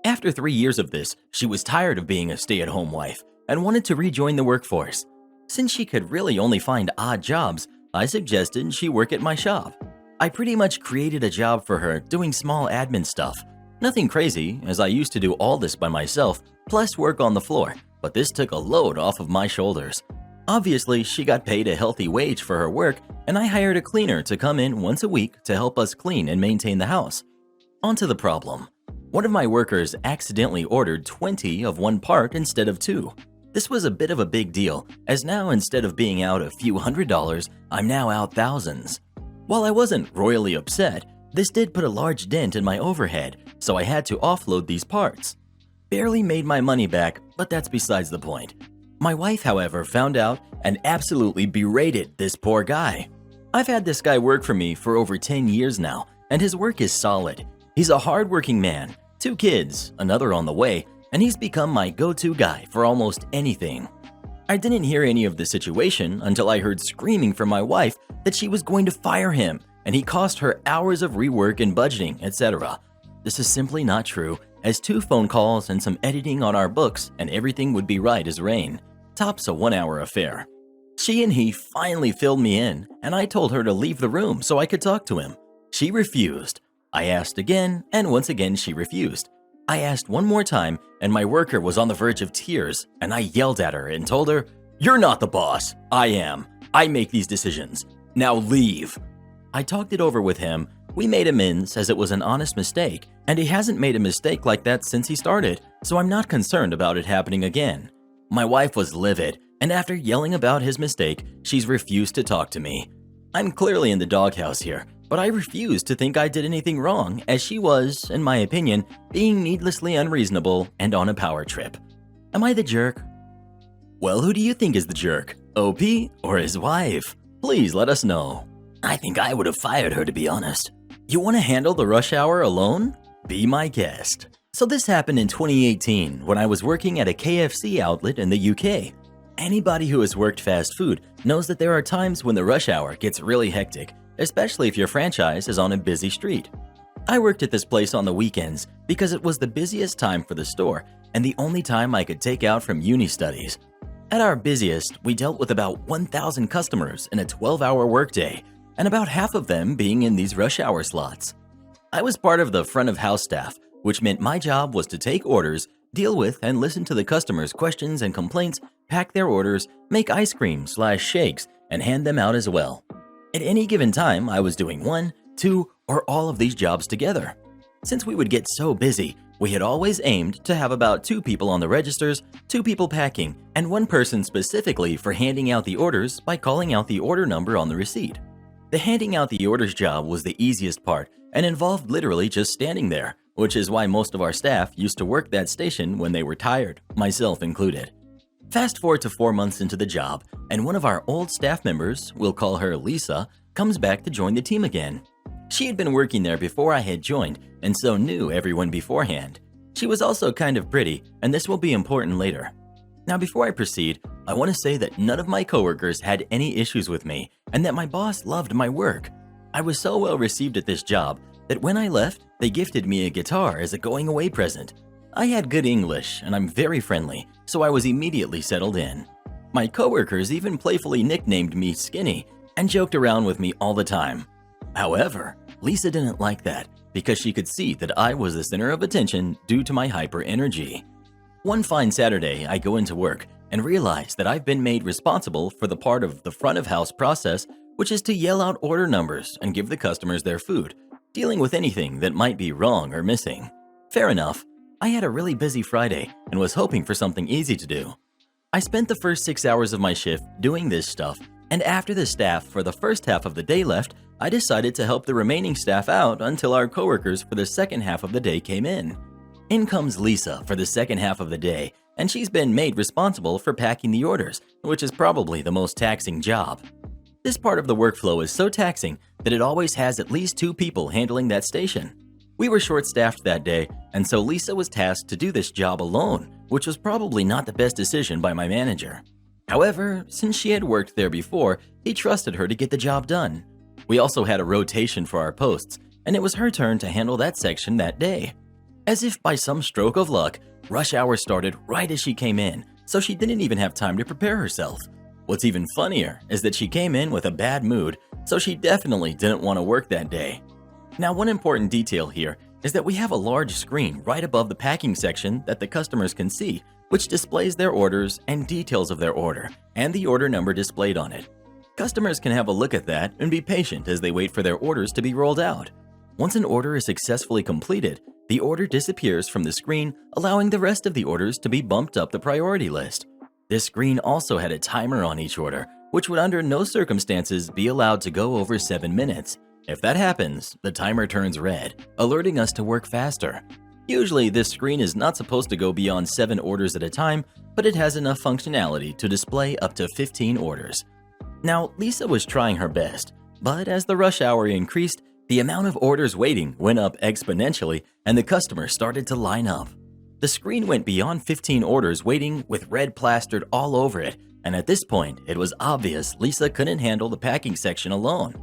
After 3 years of this, she was tired of being a stay-at-home wife and wanted to rejoin the workforce. Since she could really only find odd jobs, I suggested she work at my shop. I pretty much created a job for her doing small admin stuff. Nothing crazy, as I used to do all this by myself, plus work on the floor, but this took a load off of my shoulders. Obviously, she got paid a healthy wage for her work, and I hired a cleaner to come in once a week to help us clean and maintain the house. On to the problem. One of my workers accidentally ordered 20 of one part instead of 2. This was a bit of a big deal, as now instead of being out a few $100s, I'm now out thousands. While I wasn't royally upset, this did put a large dent in my overhead, so I had to offload these parts. Barely made my money back, but that's besides the point. My wife, however, found out and absolutely berated this poor guy. I've had this guy work for me for over 10 years now, and his work is solid. He's a hardworking man, 2 kids, another on the way, and he's become my go-to guy for almost anything. I didn't hear any of the situation until I heard screaming from my wife that she was going to fire him and he cost her hours of rework and budgeting, etc. This is simply not true, as 2 phone calls and some editing on our books and everything would be right as rain. Tops a 1-hour affair. She and he finally filled me in, and I told her to leave the room so I could talk to him. She refused. I asked again, and once again she refused. I asked one more time, and my worker was on the verge of tears, and I yelled at her and told her, "You're not the boss. I am. I make these decisions. Now leave." I talked it over with him. We made amends as it was an honest mistake, and he hasn't made a mistake like that since he started, so I'm not concerned about it happening again. My wife was livid, and after yelling about his mistake, she's refused to talk to me. I'm clearly in the doghouse here, but I refuse to think I did anything wrong, as she was, in my opinion, being needlessly unreasonable and on a power trip. Am I the jerk? Well, who do you think is the jerk? OP or his wife? Please let us know. I think I would have fired her, to be honest. You want to handle the rush hour alone? Be my guest. So this happened in 2018 when I was working at a KFC outlet in the UK. Anybody who has worked fast food knows that there are times when the rush hour gets really hectic, especially if your franchise is on a busy street. I worked at this place on the weekends because it was the busiest time for the store and the only time I could take out from uni studies. At our busiest, we dealt with about 1,000 customers in a 12-hour workday, and about half of them being in these rush hour slots. I was part of the front of house staff, which meant my job was to take orders, deal with and listen to the customers' questions and complaints, pack their orders, make ice cream/shakes, and hand them out as well. At any given time, I was doing 1, 2, or all of these jobs together. Since we would get so busy, we had always aimed to have about 2 people on the registers, 2 people packing, and 1 person specifically for handing out the orders by calling out the order number on the receipt. The handing out the orders job was the easiest part and involved literally just standing there, which is why most of our staff used to work that station when they were tired, myself included. Fast forward to 4 months into the job, and one of our old staff members, we'll call her Lisa, comes back to join the team again. She had been working there before I had joined, and so knew everyone beforehand. She was also kind of pretty, and this will be important later. Now before I proceed, I want to say that none of my coworkers had any issues with me, and that my boss loved my work. I was so well received at this job that when I left, they gifted me a guitar as a going away present. I had good English, and I'm very friendly, so I was immediately settled in. My coworkers even playfully nicknamed me Skinny and joked around with me all the time. However, Lisa didn't like that because she could see that I was the center of attention due to my hyper energy. One fine Saturday, I go into work and realize that I've been made responsible for the part of the front of house process, which is to yell out order numbers and give the customers their food, dealing with anything that might be wrong or missing. Fair enough. I had a really busy Friday and was hoping for something easy to do. I spent the first 6 hours of my shift doing this stuff, and after the staff for the first half of the day left, I decided to help the remaining staff out until our coworkers for the second half of the day came in. In comes Lisa for the second half of the day, and she's been made responsible for packing the orders, which is probably the most taxing job. This part of the workflow is so taxing that it always has at least 2 people handling that station. We were short-staffed that day, and so Lisa was tasked to do this job alone, which was probably not the best decision by my manager. However, since she had worked there before, he trusted her to get the job done. We also had a rotation for our posts, and it was her turn to handle that section that day. As if by some stroke of luck, rush hour started right as she came in, so she didn't even have time to prepare herself. What's even funnier is that she came in with a bad mood, so she definitely didn't want to work that day. Now, one important detail here is that we have a large screen right above the packing section that the customers can see, which displays their orders and details of their order, and the order number displayed on it. Customers can have a look at that and be patient as they wait for their orders to be rolled out. Once an order is successfully completed, the order disappears from the screen, allowing the rest of the orders to be bumped up the priority list. This screen also had a timer on each order, which would under no circumstances be allowed to go over 7 minutes. If that happens, the timer turns red, alerting us to work faster. Usually, this screen is not supposed to go beyond 7 orders at a time, but it has enough functionality to display up to 15 orders. Now, Lisa was trying her best, but as the rush hour increased, the amount of orders waiting went up exponentially and the customers started to line up. The screen went beyond 15 orders waiting with red plastered all over it, and at this point, it was obvious Lisa couldn't handle the packing section alone.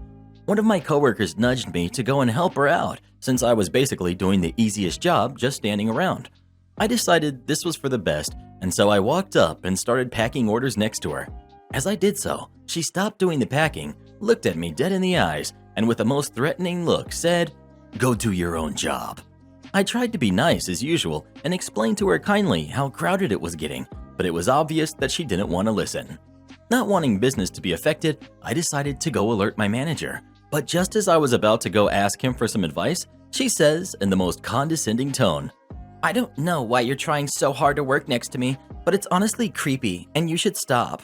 One of my coworkers nudged me to go and help her out since I was basically doing the easiest job just standing around. I decided this was for the best, and so I walked up and started packing orders next to her. As I did so, she stopped doing the packing, looked at me dead in the eyes, and with the most threatening look said, "Go do your own job." I tried to be nice as usual and explained to her kindly how crowded it was getting, but it was obvious that she didn't want to listen. Not wanting business to be affected, I decided to go alert my manager. But just as I was about to go ask him for some advice, she says in the most condescending tone, "I don't know why you're trying so hard to work next to me, but it's honestly creepy and you should stop."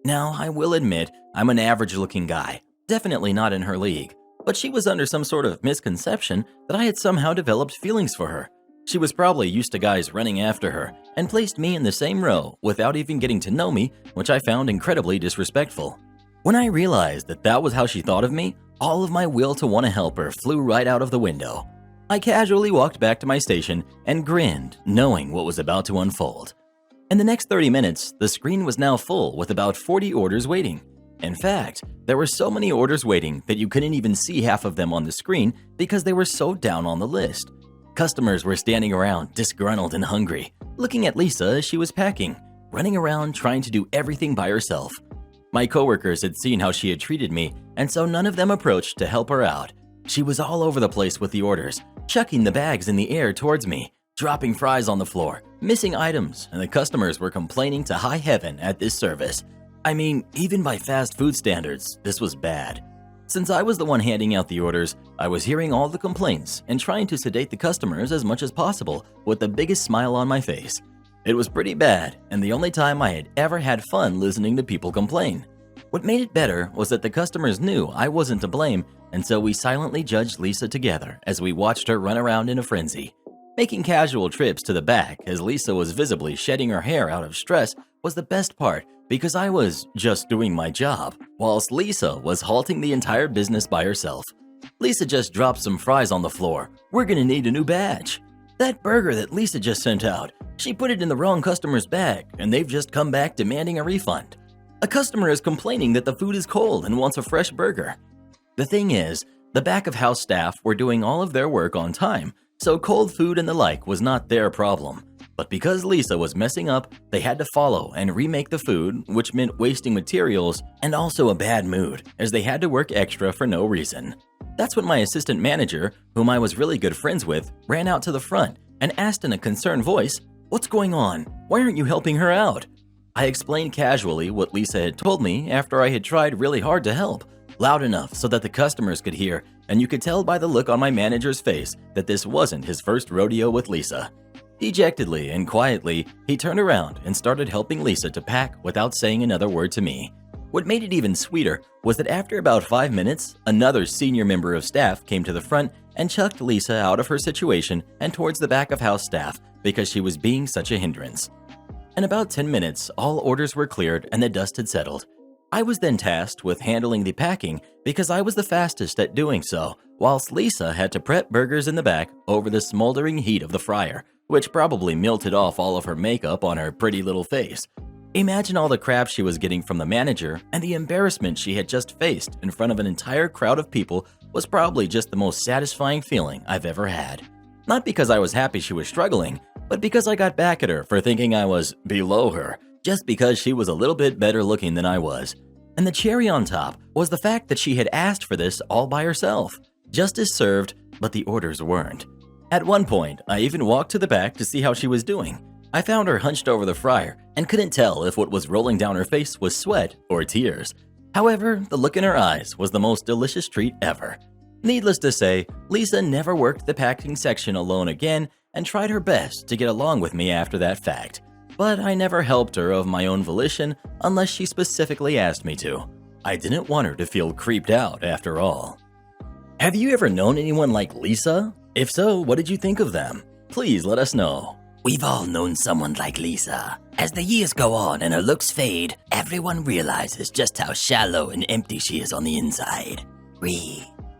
Now, I will admit I'm an average-looking guy, definitely not in her league, but she was under some sort of misconception that I had somehow developed feelings for her. She was probably used to guys running after her and placed me in the same row without even getting to know me, which I found incredibly disrespectful. When I realized that that was how she thought of me, all of my will to want to help her flew right out of the window. I casually walked back to my station and grinned, knowing what was about to unfold. In the next 30 minutes, the screen was now full with about 40 orders waiting. In fact, there were so many orders waiting that you couldn't even see half of them on the screen because they were so down on the list. Customers were standing around, disgruntled and hungry, looking at Lisa as she was packing, running around trying to do everything by herself. My coworkers had seen how she had treated me, and so none of them approached to help her out. She was all over the place with the orders, chucking the bags in the air towards me, dropping fries on the floor, missing items, and the customers were complaining to high heaven at this service. I mean, even by fast food standards, this was bad. Since I was the one handing out the orders, I was hearing all the complaints and trying to sedate the customers as much as possible with the biggest smile on my face. It was pretty bad, and the only time I had ever had fun listening to people complain. What made it better was that the customers knew I wasn't to blame, and so we silently judged Lisa together as we watched her run around in a frenzy. Making casual trips to the back as Lisa was visibly shedding her hair out of stress was the best part because I was just doing my job, whilst Lisa was halting the entire business by herself. "Lisa just dropped some fries on the floor. We're gonna need a new batch. That burger that Lisa just sent out, she put it in the wrong customer's bag and they've just come back demanding a refund. A customer is complaining that the food is cold and wants a fresh burger." The thing is, the back of house staff were doing all of their work on time, so cold food and the like was not their problem. But because Lisa was messing up, they had to follow and remake the food, which meant wasting materials and also a bad mood, as they had to work extra for no reason. That's when my assistant manager, whom I was really good friends with, ran out to the front and asked in a concerned voice, "What's going on? Why aren't you helping her out?" I explained casually what Lisa had told me after I had tried really hard to help, loud enough so that the customers could hear, and you could tell by the look on my manager's face that this wasn't his first rodeo with Lisa. Dejectedly and quietly, he turned around and started helping Lisa to pack without saying another word to me. What made it even sweeter was that after about 5 minutes, another senior member of staff came to the front and chucked Lisa out of her situation and towards the back of house staff because she was being such a hindrance. In about 10 minutes, all orders were cleared and the dust had settled. I was then tasked with handling the packing because I was the fastest at doing so, whilst Lisa had to prep burgers in the back over the smoldering heat of the fryer, which probably melted off all of her makeup on her pretty little face. Imagine all the crap she was getting from the manager, and the embarrassment she had just faced in front of an entire crowd of people was probably just the most satisfying feeling I've ever had. Not because I was happy she was struggling, but because I got back at her for thinking I was below her, just because she was a little bit better looking than I was. And the cherry on top was the fact that she had asked for this all by herself. Justice served, but the orders weren't. At one point, I even walked to the back to see how she was doing. I found her hunched over the fryer and couldn't tell if what was rolling down her face was sweat or tears. However, the look in her eyes was the most delicious treat ever. Needless to say, Lisa never worked the packing section alone again and tried her best to get along with me after that fact. But I never helped her of my own volition unless she specifically asked me to. I didn't want her to feel creeped out after all. Have you ever known anyone like Lisa? If so, what did you think of them? Please let us know. We've all known someone like Lisa. As the years go on and her looks fade, everyone realizes just how shallow and empty she is on the inside.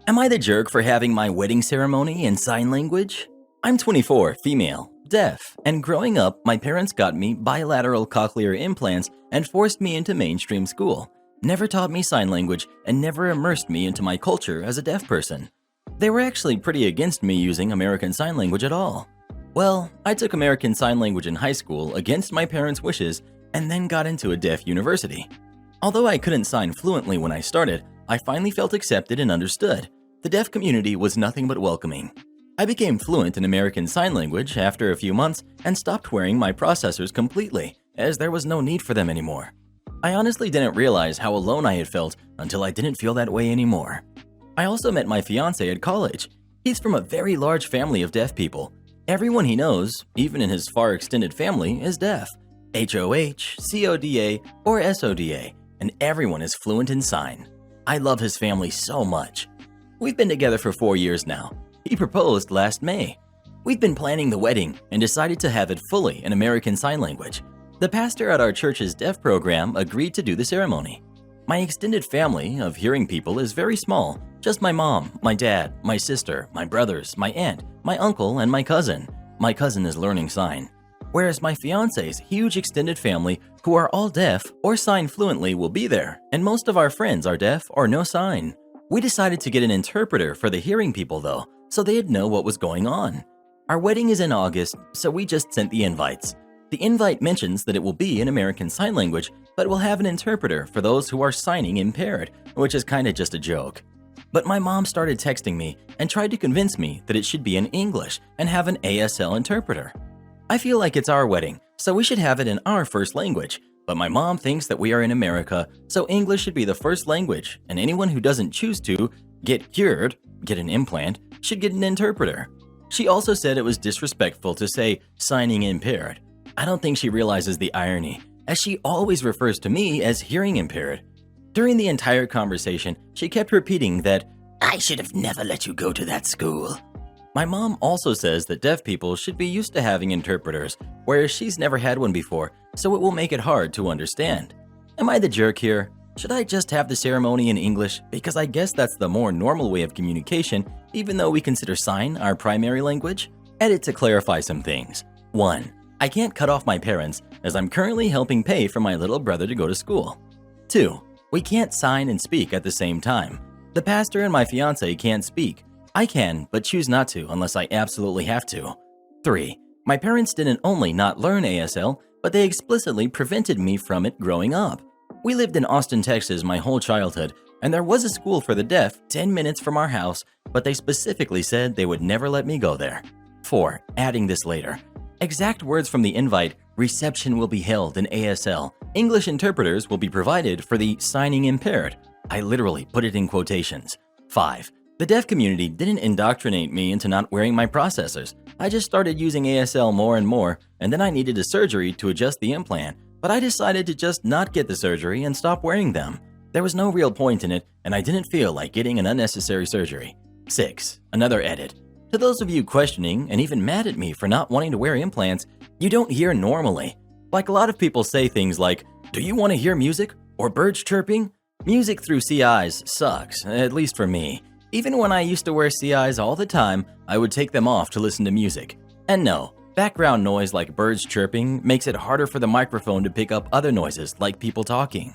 Am I the jerk for having my wedding ceremony in sign language? I'm 24, female, deaf, and growing up, my parents got me bilateral cochlear implants and forced me into mainstream school. never taught me sign language, and never immersed me into my culture as a deaf person. They were actually pretty against me using American Sign Language at all. Well, I took American Sign Language in high school against my parents' wishes and then got into a deaf university. Although I couldn't sign fluently when I started, I finally felt accepted and understood. The deaf community was nothing but welcoming. I became fluent in American Sign Language after a few months and stopped wearing my processors completely, as there was no need for them anymore. I honestly didn't realize how alone I had felt until I didn't feel that way anymore. I also met my fiancé at college. He's from a very large family of deaf people. Everyone he knows, even in his far extended family, is deaf. HOH, CODA, or SODA, and everyone is fluent in sign. I love his family so much. We've been together for 4 years now. He proposed last May. We've been planning the wedding and decided to have it fully in American Sign Language. The pastor at our church's deaf program agreed to do the ceremony. My extended family of hearing people is very small. Just my mom, my dad, my sister, my brothers, my aunt, my uncle, and my cousin. My cousin is learning sign. Whereas my fiance's huge extended family, who are all deaf or sign fluently, will be there, and most of our friends are deaf or no sign. We decided to get an interpreter for the hearing people though, so they'd know what was going on. Our wedding is in August, so we just sent the invites. The invite mentions that it will be in American Sign Language, but will have an interpreter for those who are signing impaired, which is kinda just a joke. But my mom started texting me and tried to convince me that it should be in English and have an ASL interpreter. I feel like it's our wedding, so we should have it in our first language, but my mom thinks that we are in America, so English should be the first language, and anyone who doesn't choose to get cured, get an implant, should get an interpreter. She also said it was disrespectful to say signing impaired. I don't think she realizes the irony, as she always refers to me as hearing impaired. During the entire conversation, she kept repeating that, I should have never let you go to that school. My mom also says that deaf people should be used to having interpreters, whereas she's never had one before, so it will make it hard to understand. Am I the jerk here? Should I just have the ceremony in English? Because I guess that's the more normal way of communication, even though we consider sign our primary language? Edit to clarify some things. 1. I can't cut off my parents, as I'm currently helping pay for my little brother to go to school. 2. We can't sign and speak at the same time. The pastor and my fiancé can't speak. I can, but choose not to unless I absolutely have to. 3. My parents didn't only not learn ASL, but they explicitly prevented me from it growing up. We lived in Austin, Texas my whole childhood, and there was a school for the deaf 10 minutes from our house, but they specifically said they would never let me go there. 4. Adding this later. Exact words from the invite, reception will be held in ASL. English interpreters will be provided for the signing impaired. I literally put it in quotations. 5. The deaf community didn't indoctrinate me into not wearing my processors. I just started using ASL more and more, and then I needed a surgery to adjust the implant, but I decided to just not get the surgery and stop wearing them. There was no real point in it, and I didn't feel like getting an unnecessary surgery. 6. Another edit. To those of you questioning and even mad at me for not wanting to wear implants, you don't hear normally. Like a lot of people say things like, do you want to hear music? Or birds chirping? Music through CIs sucks, at least for me. Even when I used to wear CIs all the time, I would take them off to listen to music. And no, background noise like birds chirping makes it harder for the microphone to pick up other noises like people talking.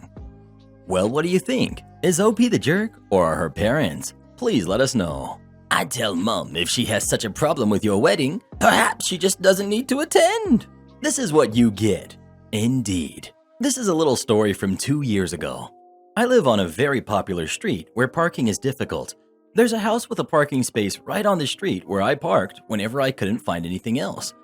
Well, what do you think? Is OP the jerk or are her parents? Please let us know. I'd tell Mom if she has such a problem with your wedding, perhaps she just doesn't need to attend. This is what you get. Indeed. This is a little story from 2 years ago. I live on a very popular street where parking is difficult. There's a house with a parking space right on the street where I parked whenever I couldn't find anything else.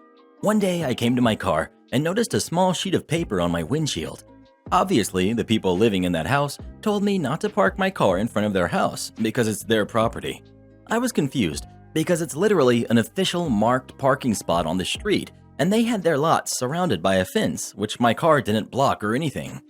One day I came to my car and noticed a small sheet of paper on my windshield. Obviously, the people living in that house told me not to park my car in front of their house because it's their property. I was confused because it's literally an official marked parking spot on the street, and they had their lots surrounded by a fence, which my car didn't block or anything.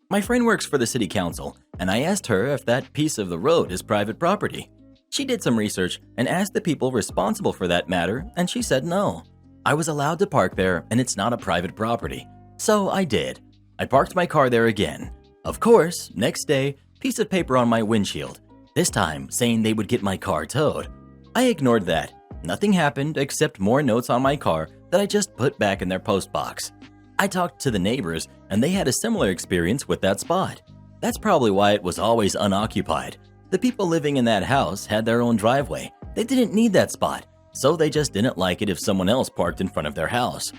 My friend works for the city council, and I asked her if that piece of the road is private property. She did some research and asked the people responsible for that matter, and she said no. I was allowed to park there, and it's not a private property. So I did. I parked my car there again. Of course, next day, piece of paper on my windshield, this time saying they would get my car towed. I ignored that. Nothing happened except more notes on my car that I just put back in their post box. I talked to the neighbors, and they had a similar experience with that spot. That's probably why it was always unoccupied. The people living in that house had their own driveway. They didn't need that spot, so they just didn't like it if someone else parked in front of their house.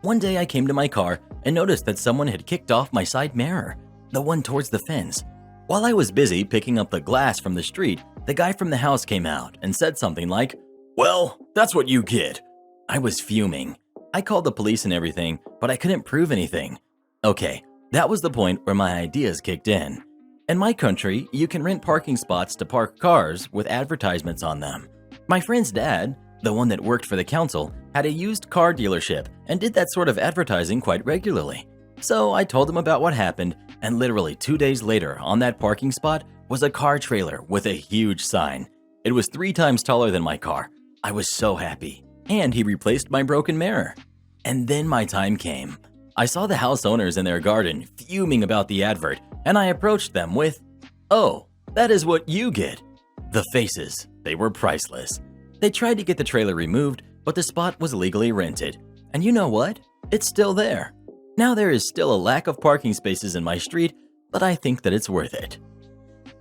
One day I came to my car and noticed that someone had kicked off my side mirror, the one towards the fence. While I was busy picking up the glass from the street, the guy from the house came out and said something like, Well, that's what you get. I was fuming. I called the police and everything, but I couldn't prove anything. Okay, that was the point where my ideas kicked in. In my country, you can rent parking spots to park cars with advertisements on them. My friend's dad, the one that worked for the council, had a used car dealership and did that sort of advertising quite regularly. So I told him about what happened, and literally 2 days later on that parking spot was a car trailer with a huge sign. It was 3 times taller than my car. I was so happy. And he replaced my broken mirror. And then my time came. I saw the house owners in their garden fuming about the advert, and I approached them with, "Oh, that is what you get." The faces, they were priceless. They tried to get the trailer removed, but the spot was legally rented. And you know what? It's still there. Now there is still a lack of parking spaces in my street, but I think that it's worth it.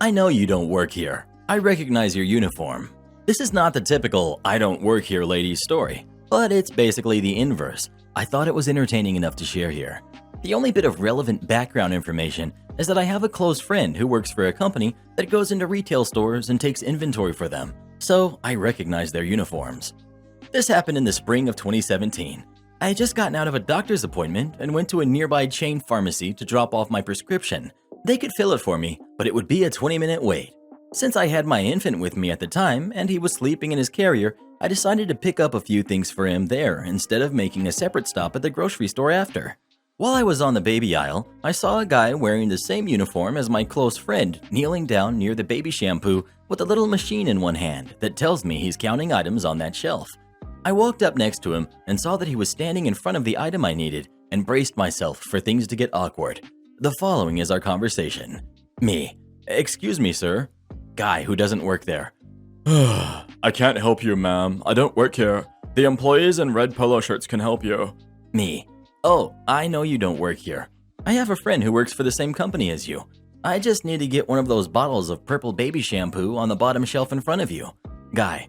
I know you don't work here. I recognize your uniform. This is not the typical "I don't work here" lady's story, but it's basically the inverse. I thought it was entertaining enough to share here. The only bit of relevant background information is that I have a close friend who works for a company that goes into retail stores and takes inventory for them, so I recognize their uniforms. This happened in the spring of 2017. I had just gotten out of a doctor's appointment and went to a nearby chain pharmacy to drop off my prescription. They could fill it for me, but it would be a 20-minute wait. Since I had my infant with me at the time and he was sleeping in his carrier, I decided to pick up a few things for him there instead of making a separate stop at the grocery store after. While I was on the baby aisle, I saw a guy wearing the same uniform as my close friend kneeling down near the baby shampoo with a little machine in one hand that tells me he's counting items on that shelf. I walked up next to him and saw that he was standing in front of the item I needed and braced myself for things to get awkward. The following is our conversation. Me: "Excuse me, sir." Guy who doesn't work there: I can't help you, ma'am. I don't work here. The employees in red polo shirts can help you. Me: "Oh, I know you don't work here. I have a friend who works for the same company as you. I just need to get one of those bottles of purple baby shampoo on the bottom shelf in front of you." Guy: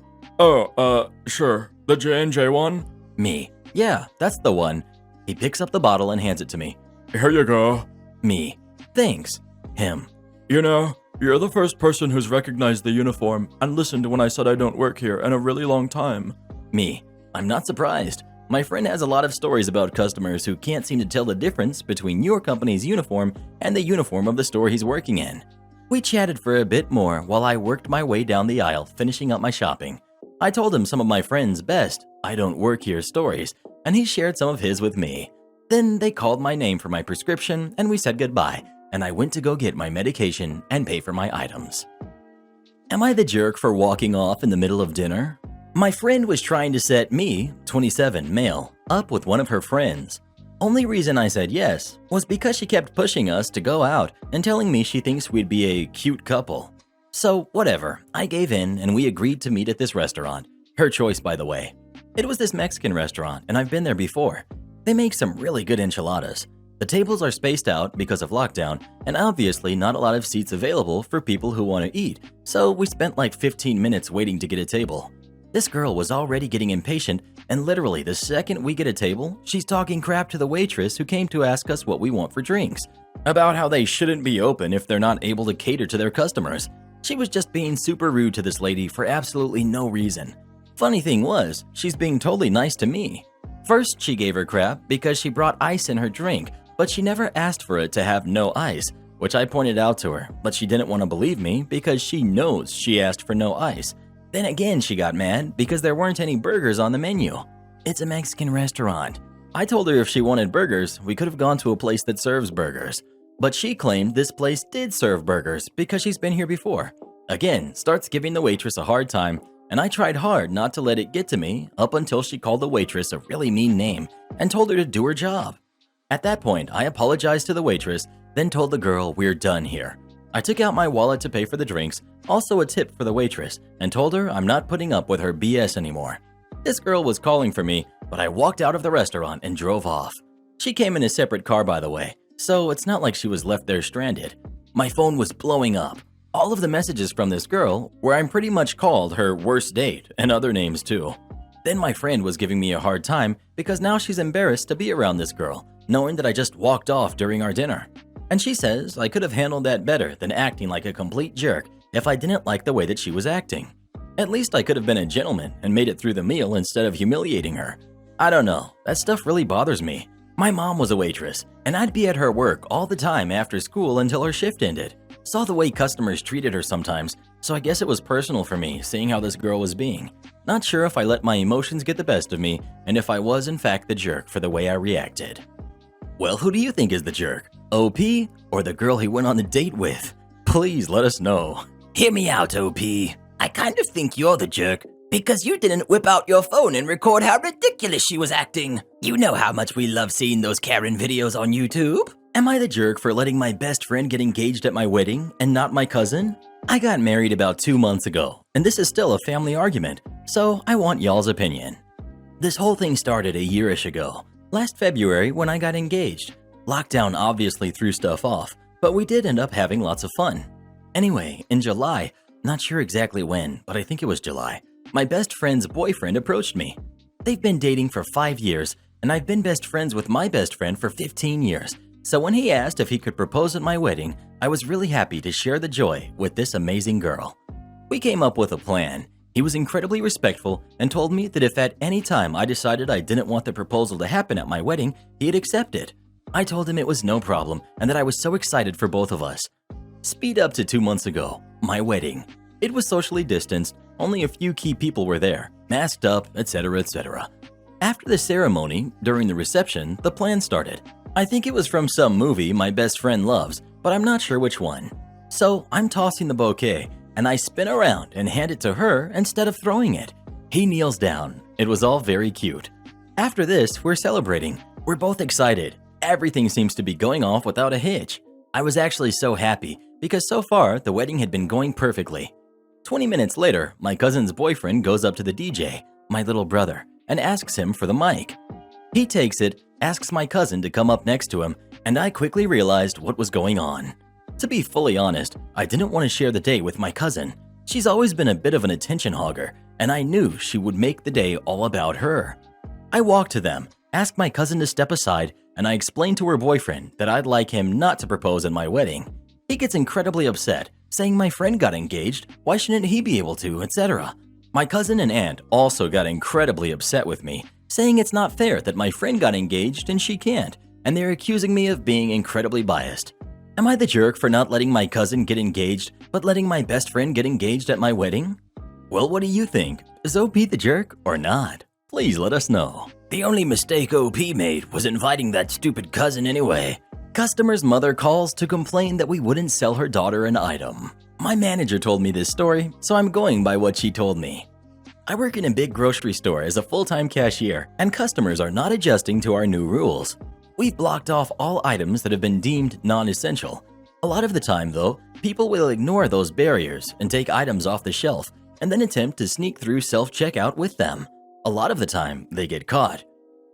Sure. The J&J one? Me: "Yeah, that's the one." He picks up the bottle and hands it to me. Here you go. Me: "Thanks." Him: You know, you're the first person who's recognized the uniform and listened when I said I don't work here in a really long time. Me: "I'm not surprised. My friend has a lot of stories about customers who can't seem to tell the difference between your company's uniform and the uniform of the store he's working in." We chatted for a bit more while I worked my way down the aisle finishing up my shopping. I told him some of my friend's best "I don't work here" stories, and he shared some of his with me. Then they called my name for my prescription and we said goodbye, and I went to go get my medication and pay for my items. Am I the jerk for walking off in the middle of dinner? My friend was trying to set me, 27, male, up with one of her friends. Only reason I said yes was because she kept pushing us to go out and telling me she thinks we'd be a cute couple. So whatever, I gave in and we agreed to meet at this restaurant. Her choice, by the way. It was this Mexican restaurant and I've been there before. They make some really good enchiladas. The tables are spaced out because of lockdown and obviously not a lot of seats available for people who want to eat, so we spent like 15 minutes waiting to get a table. This girl was already getting impatient, and literally the second we get a table, she's talking crap to the waitress who came to ask us what we want for drinks, about how they shouldn't be open if they're not able to cater to their customers. She was just being super rude to this lady for absolutely no reason. Funny thing was, she's being totally nice to me. First, she gave her crap because she brought ice in her drink, but she never asked for it to have no ice, which I pointed out to her, but she didn't want to believe me because she knows she asked for no ice. Then again, she got mad because there weren't any burgers on the menu. It's a Mexican restaurant. I told her if she wanted burgers, we could have gone to a place that serves burgers. But she claimed this place did serve burgers because she's been here before. Again, starts giving the waitress a hard time, and I tried hard not to let it get to me up until she called the waitress a really mean name and told her to do her job. At that point, I apologized to the waitress, then told the girl we're done here. I took out my wallet to pay for the drinks, also a tip for the waitress, and told her I'm not putting up with her BS anymore. This girl was calling for me, but I walked out of the restaurant and drove off. She came in a separate car, by the way, so it's not like she was left there stranded. My phone was blowing up. All of the messages from this girl, where I'm pretty much called her worst date and other names too. Then my friend was giving me a hard time because now she's embarrassed to be around this girl, knowing that I just walked off during our dinner. And she says I could have handled that better than acting like a complete jerk if I didn't like the way that she was acting. At least I could have been a gentleman and made it through the meal instead of humiliating her. I don't know, that stuff really bothers me. My mom was a waitress, and I'd be at her work all the time after school until her shift ended. Saw the way customers treated her sometimes, so I guess it was personal for me seeing how this girl was being. Not sure if I let my emotions get the best of me and if I was in fact the jerk for the way I reacted. Well, who do you think is the jerk? OP or the girl he went on the date with? Please let us know. Hear me out, OP. I kind of think you're the jerk because you didn't whip out your phone and record how ridiculous she was acting. You know how much we love seeing those Karen videos on YouTube. Am I the jerk for letting my best friend get engaged at my wedding and not my cousin? I got married about 2 months ago, and this is still a family argument, so I want y'all's opinion. This whole thing started a yearish ago, last February when I got engaged. Lockdown obviously threw stuff off, but we did end up having lots of fun. Anyway, in July, not sure exactly when, but I think it was July, my best friend's boyfriend approached me. They've been dating for 5 years, and I've been best friends with my best friend for 15 years. So when he asked if he could propose at my wedding, I was really happy to share the joy with this amazing girl. We came up with a plan. He was incredibly respectful and told me that if at any time I decided I didn't want the proposal to happen at my wedding, he'd accept it. I told him it was no problem and that I was so excited for both of us. Speed up to 2 months ago, my wedding. It was socially distanced, only a few key people were there, masked up, etc., etc. After the ceremony, during the reception, the plan started. I think it was from some movie my best friend loves, but I'm not sure which one. So I'm tossing the bouquet, and I spin around and hand it to her instead of throwing it. He kneels down. It was all very cute. After this, we're celebrating. We're both excited. Everything seems to be going off without a hitch. I was actually so happy because so far the wedding had been going perfectly. 20 minutes later, my cousin's boyfriend goes up to the DJ, my little brother, and asks him for the mic. He takes it, asks my cousin to come up next to him, and I quickly realized what was going on. To be fully honest, I didn't want to share the day with my cousin. She's always been a bit of an attention hogger, and I knew she would make the day all about her. I walked to them, asked my cousin to step aside, and I explained to her boyfriend that I'd like him not to propose at my wedding. He gets incredibly upset, saying my friend got engaged, why shouldn't he be able to, etc. My cousin and aunt also got incredibly upset with me, saying it's not fair that my friend got engaged and she can't, and they're accusing me of being incredibly biased. Am I the jerk for not letting my cousin get engaged, but letting my best friend get engaged at my wedding? Well, what do you think? Is OP the jerk or not? Please let us know. The only mistake OP made was inviting that stupid cousin anyway. Customer's mother calls to complain that we wouldn't sell her daughter an item. My manager told me this story, so I'm going by what she told me. I work in a big grocery store as a full-time cashier, and customers are not adjusting to our new rules. We've blocked off all items that have been deemed non-essential. A lot of the time, though, people will ignore those barriers and take items off the shelf and then attempt to sneak through self-checkout with them. A lot of the time, they get caught.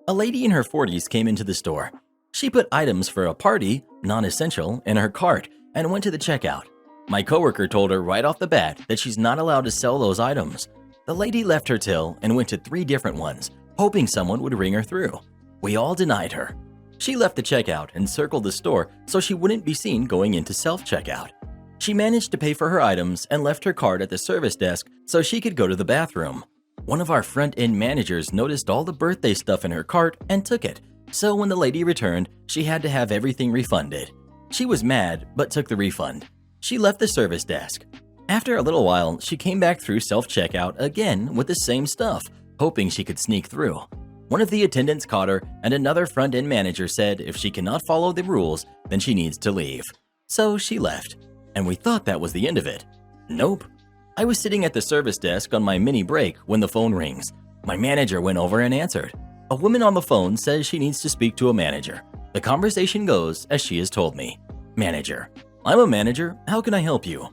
A lady in her 40s came into the store. She put items for a party, non-essential, in her cart and went to the checkout. My coworker told her right off the bat that she's not allowed to sell those items. The lady left her till and went to 3 different ones, hoping someone would ring her through. We all denied her. She left the checkout and circled the store so she wouldn't be seen going into self-checkout. She managed to pay for her items and left her card at the service desk so she could go to the bathroom. One of our front-end managers noticed all the birthday stuff in her cart and took it, so when the lady returned, she had to have everything refunded. She was mad, but took the refund. She left the service desk. After a little while, she came back through self-checkout again with the same stuff, hoping she could sneak through. One of the attendants caught her, and another front-end manager said if she cannot follow the rules, then she needs to leave. So she left, and we thought that was the end of it. Nope. I was sitting at the service desk on my mini break when the phone rings. My manager went over and answered. A woman on the phone says she needs to speak to a manager. The conversation goes as she has told me. Manager: I'm a manager, how can I help you?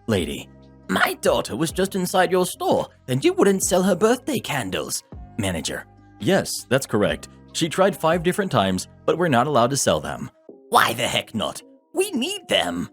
Lady: My daughter was just inside your store and you wouldn't sell her birthday candles. Manager: Yes, that's correct. She tried 5 different times, but we're not allowed to sell them. Why the heck not? We need them.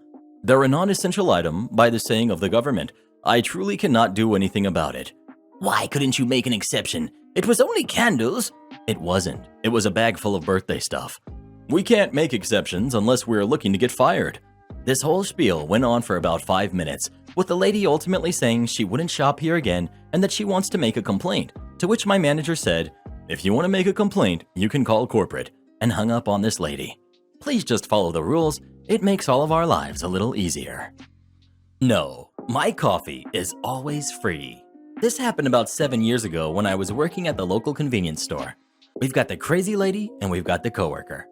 They're a non-essential item by the saying of the government. I truly cannot do anything about it. Why couldn't you make an exception? It was only candles. It wasn't. It was a bag full of birthday stuff. We can't make exceptions unless we're looking to get fired. This whole spiel went on for about 5 minutes, with the lady ultimately saying she wouldn't shop here again and that she wants to make a complaint, to which my manager said, "If you want to make a complaint, you can call corporate," and hung up on this lady. Please just follow the rules. It makes all of our lives a little easier. No, my coffee is always free. This happened about 7 years ago when I was working at the local convenience store. We've got the crazy lady and we've got the coworker.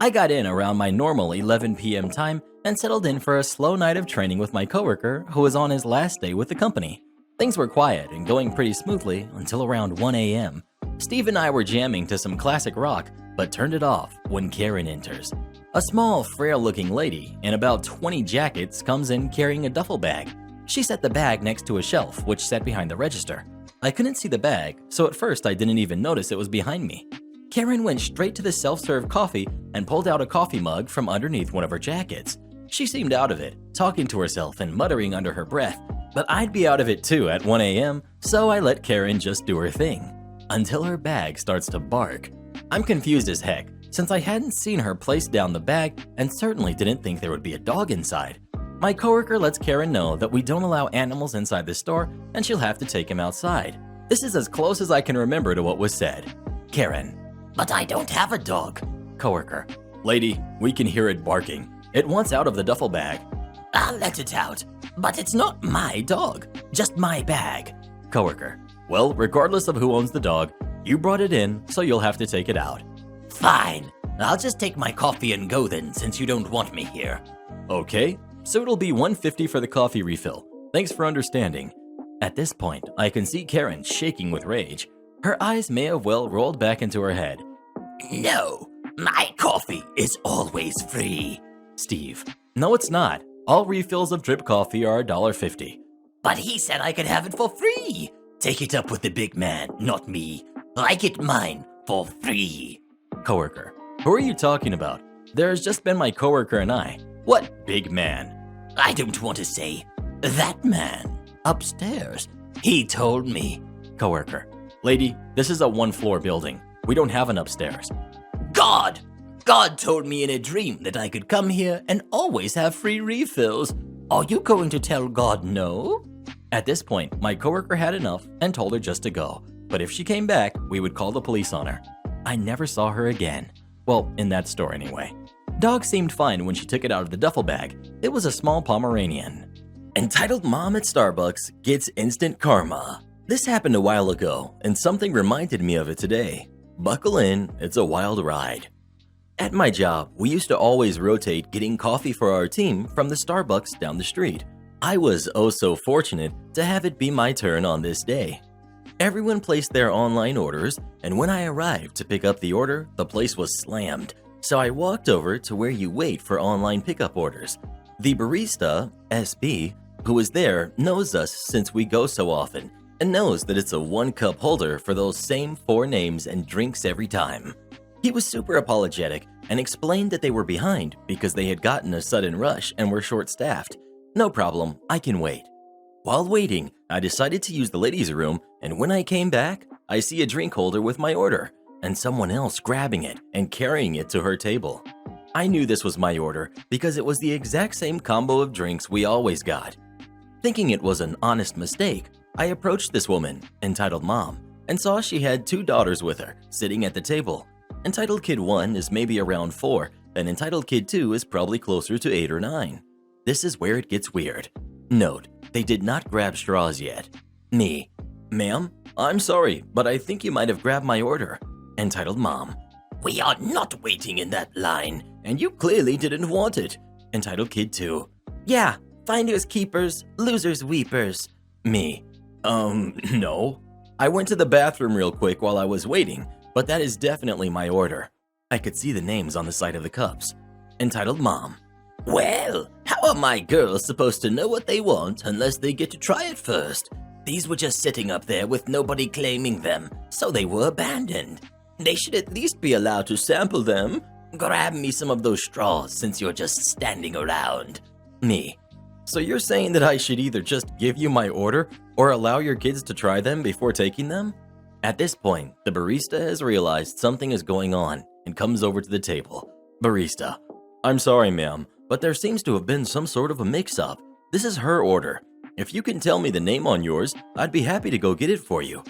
I got in around my normal 11 p.m. time and settled in for a slow night of training with my coworker who was on his last day with the company. Things were quiet and going pretty smoothly until around 1 a.m. Steve and I were jamming to some classic rock, but turned it off when Karen enters. A small, frail-looking lady in about 20 jackets comes in carrying a duffel bag. She set the bag next to a shelf, which sat behind the register. I couldn't see the bag, so at first I didn't even notice it was behind me. Karen went straight to the self-serve coffee and pulled out a coffee mug from underneath one of her jackets. She seemed out of it, talking to herself and muttering under her breath, but I'd be out of it too at 1 a.m., so I let Karen just do her thing. Until her bag starts to bark. I'm confused as heck, since I hadn't seen her place down the bag and certainly didn't think there would be a dog inside. My coworker lets Karen know that we don't allow animals inside the store and she'll have to take him outside. This is as close as I can remember to what was said. Karen: But I don't have a dog. Coworker: Lady, we can hear it barking. It wants out of the duffel bag. I'll let it out, but it's not my dog, just my bag. Coworker: Well, regardless of who owns the dog, you brought it in, so you'll have to take it out. Fine, I'll just take my coffee and go then, since you don't want me here. Okay, so it'll be $1.50 for the coffee refill. Thanks for understanding. At this point, I can see Karen shaking with rage. Her eyes may have well rolled back into her head. No, my coffee is always free. Steve: No, it's not. All refills of drip coffee are $1.50. But he said I could have it for free. Take it up with the big man, not me. I get mine for free. Coworker: Who are you talking about? There's just been my coworker and I. What big man? I don't want to say. That man upstairs. He told me. Coworker: Lady, this is a 1-floor building. We don't have an upstairs. God told me in a dream that I could come here and always have free refills. Are you going to tell God no? At this point, my coworker had enough and told her just to go. But if she came back, we would call the police on her. I never saw her again. Well, in that store anyway. Dog seemed fine when she took it out of the duffel bag. It was a small Pomeranian. Entitled Mom at Starbucks gets instant karma. This happened a while ago, and something reminded me of it today. Buckle in, it's a wild ride. At my job, we used to always rotate getting coffee for our team from the Starbucks down the street. I was oh so fortunate to have it be my turn on this day. Everyone placed their online orders, and when I arrived to pick up the order, the place was slammed. So I walked over to where you wait for online pickup orders. The barista, SB, who was there knows us since we go so often, and knows that it's a 1-cup holder for those same 4 names and drinks every time. He was super apologetic and explained that they were behind because they had gotten a sudden rush and were short-staffed. No problem, I can wait. While waiting, I decided to use the ladies' room, and when I came back, I see a drink holder with my order, and someone else grabbing it and carrying it to her table. I knew this was my order because it was the exact same combo of drinks we always got. Thinking it was an honest mistake, I approached this woman, Entitled Mom, and saw she had 2 daughters with her, sitting at the table. Entitled Kid 1 is maybe around 4, and Entitled Kid 2 is probably closer to 8 or 9. This is where it gets weird. Note, they did not grab straws yet. Me: Ma'am, I'm sorry, but I think you might have grabbed my order. Entitled Mom: We are not waiting in that line. And you clearly didn't want it. Entitled Kid 2: Yeah, finders keepers, losers weepers. Me: No. I went to the bathroom real quick while I was waiting, but that is definitely my order. I could see the names on the side of the cups. Entitled Mom: Well, how are my girls supposed to know what they want unless they get to try it first? These were just sitting up there with nobody claiming them, so they were abandoned. They should at least be allowed to sample them. Grab me some of those straws since you're just standing around. Me. So you're saying that I should either just give you my order or allow your kids to try them before taking them? At this point, the barista has realized something is going on and comes over to the table. Barista, I'm sorry, ma'am, but there seems to have been some sort of a mix-up. This is her order. If you can tell me the name on yours, I'd be happy to go get it for you.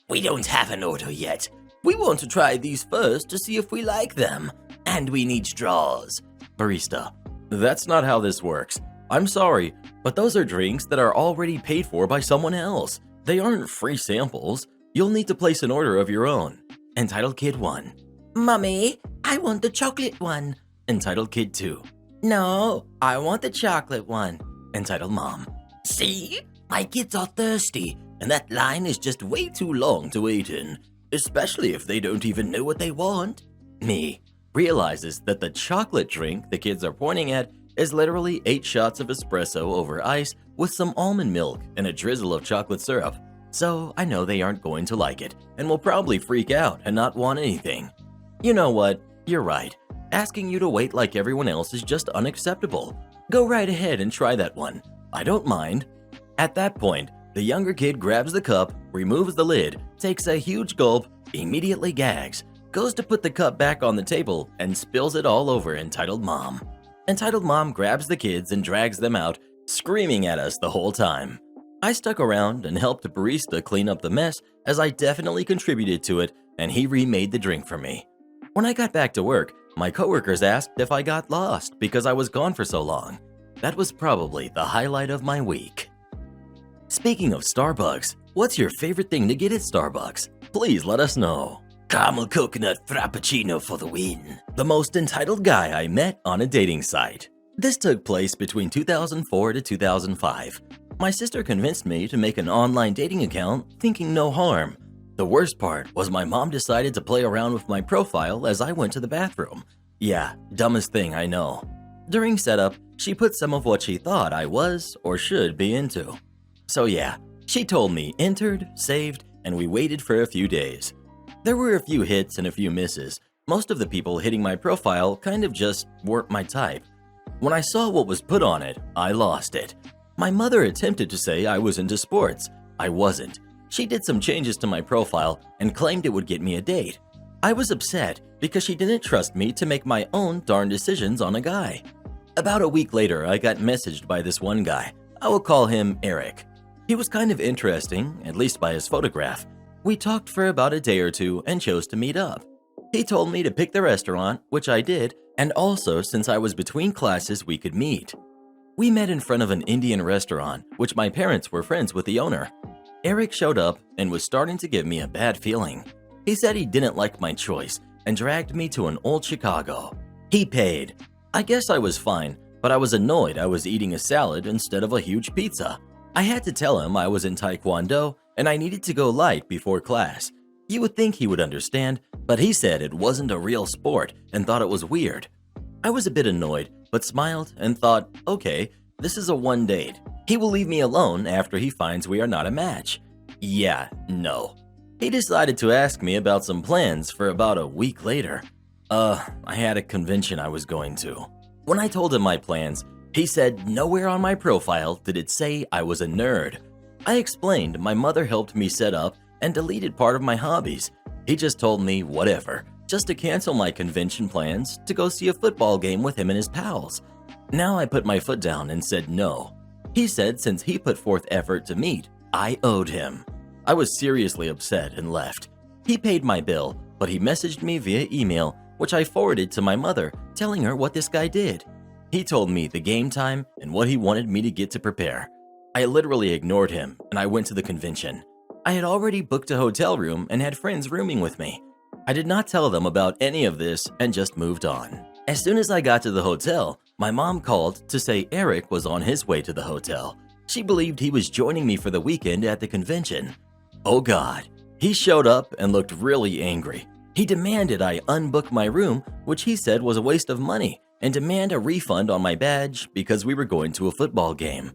We don't have an order yet. We want to try these first to see if we like them. And we need straws. Barista, that's not how this works. I'm sorry, but those are drinks that are already paid for by someone else. They aren't free samples. You'll need to place an order of your own. Entitled Kid 1. Mummy, I want the chocolate one. Entitled Kid 2. No, I want the chocolate one. Entitled Mom. See? My kids are thirsty, and that line is just way too long to wait in, especially if they don't even know what they want. Me. Realizes that the chocolate drink the kids are pointing at is literally 8 shots of espresso over ice with some almond milk and a drizzle of chocolate syrup. So I know they aren't going to like it and will probably freak out and not want anything. You know what? You're right. Asking you to wait like everyone else is just unacceptable. Go right ahead and try that one. I don't mind. At that point, the younger kid grabs the cup, removes the lid, takes a huge gulp, immediately gags, goes to put the cup back on the table, and spills it all over Entitled Mom. Entitled Mom grabs the kids and drags them out, screaming at us the whole time. I stuck around and helped the barista clean up the mess, as I definitely contributed to it, and he remade the drink for me. When I got back to work, my coworkers asked if I got lost because I was gone for so long. That was probably the highlight of my week. Speaking of Starbucks, what's your favorite thing to get at Starbucks? Please let us know. Caramel coconut frappuccino for the win. The most entitled guy I met on a dating site. This took place between 2004 to 2005. My sister convinced me to make an online dating account, thinking no harm. The worst part was my mom decided to play around with my profile as I went to the bathroom. Yeah, dumbest thing I know. During setup, she put some of what she thought I was or should be into. So yeah, she told me entered, saved, and we waited for a few days. There were a few hits and a few misses. Most of the people hitting my profile kind of just weren't my type. When I saw what was put on it, I lost it. My mother attempted to say I was into sports. I wasn't. She did some changes to my profile and claimed it would get me a date. I was upset because she didn't trust me to make my own darn decisions on a guy. About a week later, I got messaged by this one guy. I will call him Eric. He was kind of interesting, at least by his photograph. We talked for about a day or two and chose to meet up. He told me to pick the restaurant, which I did, and also since I was between classes, we could meet. We met in front of an Indian restaurant, which my parents were friends with the owner. Eric showed up and was starting to give me a bad feeling. He said he didn't like my choice and dragged me to an old Chicago. He paid. I guess I was fine, but I was annoyed I was eating a salad instead of a huge pizza. I had to tell him I was in Taekwondo and I needed to go light before class. You would think he would understand, but he said it wasn't a real sport and thought it was weird. I was a bit annoyed, but smiled and thought, okay, this is a one date. He will leave me alone after he finds we are not a match. Yeah, no. He decided to ask me about some plans for about a week later. I had a convention I was going to. When I told him my plans, he said nowhere on my profile did it say I was a nerd. I explained my mother helped me set up and deleted part of my hobbies. He just told me whatever, just to cancel my convention plans to go see a football game with him and his pals. Now I put my foot down and said no. He said since he put forth effort to meet, I owed him. I was seriously upset and left. He paid my bill, but he messaged me via email, which I forwarded to my mother, telling her what this guy did. He told me the game time and what he wanted me to get to prepare. I literally ignored him and I went to the convention. I had already booked a hotel room and had friends rooming with me. I did not tell them about any of this and just moved on. As soon as I got to the hotel, my mom called to say Eric was on his way to the hotel. She believed he was joining me for the weekend at the convention. Oh God, he showed up and looked really angry. He demanded I unbook my room, which he said was a waste of money, and demand a refund on my badge because we were going to a football game.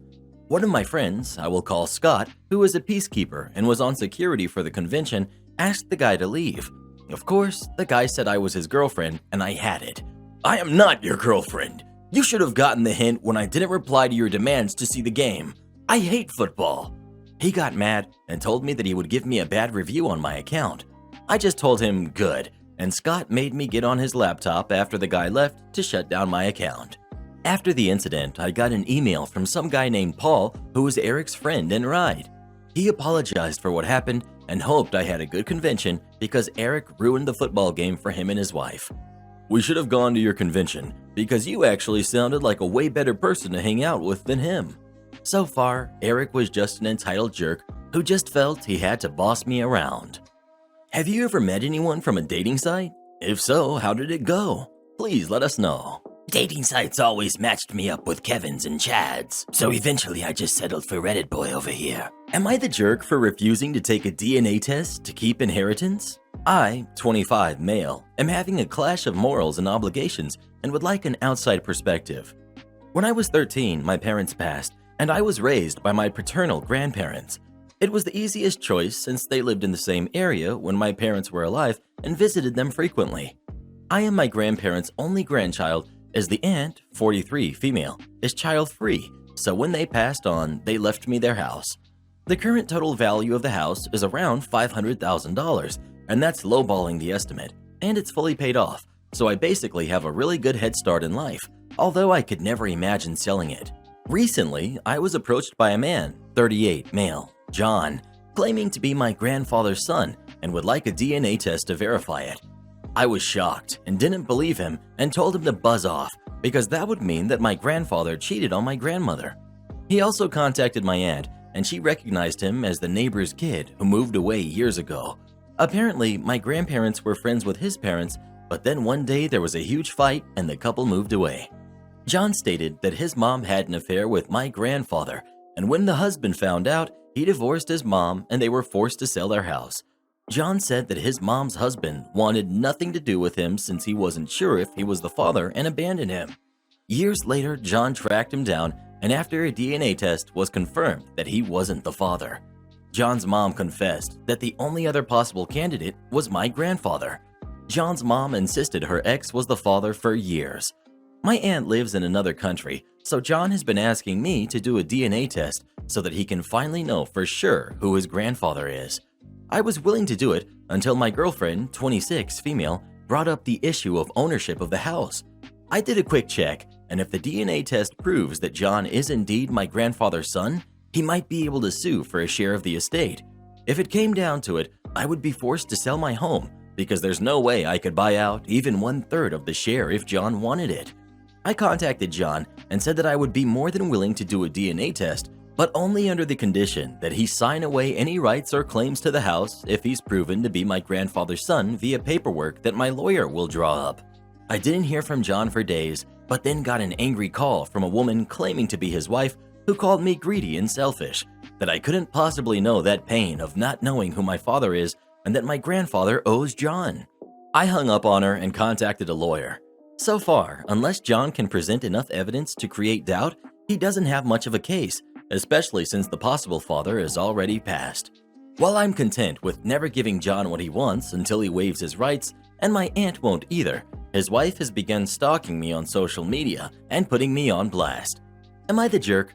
One of my friends, I will call Scott, who is a peacekeeper and was on security for the convention, asked the guy to leave. Of course, the guy said I was his girlfriend and I had it. I am not your girlfriend. You should have gotten the hint when I didn't reply to your demands to see the game. I hate football." He got mad and told me that he would give me a bad review on my account. I just told him good, and Scott made me get on his laptop after the guy left to shut down my account. After the incident, I got an email from some guy named Paul who was Eric's friend and ride. He apologized for what happened and hoped I had a good convention because Eric ruined the football game for him and his wife. We should have gone to your convention because you actually sounded like a way better person to hang out with than him. So far, Eric was just an entitled jerk who just felt he had to boss me around. Have you ever met anyone from a dating site? If so, how did it go? Please let us know. Dating sites always matched me up with Kevins and Chads, so eventually I just settled for Reddit boy over here. Am I the jerk for refusing to take a DNA test to keep inheritance? I, 25 male, am having a clash of morals and obligations and would like an outside perspective. When I was 13, my parents passed, and I was raised by my paternal grandparents. It was the easiest choice since they lived in the same area when my parents were alive and visited them frequently. I am my grandparents' only grandchild, as the aunt, 43 female, is child-free, so when they passed on, they left me their house. The current total value of the house is around $500,000, and that's lowballing the estimate, and it's fully paid off, so I basically have a really good head start in life, although I could never imagine selling it. Recently, I was approached by a man, 38 male, John, claiming to be my grandfather's son and would like a DNA test to verify it. I was shocked and didn't believe him and told him to buzz off because that would mean that my grandfather cheated on my grandmother. He also contacted my aunt and she recognized him as the neighbor's kid who moved away years ago. Apparently, my grandparents were friends with his parents, but then one day there was a huge fight and the couple moved away. John stated that his mom had an affair with my grandfather, and when the husband found out, he divorced his mom and they were forced to sell their house. John said that his mom's husband wanted nothing to do with him since he wasn't sure if he was the father and abandoned him. Years later, John tracked him down, and after a DNA test was confirmed that he wasn't the father. John's mom confessed that the only other possible candidate was my grandfather. John's mom insisted her ex was the father for years. My aunt lives in another country, so John has been asking me to do a DNA test so that he can finally know for sure who his grandfather is. I was willing to do it until my girlfriend, 26 female, brought up the issue of ownership of the house. I did a quick check, and if the DNA test proves that John is indeed my grandfather's son, he might be able to sue for a share of the estate. If it came down to it, I would be forced to sell my home because there's no way I could buy out even 1/3 of the share if John wanted it. I contacted John and said that I would be more than willing to do a DNA test, but only under the condition that he sign away any rights or claims to the house if he's proven to be my grandfather's son via paperwork that my lawyer will draw up. I didn't hear from John for days, but then got an angry call from a woman claiming to be his wife who called me greedy and selfish, that I couldn't possibly know that pain of not knowing who my father is and that my grandfather owes John. I hung up on her and contacted a lawyer. So far, unless John can present enough evidence to create doubt, he doesn't have much of a case, especially since the possible father is already passed. While I'm content with never giving John what he wants until he waives his rights, and my aunt won't either, his wife has begun stalking me on social media and putting me on blast. Am I the jerk?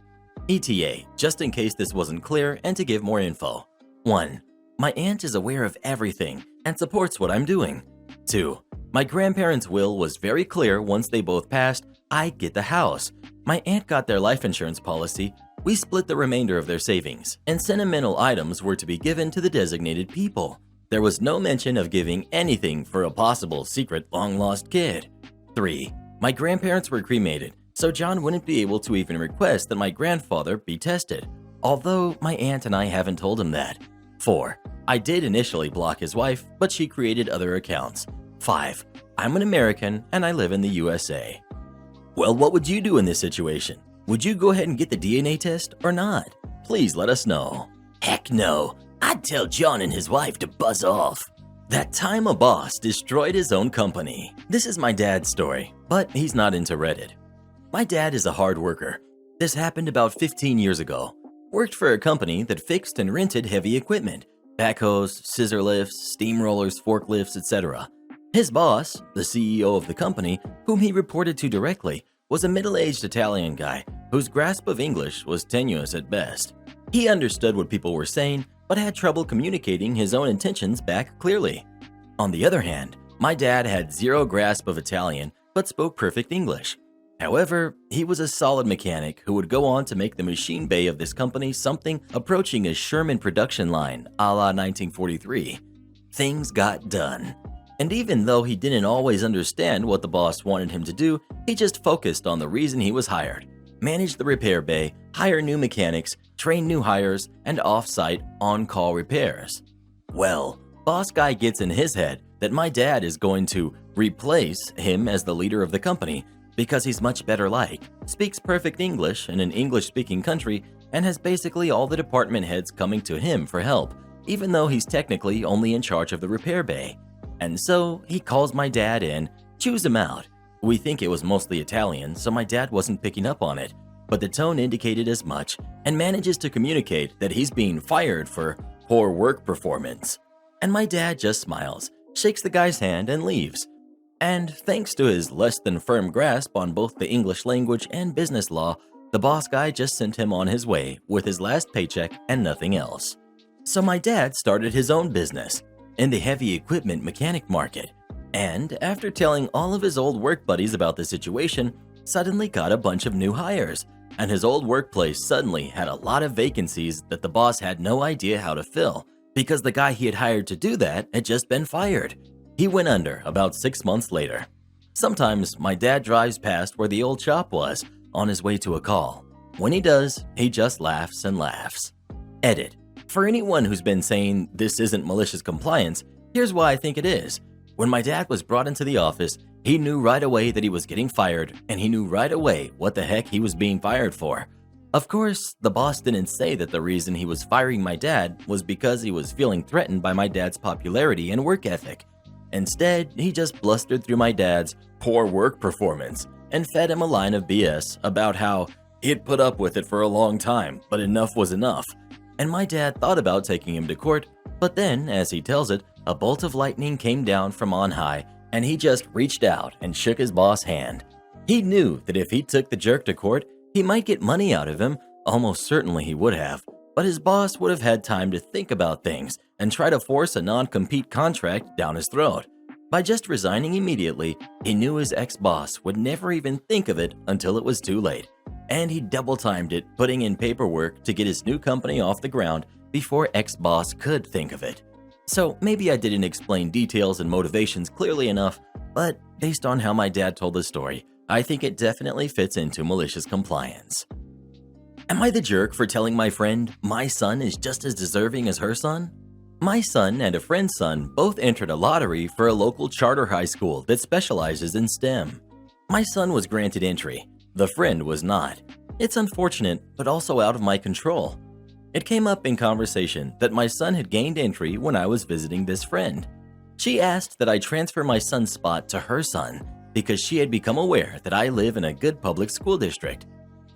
ETA, just in case this wasn't clear and to give more info. 1. My aunt is aware of everything and supports what I'm doing. 2. My grandparents' will was very clear once they both passed, I'd get the house. My aunt got their life insurance policy, we split the remainder of their savings, and sentimental items were to be given to the designated people. There was no mention of giving anything for a possible secret long-lost kid. 3. My grandparents were cremated, so John wouldn't be able to even request that my grandfather be tested, although my aunt and I haven't told him that. 4. I did initially block his wife, but she created other accounts. 5. I'm an American and I live in the USA. Well, what would you do in this situation? Would you go ahead and get the DNA test or not? Please let us know. Heck no. I'd tell John and his wife to buzz off. That time a boss destroyed his own company. This is my dad's story, but he's not into Reddit. My dad is a hard worker. This happened about 15 years ago. Worked for a company that fixed and rented heavy equipment, backhoes, scissor lifts, steamrollers, forklifts, etc. His boss, the CEO of the company, whom he reported to directly, was a middle-aged Italian guy whose grasp of English was tenuous at best. He understood what people were saying, but had trouble communicating his own intentions back clearly. On the other hand, my dad had zero grasp of Italian, but spoke perfect English. However, he was a solid mechanic who would go on to make the machine bay of this company something approaching a Sherman production line a la 1943. Things got done. And even though he didn't always understand what the boss wanted him to do, he just focused on the reason he was hired: manage the repair bay, hire new mechanics, train new hires, and off-site on-call repairs. Well, boss guy gets in his head that my dad is going to replace him as the leader of the company because he's much better liked, speaks perfect English in an English-speaking country, and has basically all the department heads coming to him for help, even though he's technically only in charge of the repair bay. And so he calls my dad in, chews him out. We think it was mostly Italian, so my dad wasn't picking up on it, but the tone indicated as much, and manages to communicate that he's being fired for poor work performance. And my dad just smiles, shakes the guy's hand, and leaves. And thanks to his less than firm grasp on both the English language and business law, the boss guy just sent him on his way with his last paycheck and nothing else. So my dad started his own business in the heavy equipment mechanic market, and after telling all of his old work buddies about the situation, suddenly got a bunch of new hires, and his old workplace suddenly had a lot of vacancies that the boss had no idea how to fill, because the guy he had hired to do that had just been fired. He went under about 6 months later. Sometimes my dad drives past where the old shop was on his way to a call. When he does, he just laughs and laughs. Edit. For anyone who's been saying this isn't malicious compliance, here's why I think it is. When my dad was brought into the office, he knew right away that he was getting fired, and he knew right away what the heck he was being fired for. Of course, the boss didn't say that the reason he was firing my dad was because he was feeling threatened by my dad's popularity and work ethic. Instead, he just blustered through my dad's poor work performance and fed him a line of BS about how he'd put up with it for a long time, but enough was enough. And my dad thought about taking him to court, but then, as he tells it, a bolt of lightning came down from on high, and he just reached out and shook his boss' hand. He knew that if he took the jerk to court, he might get money out of him, almost certainly he would have, but his boss would have had time to think about things and try to force a non-compete contract down his throat. By just resigning immediately, he knew his ex-boss would never even think of it until it was too late, and he double-timed it, putting in paperwork to get his new company off the ground before ex-boss could think of it. So maybe I didn't explain details and motivations clearly enough, but based on how my dad told the story, I think it definitely fits into malicious compliance. Am I the jerk for telling my friend my son is just as deserving as her son? My son and a friend's son both entered a lottery for a local charter high school that specializes in STEM. My son was granted entry. The friend was not. It's unfortunate, but also out of my control. It came up in conversation that my son had gained entry when I was visiting this friend. She asked that I transfer my son's spot to her son because she had become aware that I live in a good public school district.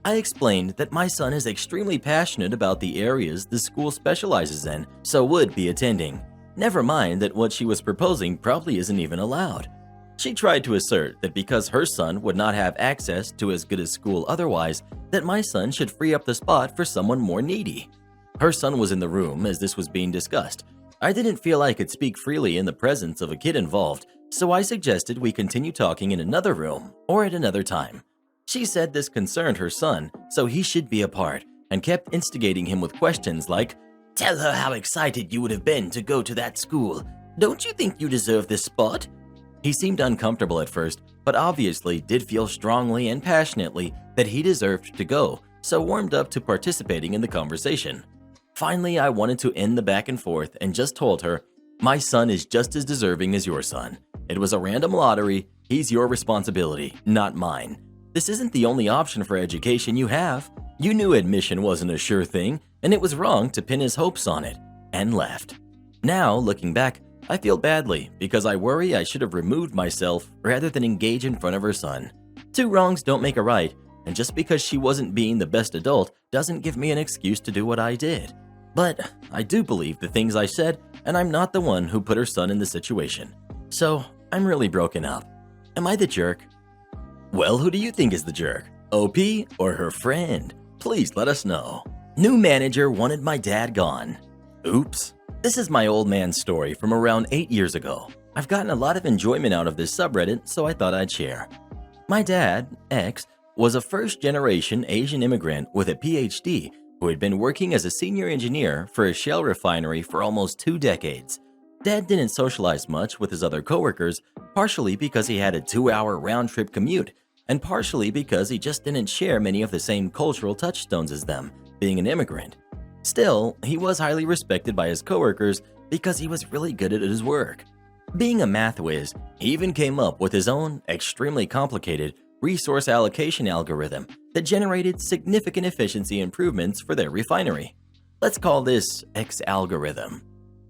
I explained that my son is extremely passionate about the areas the school specializes in, so would be attending. Never mind that what she was proposing probably isn't even allowed. She tried to assert that because her son would not have access to as good a school otherwise, that my son should free up the spot for someone more needy. Her son was in the room as this was being discussed. I didn't feel I could speak freely in the presence of a kid involved, so I suggested we continue talking in another room or at another time. She said this concerned her son, so he should be a part, and kept instigating him with questions like, "Tell her how excited you would have been to go to that school. Don't you think you deserve this spot?" He seemed uncomfortable at first, but obviously did feel strongly and passionately that he deserved to go, so warmed up to participating in the conversation. Finally, I wanted to end the back and forth and just told her, "My son is just as deserving as your son. It was a random lottery. He's your responsibility, not mine. This isn't the only option for education you have. You knew admission wasn't a sure thing, and it was wrong to pin his hopes on it," and left. Now, looking back, I feel badly because I worry I should have removed myself rather than engage in front of her son. Two wrongs don't make a right, and just because she wasn't being the best adult doesn't give me an excuse to do what I did. But I do believe the things I said, and I'm not the one who put her son in the situation. So I'm really broken up. Am I the jerk? Well, who do you think is the jerk? OP or her friend? Please let us know. New manager wanted my dad gone. Oops. This is my old man's story from around 8 years ago. I've gotten a lot of enjoyment out of this subreddit, so I thought I'd share. My dad, X, was a first-generation Asian immigrant with a PhD who had been working as a senior engineer for a shell refinery for almost 2 decades. Dad didn't socialize much with his other coworkers, partially because he had a 2-hour round-trip commute, and partially because he just didn't share many of the same cultural touchstones as them, being an immigrant. Still, he was highly respected by his coworkers because he was really good at his work. Being a math whiz, he even came up with his own extremely complicated resource allocation algorithm that generated significant efficiency improvements for their refinery. Let's call this X algorithm.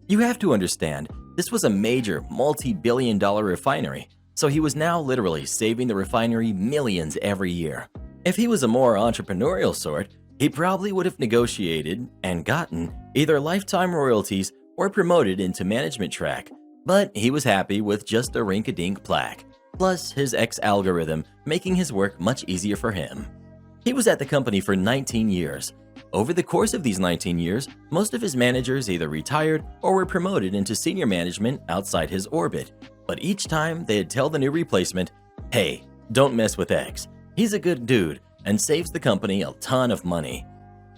You have to understand, this was a major multi-billion-dollar refinery, so he was now literally saving the refinery millions every year. If he was a more entrepreneurial sort, he probably would have negotiated and gotten either lifetime royalties or promoted into management track, but he was happy with just a rink-a-dink plaque, plus his X algorithm making his work much easier for him. He was at the company for 19 years. Over the course of these 19 years, most of his managers either retired or were promoted into senior management outside his orbit, but each time they'd tell the new replacement, "Hey, don't mess with X. He's a good dude and saves the company a ton of money."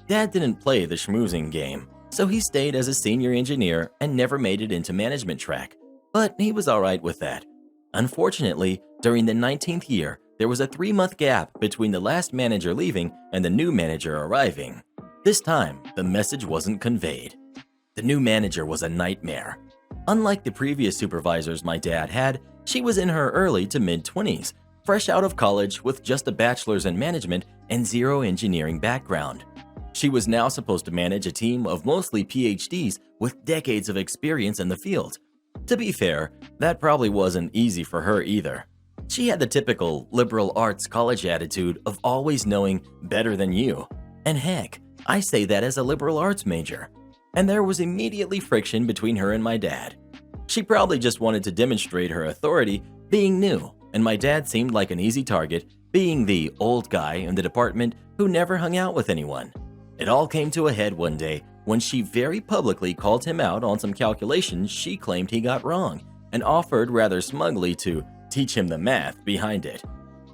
Dad didn't play the schmoozing game, so he stayed as a senior engineer and never made it into management track, but he was alright with that. Unfortunately, during the 19th year, there was a 3-month gap between the last manager leaving and the new manager arriving. This time, the message wasn't conveyed. The new manager was a nightmare. Unlike the previous supervisors my dad had, she was in her early to mid-20s, fresh out of college with just a bachelor's in management and zero engineering background. She was now supposed to manage a team of mostly PhDs with decades of experience in the field. To be fair, that probably wasn't easy for her either. She had the typical liberal arts college attitude of always knowing better than you. And heck, I say that as a liberal arts major. And there was immediately friction between her and my dad. She probably just wanted to demonstrate her authority being new, and my dad seemed like an easy target, being the old guy in the department who never hung out with anyone. It all came to a head one day when she very publicly called him out on some calculations she claimed he got wrong and offered rather smugly to teach him the math behind it.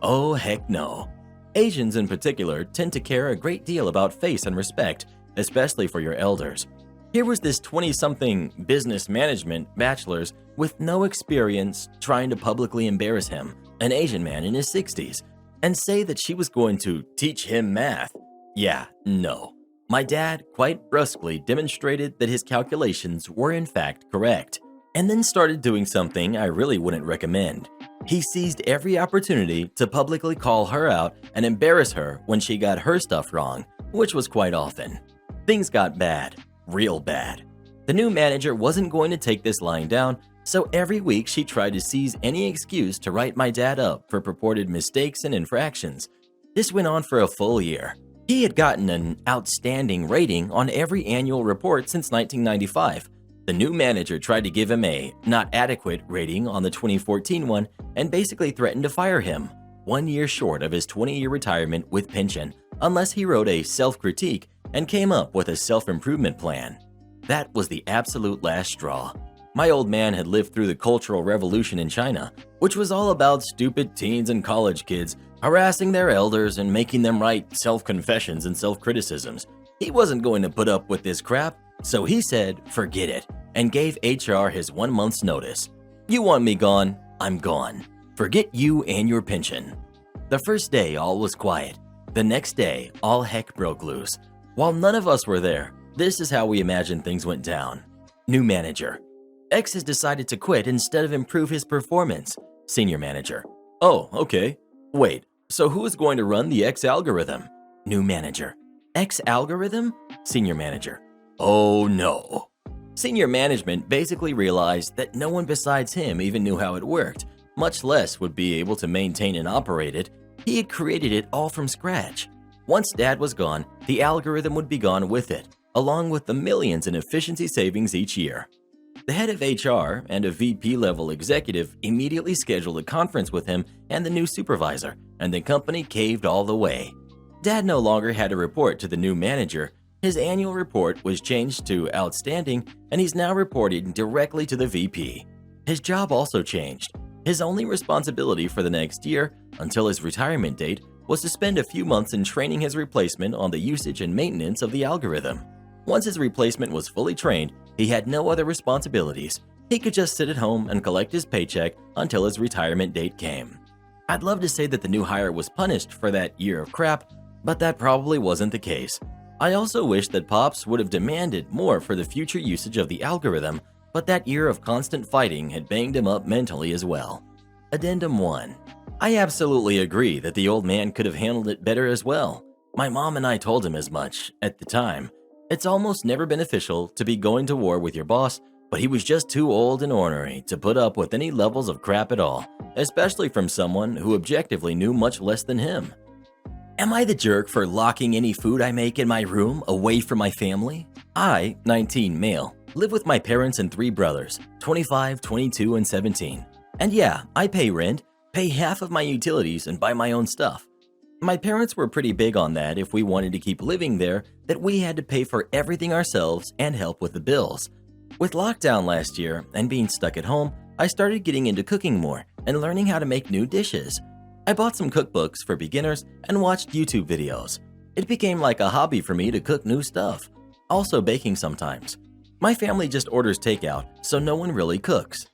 Oh heck no. Asians in particular tend to care a great deal about face and respect, especially for your elders. Here was this 20-something business management bachelor's with no experience trying to publicly embarrass him, an Asian man in his 60s, and say that she was going to teach him math. Yeah, no. My dad quite brusquely demonstrated that his calculations were in fact correct, and then started doing something I really wouldn't recommend. He seized every opportunity to publicly call her out and embarrass her when she got her stuff wrong, which was quite often. Things got bad, real bad. The new manager wasn't going to take this lying down, so every week she tried to seize any excuse to write my dad up for purported mistakes and infractions. This went on for a full year. He had gotten an outstanding rating on every annual report since 1995. The new manager tried to give him a not adequate rating on the 2014 one and basically threatened to fire him, 1 year short of his 20-year retirement with pension, unless he wrote a self-critique and came up with a self-improvement plan. That was the absolute last straw. My old man had lived through the Cultural Revolution in China, which was all about stupid teens and college kids harassing their elders and making them write self-confessions and self-criticisms. He wasn't going to put up with this crap, so he said, forget it, and gave HR his 1 month's notice. You want me gone? I'm gone. Forget you and your pension. The first day, all was quiet. The next day, all heck broke loose. While none of us were there, this is how we imagined things went down. New manager. X has decided to quit instead of improve his performance. Senior manager. Oh, okay. Wait, so who is going to run the X algorithm? New manager. X algorithm? Senior manager. Oh no. Senior management basically realized that no one besides him even knew how it worked, much less would be able to maintain and operate it. He had created it all from scratch. Once Dad was gone, the algorithm would be gone with it, along with the millions in efficiency savings each year. The head of HR and a VP-level executive immediately scheduled a conference with him and the new supervisor and the company caved all the way. Dad no longer had to report to the new manager. His annual report was changed to outstanding, and he's now reporting directly to the VP. His job also changed. His only responsibility for the next year, until his retirement date, was to spend a few months in training his replacement on the usage and maintenance of the algorithm. Once his replacement was fully trained, he had no other responsibilities. He could just sit at home and collect his paycheck until his retirement date came. I'd love to say that the new hire was punished for that year of crap, but that probably wasn't the case. I also wish that Pops would have demanded more for the future usage of the algorithm, but that year of constant fighting had banged him up mentally as well. Addendum 1. I absolutely agree that the old man could have handled it better as well. My mom and I told him as much at the time. It's almost never beneficial to be going to war with your boss, but he was just too old and ornery to put up with any levels of crap at all, especially from someone who objectively knew much less than him. Am I the jerk for locking any food I make in my room away from my family? I, 19 male, live with my parents and 3 brothers, 25, 22, and 17. And yeah, I pay rent, pay half of my utilities, and buy my own stuff. My parents were pretty big on that if we wanted to keep living there, that we had to pay for everything ourselves and help with the bills. With lockdown last year and being stuck at home, I started getting into cooking more and learning how to make new dishes. I bought some cookbooks for beginners and watched YouTube videos. It became like a hobby for me to cook new stuff. Also baking sometimes. My family just orders takeout, so no one really cooks.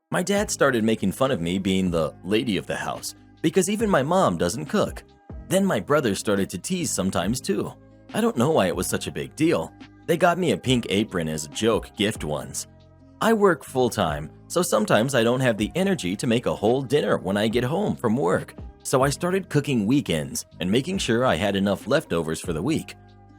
My dad started making fun of me being the lady of the house because even my mom doesn't cook. Then my brothers started to tease sometimes too. I don't know why it was such a big deal. They got me a pink apron as a joke gift once. I work full-time, so sometimes I don't have the energy to make a whole dinner when I get home from work. So I started cooking weekends and making sure I had enough leftovers for the week.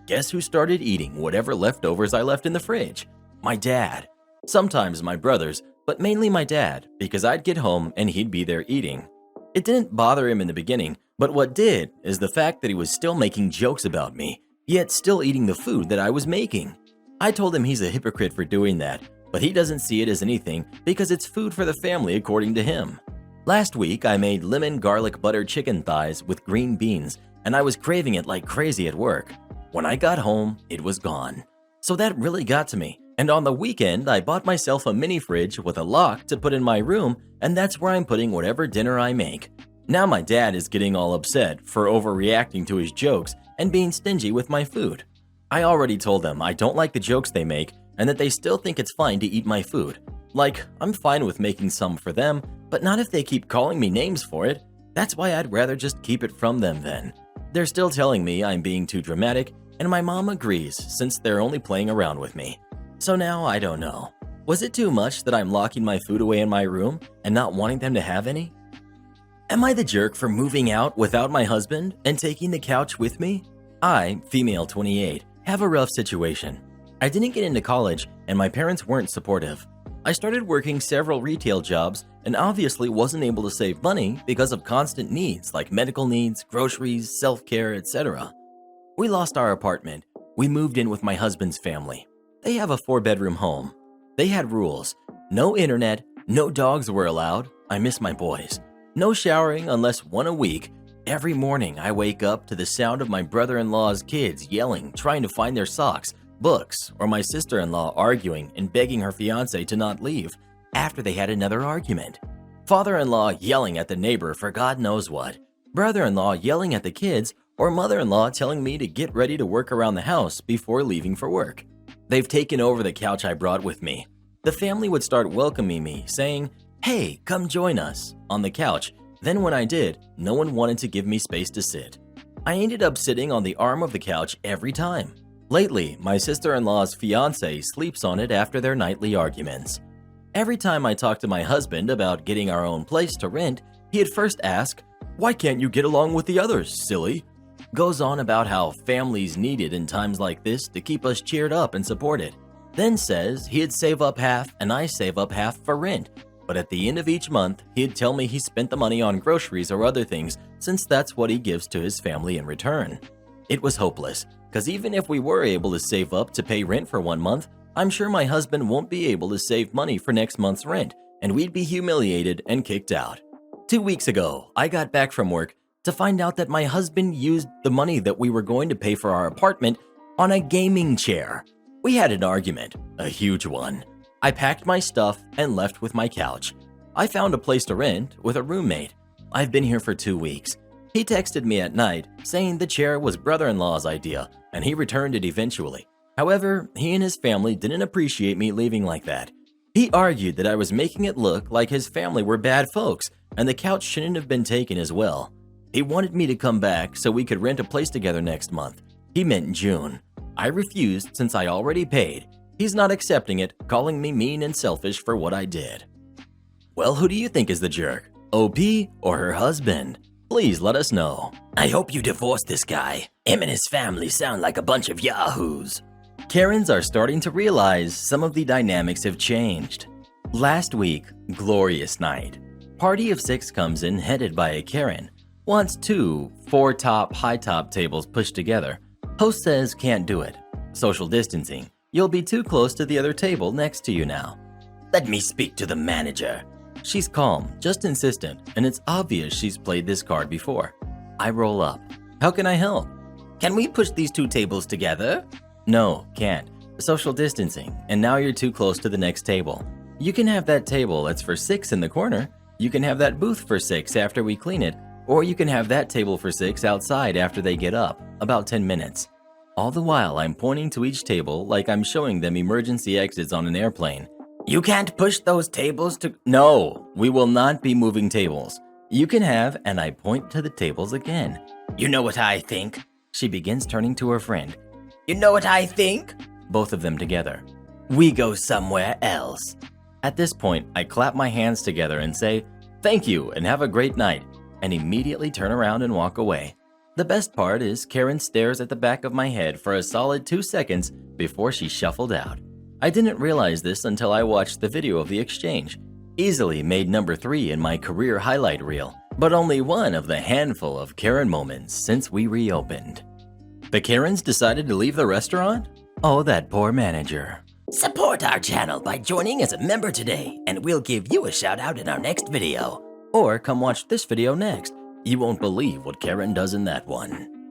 Guess who started eating whatever leftovers I left in the fridge? My dad. Sometimes my brothers, but mainly my dad, because I'd get home and he'd be there eating. It didn't bother him in the beginning, but what did is the fact that he was still making jokes about me, yet still eating the food that I was making. I told him he's a hypocrite for doing that, but he doesn't see it as anything because it's food for the family according to him. Last week, I made lemon garlic butter chicken thighs with green beans, and I was craving it like crazy at work. When I got home, it was gone. So that really got to me. And on the weekend, I bought myself a mini fridge with a lock to put in my room, and that's where I'm putting whatever dinner I make. Now my dad is getting all upset for overreacting to his jokes and being stingy with my food. I already told them I don't like the jokes they make and that they still think it's fine to eat my food. Like, I'm fine with making some for them, but not if they keep calling me names for it. That's why I'd rather just keep it from them then. They're still telling me I'm being too dramatic, and my mom agrees since they're only playing around with me. So now I don't know. Was it too much that I'm locking my food away in my room and not wanting them to have any? Am I the jerk for moving out without my husband and taking the couch with me? I, female 28, have a rough situation. I didn't get into college and my parents weren't supportive. I started working several retail jobs and obviously wasn't able to save money because of constant needs like medical needs, groceries, self-care, etc. We lost our apartment. We moved in with my husband's family. They have a 4-bedroom home. They had rules. No internet, no dogs were allowed. I miss my boys. No showering unless one a week. Every morning I wake up to the sound of my brother-in-law's kids yelling, trying to find their socks, books, or my sister-in-law arguing and begging her fiancé to not leave after they had another argument. Father-in-law yelling at the neighbor for God knows what. Brother-in-law yelling at the kids, or mother-in-law telling me to get ready to work around the house before leaving for work. They've taken over the couch I brought with me. The family would start welcoming me, saying, "Hey, come join us," on the couch. Then when I did, no one wanted to give me space to sit. I ended up sitting on the arm of the couch every time. Lately, my sister-in-law's fiancé sleeps on it after their nightly arguments. Every time I talk to my husband about getting our own place to rent, he'd first ask, "Why can't you get along with the others, silly?" Goes on about how families need it in times like this to keep us cheered up and supported. Then says he'd save up half and I save up half for rent. But at the end of each month, he'd tell me he spent the money on groceries or other things since that's what he gives to his family in return. It was hopeless, because even if we were able to save up to pay rent for 1 month, I'm sure my husband won't be able to save money for next month's rent, and we'd be humiliated and kicked out. 2 weeks ago, I got back from work, to find out that my husband used the money that we were going to pay for our apartment on a gaming chair. We had an argument, a huge one. I packed my stuff and left with my couch. I found a place to rent with a roommate. I've been here for 2 weeks. He texted me at night saying the chair was brother-in-law's idea and he returned it eventually. However, he and his family didn't appreciate me leaving like that. He argued that I was making it look like his family were bad folks and the couch shouldn't have been taken as well. He wanted me to come back so we could rent a place together next month. He meant June. I refused since I already paid. He's not accepting it, calling me mean and selfish for what I did. Well, who do you think is the jerk? OP or her husband? Please let us know. I hope you divorce this guy. Him and his family sound like a bunch of yahoos. Karens are starting to realize some of the dynamics have changed. Last week, glorious night. Party of 6 comes in headed by a Karen. Wants 2 4-top, high-top tables pushed together. Host says can't do it. Social distancing. You'll be too close to the other table next to you now. Let me speak to the manager. She's calm, just insistent, and it's obvious she's played this card before. I roll up. How can I help? Can we push these 2 tables together? No, can't. Social distancing, and now you're too close to the next table. You can have that table that's for 6 in the corner. You can have that booth for 6 after we clean it, or you can have that table for 6 outside after they get up, about 10 minutes. All the while, I'm pointing to each table like I'm showing them emergency exits on an airplane. You can't push those tables to... No, we will not be moving tables. You can have, and I point to the tables again. You know what I think? She begins turning to her friend. You know what I think? Both of them together. We go somewhere else. At this point, I clap my hands together and say, thank you and have a great night, and immediately turn around and walk away. The best part is Karen stares at the back of my head for a solid 2 seconds before she shuffled out. I didn't realize this until I watched the video of the exchange. Easily made number 3 in my career highlight reel, but only one of the handful of Karen moments since we reopened. The Karens decided to leave the restaurant? Oh, that poor manager. Support our channel by joining as a member today, and we'll give you a shout out in our next video. Or come watch this video next. You won't believe what Karen does in that one.